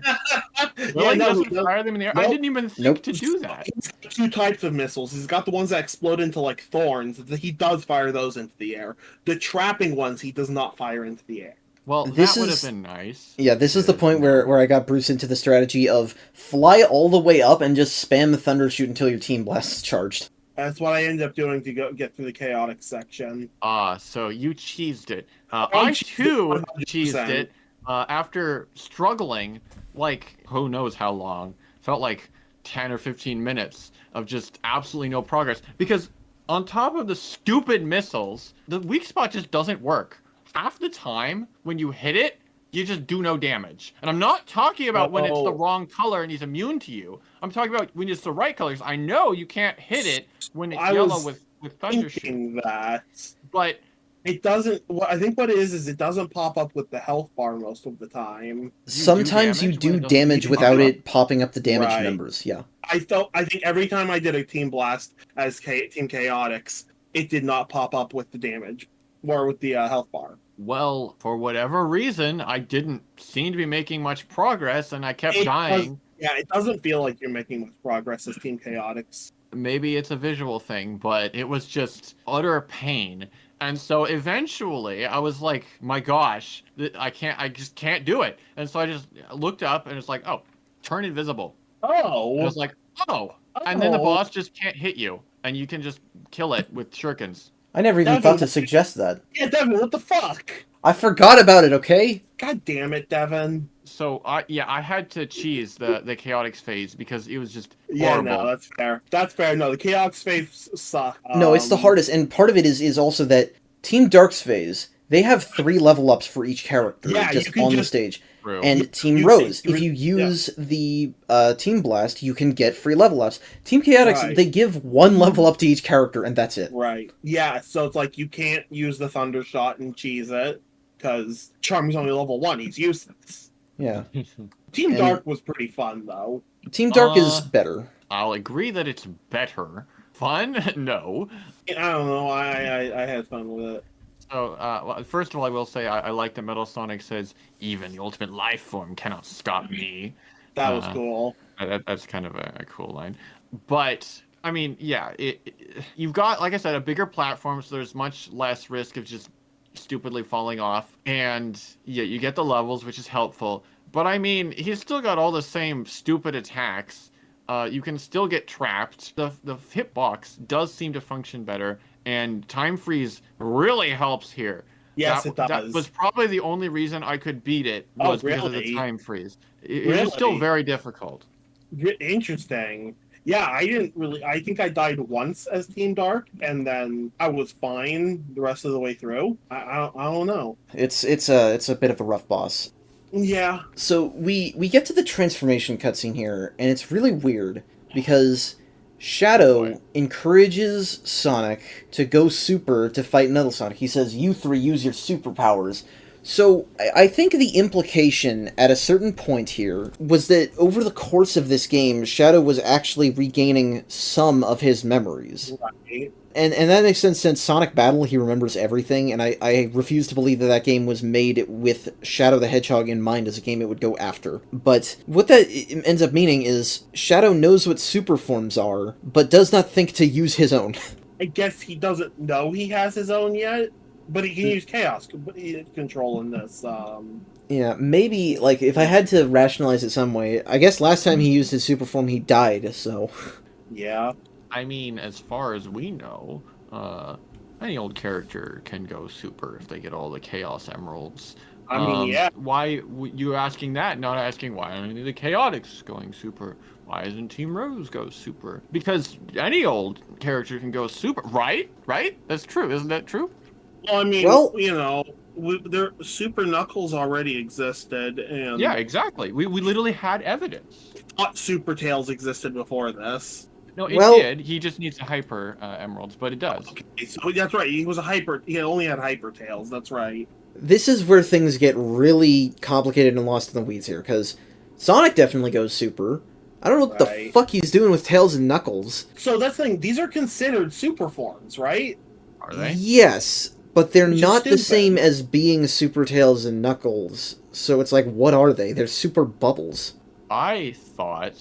Fire them in the air. Nope. I didn't even think to do that. He's got 2 types of missiles. He's got the ones that explode into, like, thorns. He does fire those into the air. The trapping ones he does not fire into the air. Well, that would have been nice. Yeah, this is the point where I got Bruce into the strategy of fly all the way up and just spam the thunder shoot until your team blast is charged. That's what I ended up doing to get through the chaotic section. So you cheesed it. I too cheesed it after struggling, like, who knows how long. Felt like 10 or 15 minutes of just absolutely no progress. Because on top of the stupid missiles, the weak spot just doesn't work. Half the time, when you hit it, you just do no damage. And I'm not talking about when it's the wrong color and he's immune to you. I'm talking about when it's the right colors. I know you can't hit it when it's yellow with Thundershoot. That. But it doesn't. I think what it is it doesn't pop up with the health bar most of the time. Sometimes you do damage without it popping up the damage numbers. Yeah. I think every time I did a Team Blast as Team Chaotix, it did not pop up with the damage or with the health bar. Well, for whatever reason, I didn't seem to be making much progress, and I kept dying. It doesn't feel like you're making much progress as Team Chaotix. Maybe it's a visual thing, but it was just utter pain. And so eventually, I was like, my gosh, I just can't do it. And so I just looked up, and it's like, oh, turn invisible. Oh. I was like, oh. And then the boss just can't hit you, and you can just kill it with shurikens. I never even thought to suggest that. Yeah, Devin, what the fuck? I forgot about it, okay? God damn it, Devin. So, I had to cheese the Chaotix phase because it was just horrible. Yeah, no, that's fair. That's fair. No, the Chaotix phase suck. No, it's the hardest, and part of it is also that Team Dark's phase, they have 3 level ups for each character Yeah, just on the stage. True. And Team Rose, if you use the Team Blast, you can get free level ups. Team Chaotix, Right. they give 1 level up to each character, and that's it. Right. Yeah, so it's like you can't use the Thunder Shot and cheese it, because Charmy's only level 1, he's useless. Yeah. Team Dark was pretty fun, though. Team Dark is better. I'll agree that it's better. Fun? No. I don't know, I had fun with it. So, well, first of all, I will say I like that Metal Sonic says, even the ultimate life form cannot stop me. That was cool. That's kind of a cool line. But, I mean, yeah, you've got, like I said, a bigger platform, so there's much less risk of just stupidly falling off. And, yeah, you get the levels, which is helpful. But, I mean, he's still got all the same stupid attacks. You can still get trapped. The hitbox does seem to function better. And time freeze really helps here. Yes, it does. That was probably the only reason I could beat it was because of the time freeze. It was still very difficult. Interesting. Yeah, I think I died once as Team Dark, and then I was fine the rest of the way through. I don't know. It's a bit of a rough boss. Yeah. So we get to the transformation cutscene here, and it's really weird because Shadow encourages Sonic to go super to fight another Sonic. He says, "You 3 use your superpowers." So I think the implication at a certain point here was that over the course of this game, Shadow was actually regaining some of his memories. Right. And that makes sense since Sonic Battle, he remembers everything, and I refuse to believe that game was made with Shadow the Hedgehog in mind as a game it would go after. But what that ends up meaning is Shadow knows what super forms are, but does not think to use his own. I guess he doesn't know he has his own yet, but he can use Chaos Control in this. Yeah, maybe, like, if I had to rationalize it some way, I guess last time he used his super form he died, so... Yeah. I mean, as far as we know, any old character can go super if they get all the Chaos Emeralds. I mean, yeah. Why you asking that? Not asking why aren't any of the Chaotix going super? Why isn't Team Rose go super? Because any old character can go super, right? Right? That's true. Isn't that true? Well, I mean, you know, their Super Knuckles already existed, and yeah, exactly. We literally had evidence. Thought Super Tails existed before this. No, it did. He just needs the Hyper Emeralds, but it does. Okay, so that's right. He was a Hyper. He only had Hyper Tails. That's right. This is where things get really complicated and lost in the weeds here, because Sonic definitely goes super. I don't know what the fuck he's doing with Tails and Knuckles. So that's the thing. These are considered super forms, right? Are they? Yes, but they're Which is not the stupid. same as being Super Tails and Knuckles. So it's like, what are they? They're super bubbles. I thought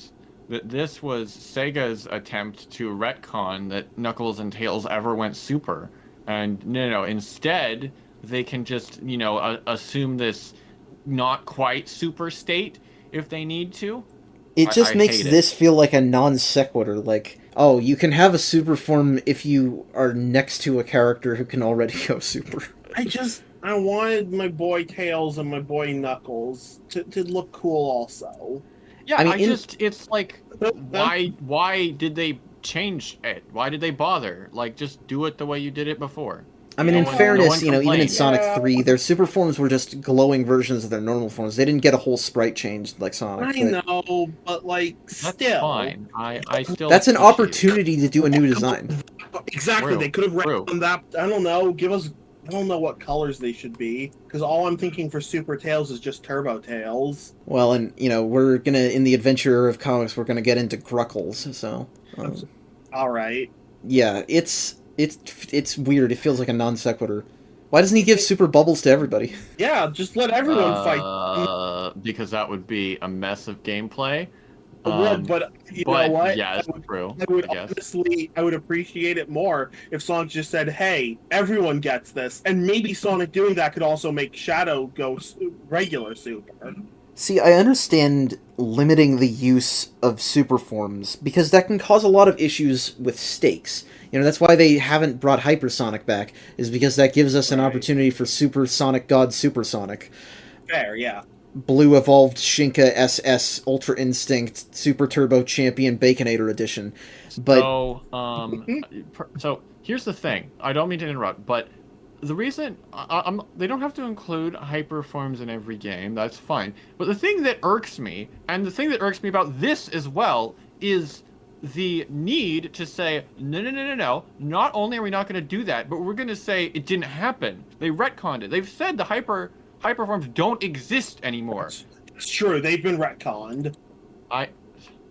that this was Sega's attempt to retcon that Knuckles and Tails ever went super. And no, instead, they can just, assume this not quite super state if they need to. It just I makes hate it. this feel like a non sequitur. Like, oh, you can have a super form if you are next to a character who can already go super. I wanted my boy Tails and my boy Knuckles to look cool also. Yeah, I mean, it's like, why did they change it? Why did they bother? Like, just do it the way you did it before. I mean, in fairness, even in complained. Sonic 3, their super forms were just glowing versions of their normal forms. They didn't get a whole sprite change like Sonic. I know, but like, That's still. fine. I still. That's an appreciate it. opportunity to do a new design. Exactly, True, they could have true. written that. I don't know. I don't know what colors they should be, because all I'm thinking for Super Tails is just Turbo Tails. Well, and, we're gonna, in the adventure of comics, we're gonna get into Gruckles, so... Alright. yeah, it's weird. It feels like a non sequitur. Why doesn't he give super bubbles to everybody? Yeah, just let everyone fight. Because that would be a mess of gameplay. But you know what? Yeah, it's true. I would I guess. honestly, I would appreciate it more if Sonic just said, "Hey, everyone gets this," and maybe Sonic doing that could also make Shadow go regular super. See, I understand limiting the use of super forms, because that can cause a lot of issues with stakes. That's why they haven't brought Hypersonic back, is because that gives us an opportunity for Super Sonic God Supersonic. Fair, yeah. Blue Evolved Shinka SS Ultra Instinct Super Turbo Champion Baconator Edition. But So here's the thing. I don't mean to interrupt, but the reason they don't have to include hyper forms in every game. That's fine. But the thing that irks me, and the thing that irks me about this as well, is the need to say no, no, no, no, no. Not only are we not going to do that, but we're going to say it didn't happen. They retconned it. They've said the hyper forms don't exist anymore. It's true. They've been retconned.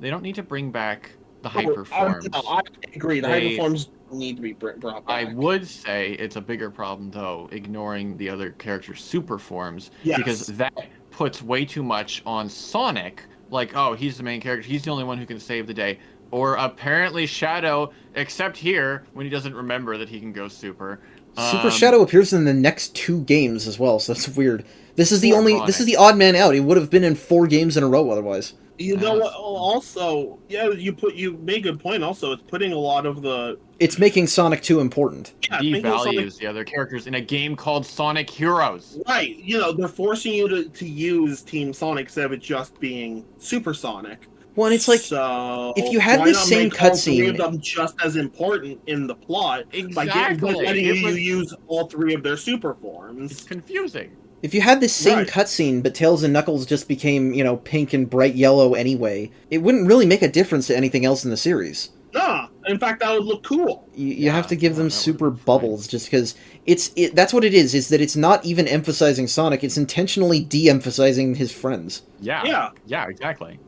They don't need to bring back the hyper forms. I agree. The hyper forms need to be brought back. I would say it's a bigger problem, though, ignoring the other characters' super forms, because that puts way too much on Sonic. Like, oh, he's the main character. He's the only one who can save the day. Or apparently Shadow, except here, when he doesn't remember that he can go super. Super Shadow appears in the next 2 games as well, so that's weird. This is the odd man out. He would have been in 4 games in a row otherwise. You know what? Also, you made a good point. Also, it's putting a lot of the. It's making Sonic too important. Yeah, devalues the other characters in a game called Sonic Heroes. Right. They're forcing you to use Team Sonic instead of it just being Super Sonic. Well, and it's like, so if you had the same cutscene, all 3 of them just as important in the plot by letting you use all 3 of their super forms. It's confusing. If you had this same cutscene, but Tails and Knuckles just became, pink and bright yellow anyway, it wouldn't really make a difference to anything else in the series. Nah, in fact, that would look cool. You have to give them super bubbles, just because that's what it is that it's not even emphasizing Sonic, it's intentionally de-emphasizing his friends. Yeah, exactly.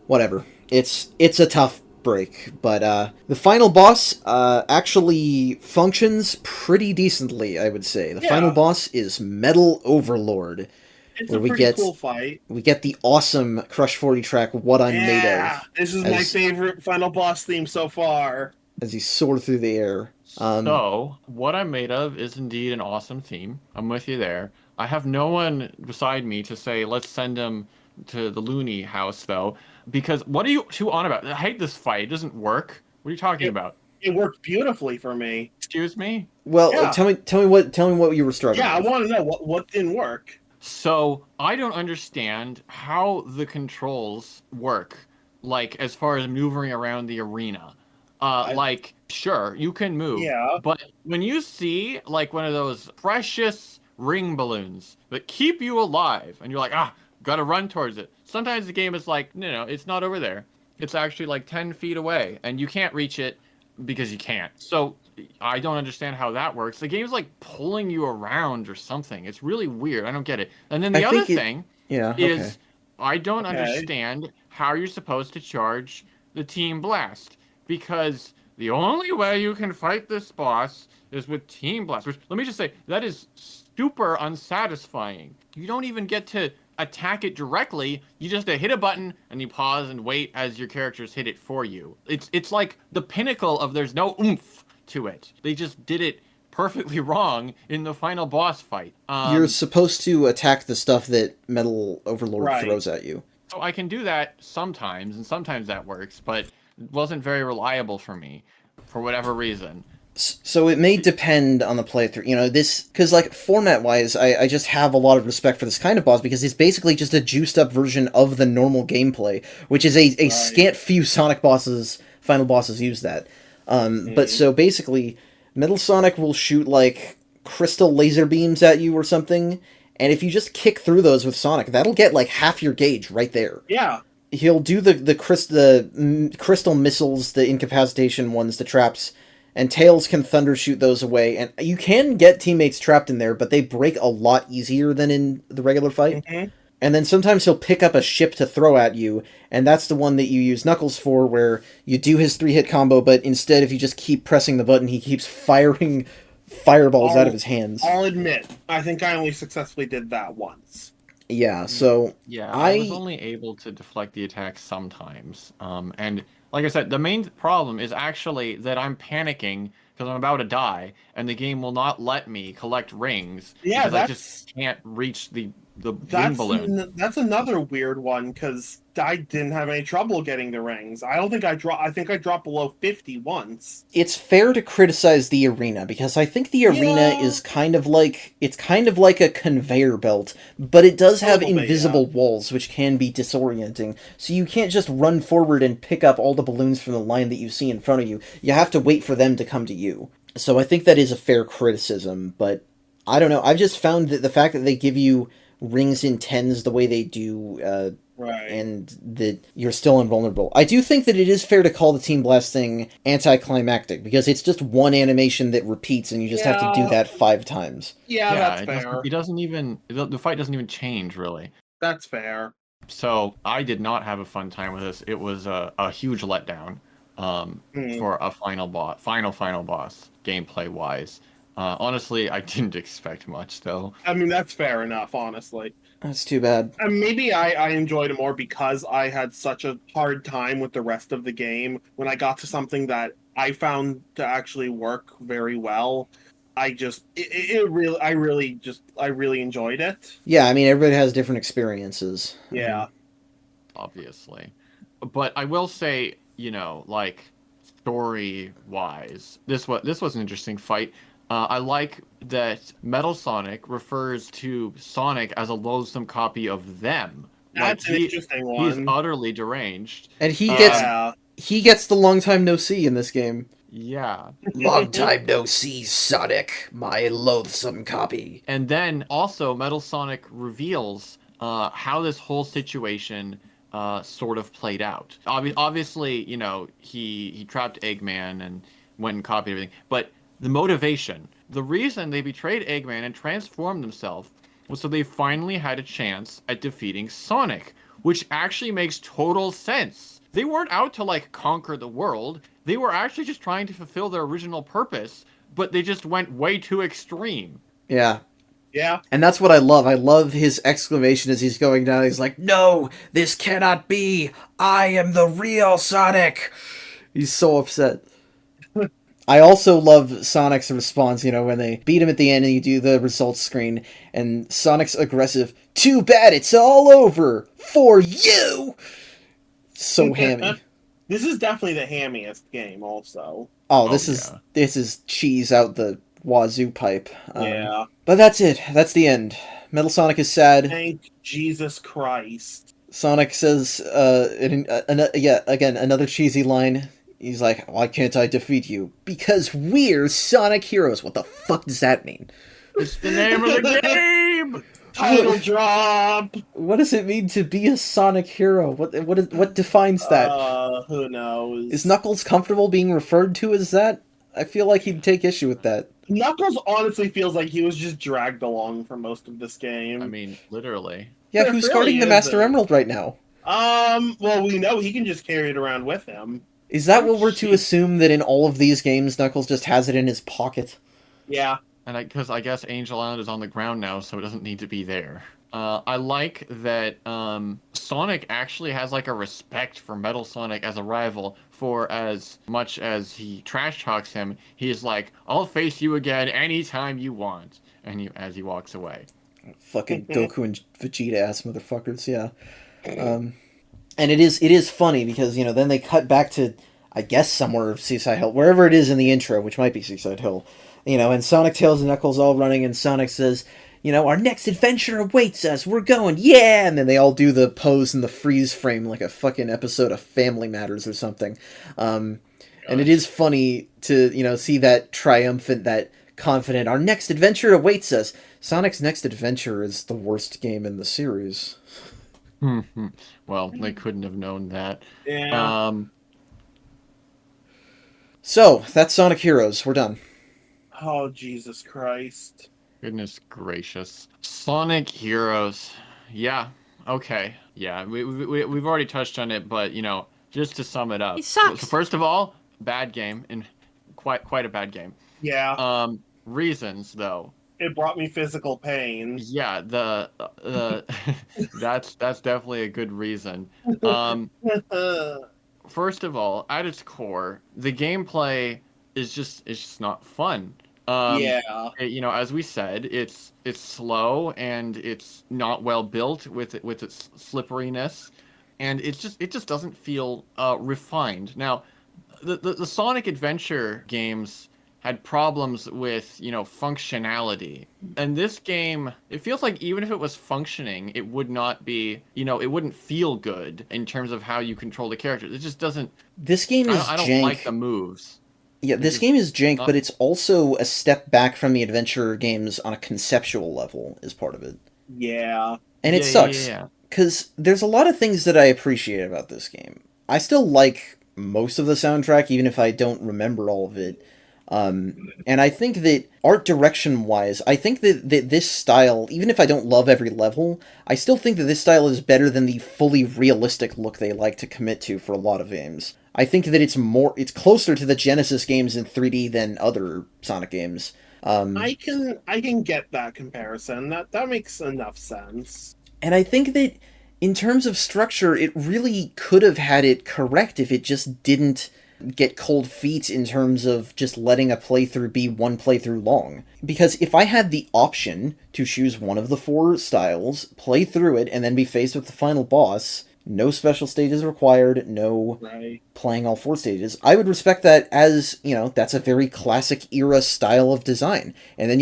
Whatever. It's a tough break, but the final boss actually functions pretty decently, I would say. The final boss is Metal Overlord. It's a pretty cool fight. We get the awesome Crush 40 track, What I'm Made Of. This is my favorite final boss theme so far. As you soar through the air. So, What I'm Made Of is indeed an awesome theme. I'm with you there. I have no one beside me to say, let's send him to the Looney house, though. Because what are you two on about? I hate this fight. It doesn't work. What are you talking about? It worked beautifully for me. Excuse me? Well, tell me what you were struggling with. I want to know what didn't work. So, I don't understand how the controls work, like, as far as maneuvering around the arena. Sure, you can move. Yeah. But when you see, like, one of those precious ring balloons that keep you alive, and you're like, gotta run towards it. Sometimes the game is like, no, it's not over there. It's actually like 10 feet away, and you can't reach it because you can't. So I don't understand how that works. The game's like pulling you around or something. It's really weird. I don't get it. And then the other thing is I don't understand how you're supposed to charge the Team Blast, because the only way you can fight this boss is with Team Blast, which, let me just say, that is super unsatisfying. You don't even get to attack it directly. You just hit a button and you pause and wait as your characters hit it for you. It's like the pinnacle of there's no oomph to it. They just did it perfectly wrong in the final boss fight. You're supposed to attack the stuff that Metal Overlord throws at you. So I can do that sometimes, and sometimes that works, but it wasn't very reliable for me for whatever reason. So it may depend on the playthrough, because, format-wise, I just have a lot of respect for this kind of boss, because it's basically just a juiced-up version of the normal gameplay, which is a scant few Sonic final bosses use that. But so basically, Metal Sonic will shoot, crystal laser beams at you or something, and if you just kick through those with Sonic, that'll get, half your gauge right there. Yeah. He'll do the crystal missiles, the incapacitation ones, the traps, and Tails can thunder shoot those away, and you can get teammates trapped in there, but they break a lot easier than in the regular fight. Mm-hmm. And then sometimes he'll pick up a ship to throw at you, and that's the one that you use Knuckles for, where you do his 3-hit combo, but instead if you just keep pressing the button, he keeps firing fireballs out of his hands. I'll admit, I think I only successfully did that once. Yeah, so... Yeah, I was only able to deflect the attack sometimes, and... Like I said, the main problem is actually that I'm panicking because I'm about to die, and the game will not let me collect rings because I just can't reach the wing balloon. That's another weird one, because I didn't have any trouble getting the rings. I think I dropped below 50 once. It's fair to criticize the arena, because I think the arena is kind of like a conveyor belt, but it does have invisible walls, which can be disorienting. So you can't just run forward and pick up all the balloons from the line that you see in front of you. You have to wait for them to come to you. So I think that is a fair criticism, but I don't know. I've just found that the fact that they give you rings in tens the way they do, Right. and that you're still invulnerable. I do think that it is fair to call the Team Blast thing anticlimactic, because it's just one animation that repeats, and you just have to do that 5 times. Yeah, that's fair. It doesn't even the fight doesn't even change really. That's fair. So I did not have a fun time with this. It was a huge letdown for a final boss, final boss, gameplay wise. Honestly, I didn't expect much though. I mean, that's fair enough, honestly. That's too bad. And maybe I enjoyed it more because I had such a hard time with the rest of the game. When I got to something that I found to actually work very well, I really enjoyed it. Yeah, I mean, everybody has different experiences. Yeah. Obviously. But I will say, like story wise, this was an interesting fight. I like that Metal Sonic refers to Sonic as a loathsome copy of them. That's an interesting one. He's utterly deranged. And he gets the long time no see in this game. Yeah. Long time no see, Sonic, my loathsome copy. And then also Metal Sonic reveals how this whole situation sort of played out. Obviously, he trapped Eggman and went and copied everything. But the motivation, the reason they betrayed Eggman and transformed themselves was so they finally had a chance at defeating Sonic, which actually makes total sense. They weren't out to, conquer the world. They were actually just trying to fulfill their original purpose, but they just went way too extreme. Yeah. Yeah. And that's what I love. I love his exclamation as he's going down. He's like, "No, this cannot be. I am the real Sonic." He's so upset. I also love Sonic's response, when they beat him at the end and you do the results screen, and Sonic's aggressive, "Too bad it's all over for you!" So hammy. This is definitely the hammiest game, also. Oh, this is cheese out the wazoo pipe. Yeah. But that's it. That's the end. Metal Sonic is sad. Thank Jesus Christ. Sonic says, again, another cheesy line. He's like, "Why can't I defeat you? Because we're Sonic Heroes." What the fuck does that mean? It's the name of the game! Title drop! What does it mean to be a Sonic hero? What defines that? Who knows? Is Knuckles comfortable being referred to as that? I feel like he'd take issue with that. Knuckles honestly feels like he was just dragged along for most of this game. I mean, literally. Yeah, who's guarding the Master Emerald right now? Well, we know he can just carry it around with him. Is that what we're to assume, that in all of these games, Knuckles just has it in his pocket? Yeah. And because I guess Angel Island is on the ground now, so it doesn't need to be there. I like that Sonic actually has a respect for Metal Sonic as a rival. For as much as he trash talks him, he's like, "I'll face you again anytime you want," and as he walks away. Fucking Goku and Vegeta ass motherfuckers, yeah. And it is funny because then they cut back to, I guess, somewhere Seaside Hill, wherever it is in the intro, which might be Seaside Hill. And Sonic, Tails, and Knuckles all running, and Sonic says, "Our next adventure awaits us. We're going, yeah!" And then they all do the pose in the freeze frame like a fucking episode of Family Matters or something. And it is funny to, see that triumphant, that confident, "Our next adventure awaits us." Sonic's next adventure is the worst game in the series. Well, they couldn't have known that. Yeah. So, that's Sonic Heroes. We're done. Oh, Jesus Christ. Goodness gracious. Sonic Heroes. Yeah. Okay. Yeah. We've already touched on it, but just to sum it up. It sucks. So first of all, bad game, and quite a bad game. Yeah. Reasons though. It brought me physical pain. Yeah. That's definitely a good reason. First of all, at its core, the gameplay is just not fun. Yeah. As we said, it's slow and it's not well built with its slipperiness, and it just doesn't feel refined. Now, the Sonic Adventure games had problems with functionality, and this game, it feels like even if it was functioning, it would not be it wouldn't feel good in terms of how you control the characters. It just doesn't. This game is I don't jank. like the moves. Yeah, this game is jank, but it's also a step back from the adventure games on a conceptual level, is part of it. Yeah. And it sucks, because there's a lot of things that I appreciate about this game. I still like most of the soundtrack, even if I don't remember all of it. And I think that art direction-wise, I think that this style, even if I don't love every level, I still think that this style is better than the fully realistic look they like to commit to for a lot of games. I think that it's closer to the Genesis games in 3D than other Sonic games. I can get that comparison. That makes enough sense. And I think that in terms of structure, it really could have had it correct if it just didn't get cold feet in terms of just letting a playthrough be one playthrough long. Because if I had the option to choose one of the 4 styles, play through it, and then be faced with the final boss, no special stages required, no playing all 4 stages, I would respect that as, that's a very classic era style of design. And then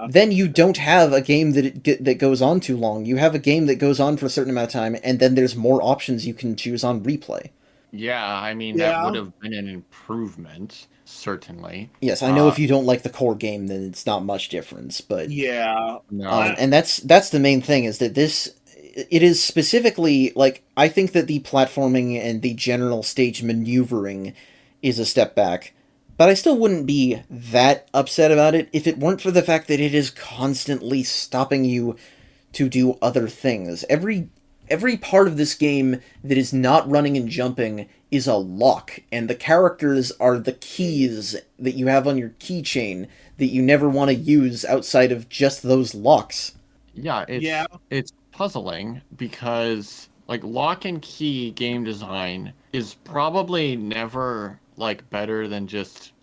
then you don't have a game that goes on too long. You have a game that goes on for a certain amount of time, and then there's more options you can choose on replay. Yeah, I mean, that would have been an improvement, certainly. Yes, I know if you don't like the core game, then it's not much difference, but... Yeah. No. And that's the main thing, is that it is specifically, I think that the platforming and the general stage maneuvering is a step back, but I still wouldn't be that upset about it if it weren't for the fact that it is constantly stopping you to do other things. Every part of this game that is not running and jumping is a lock, and the characters are the keys that you have on your keychain that you never want to use outside of just those locks. Yeah, it's puzzling because lock and key game design is probably never better than just,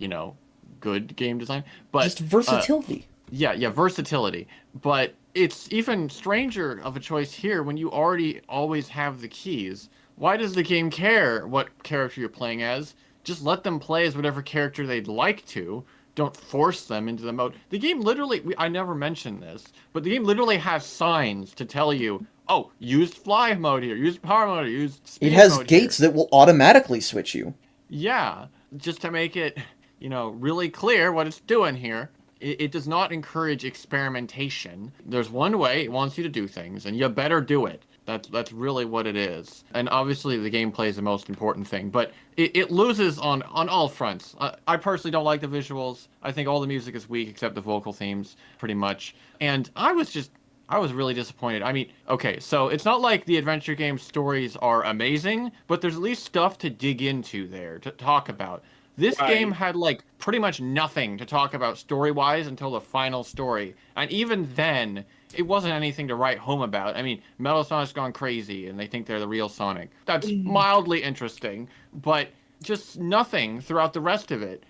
good game design, but just versatility. Yeah, versatility. But it's even stranger of a choice here when you already always have the keys. Why does the game care what character you're playing as? Just let them play as whatever character they'd like to. Don't force them into the mode. The game literally, I never mentioned this, but the game literally has signs to tell you, oh, use fly mode here, use power mode here, use speed mode here. It has gates that will automatically switch you. Yeah, just to make it, really clear what it's doing here. It does not encourage experimentation. There's one way it wants you to do things, and you better do it. That's really what it is. And obviously the gameplay is the most important thing, but it loses on all fronts. I personally don't like the visuals. I think all the music is weak except the vocal themes, pretty much. And I was really disappointed. I mean, okay, so it's not like the adventure game stories are amazing, but there's at least stuff to dig into there, to talk about. This game had pretty much nothing to talk about story-wise until the final story. And even then, it wasn't anything to write home about. I mean, Metal Sonic's gone crazy and they think they're the real Sonic. That's mildly interesting, but just nothing throughout the rest of it.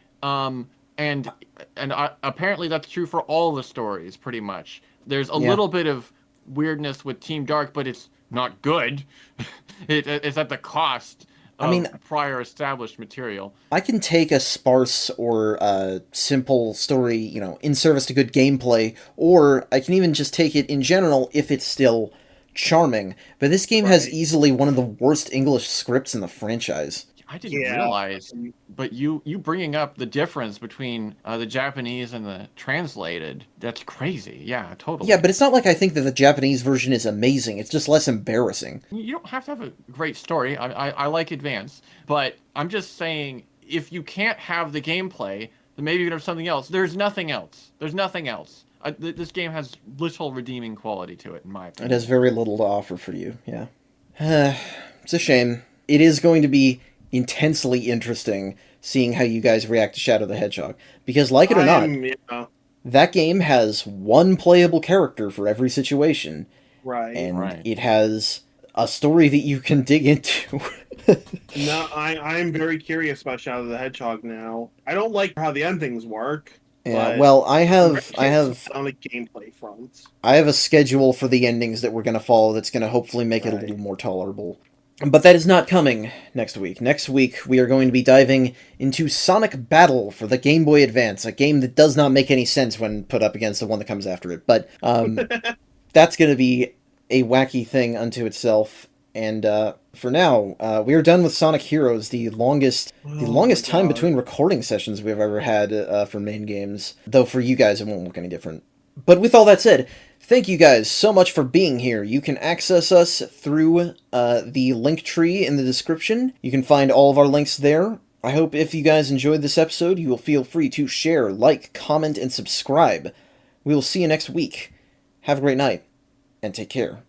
Apparently that's true for all the stories, pretty much. There's a little bit of weirdness with Team Dark, but it's not good. It's at the cost of prior established material. I can take a sparse or simple story, in service to good gameplay, or I can even just take it in general if it's still charming. But this game has easily one of the worst English scripts in the franchise. I didn't realize, but you bringing up the difference between the Japanese and the translated, that's crazy. Yeah, totally. Yeah, but it's not like I think that the Japanese version is amazing. It's just less embarrassing. You don't have to have a great story. I like Advance, but I'm just saying, if you can't have the gameplay, then maybe you can have something else. There's nothing else. This game has little redeeming quality to it, in my opinion. It has very little to offer for you, yeah. It's a shame. It is going to be intensely interesting seeing how you guys react to Shadow the Hedgehog. Because, like it or not, that game has one playable character for every situation. Right. And it has a story that you can dig into. No, I'm very curious about Shadow the Hedgehog now. I don't like how the endings work. Yeah, well, I have on a gameplay front. I have a schedule for the endings that we're going to follow that's going to hopefully make it a little more tolerable. But that is not coming next week. Next week, we are going to be diving into Sonic Battle for the Game Boy Advance, a game that does not make any sense when put up against the one that comes after it. But that's going to be a wacky thing unto itself. And for now, we are done with Sonic Heroes, the longest time God. between recording sessions we've ever had for main games. Though for you guys, it won't look any different. But with all that said, thank you guys so much for being here. You can access us through the link tree in the description. You can find all of our links there. I hope if you guys enjoyed this episode, you will feel free to share, like, comment, and subscribe. We will see you next week. Have a great night, and take care.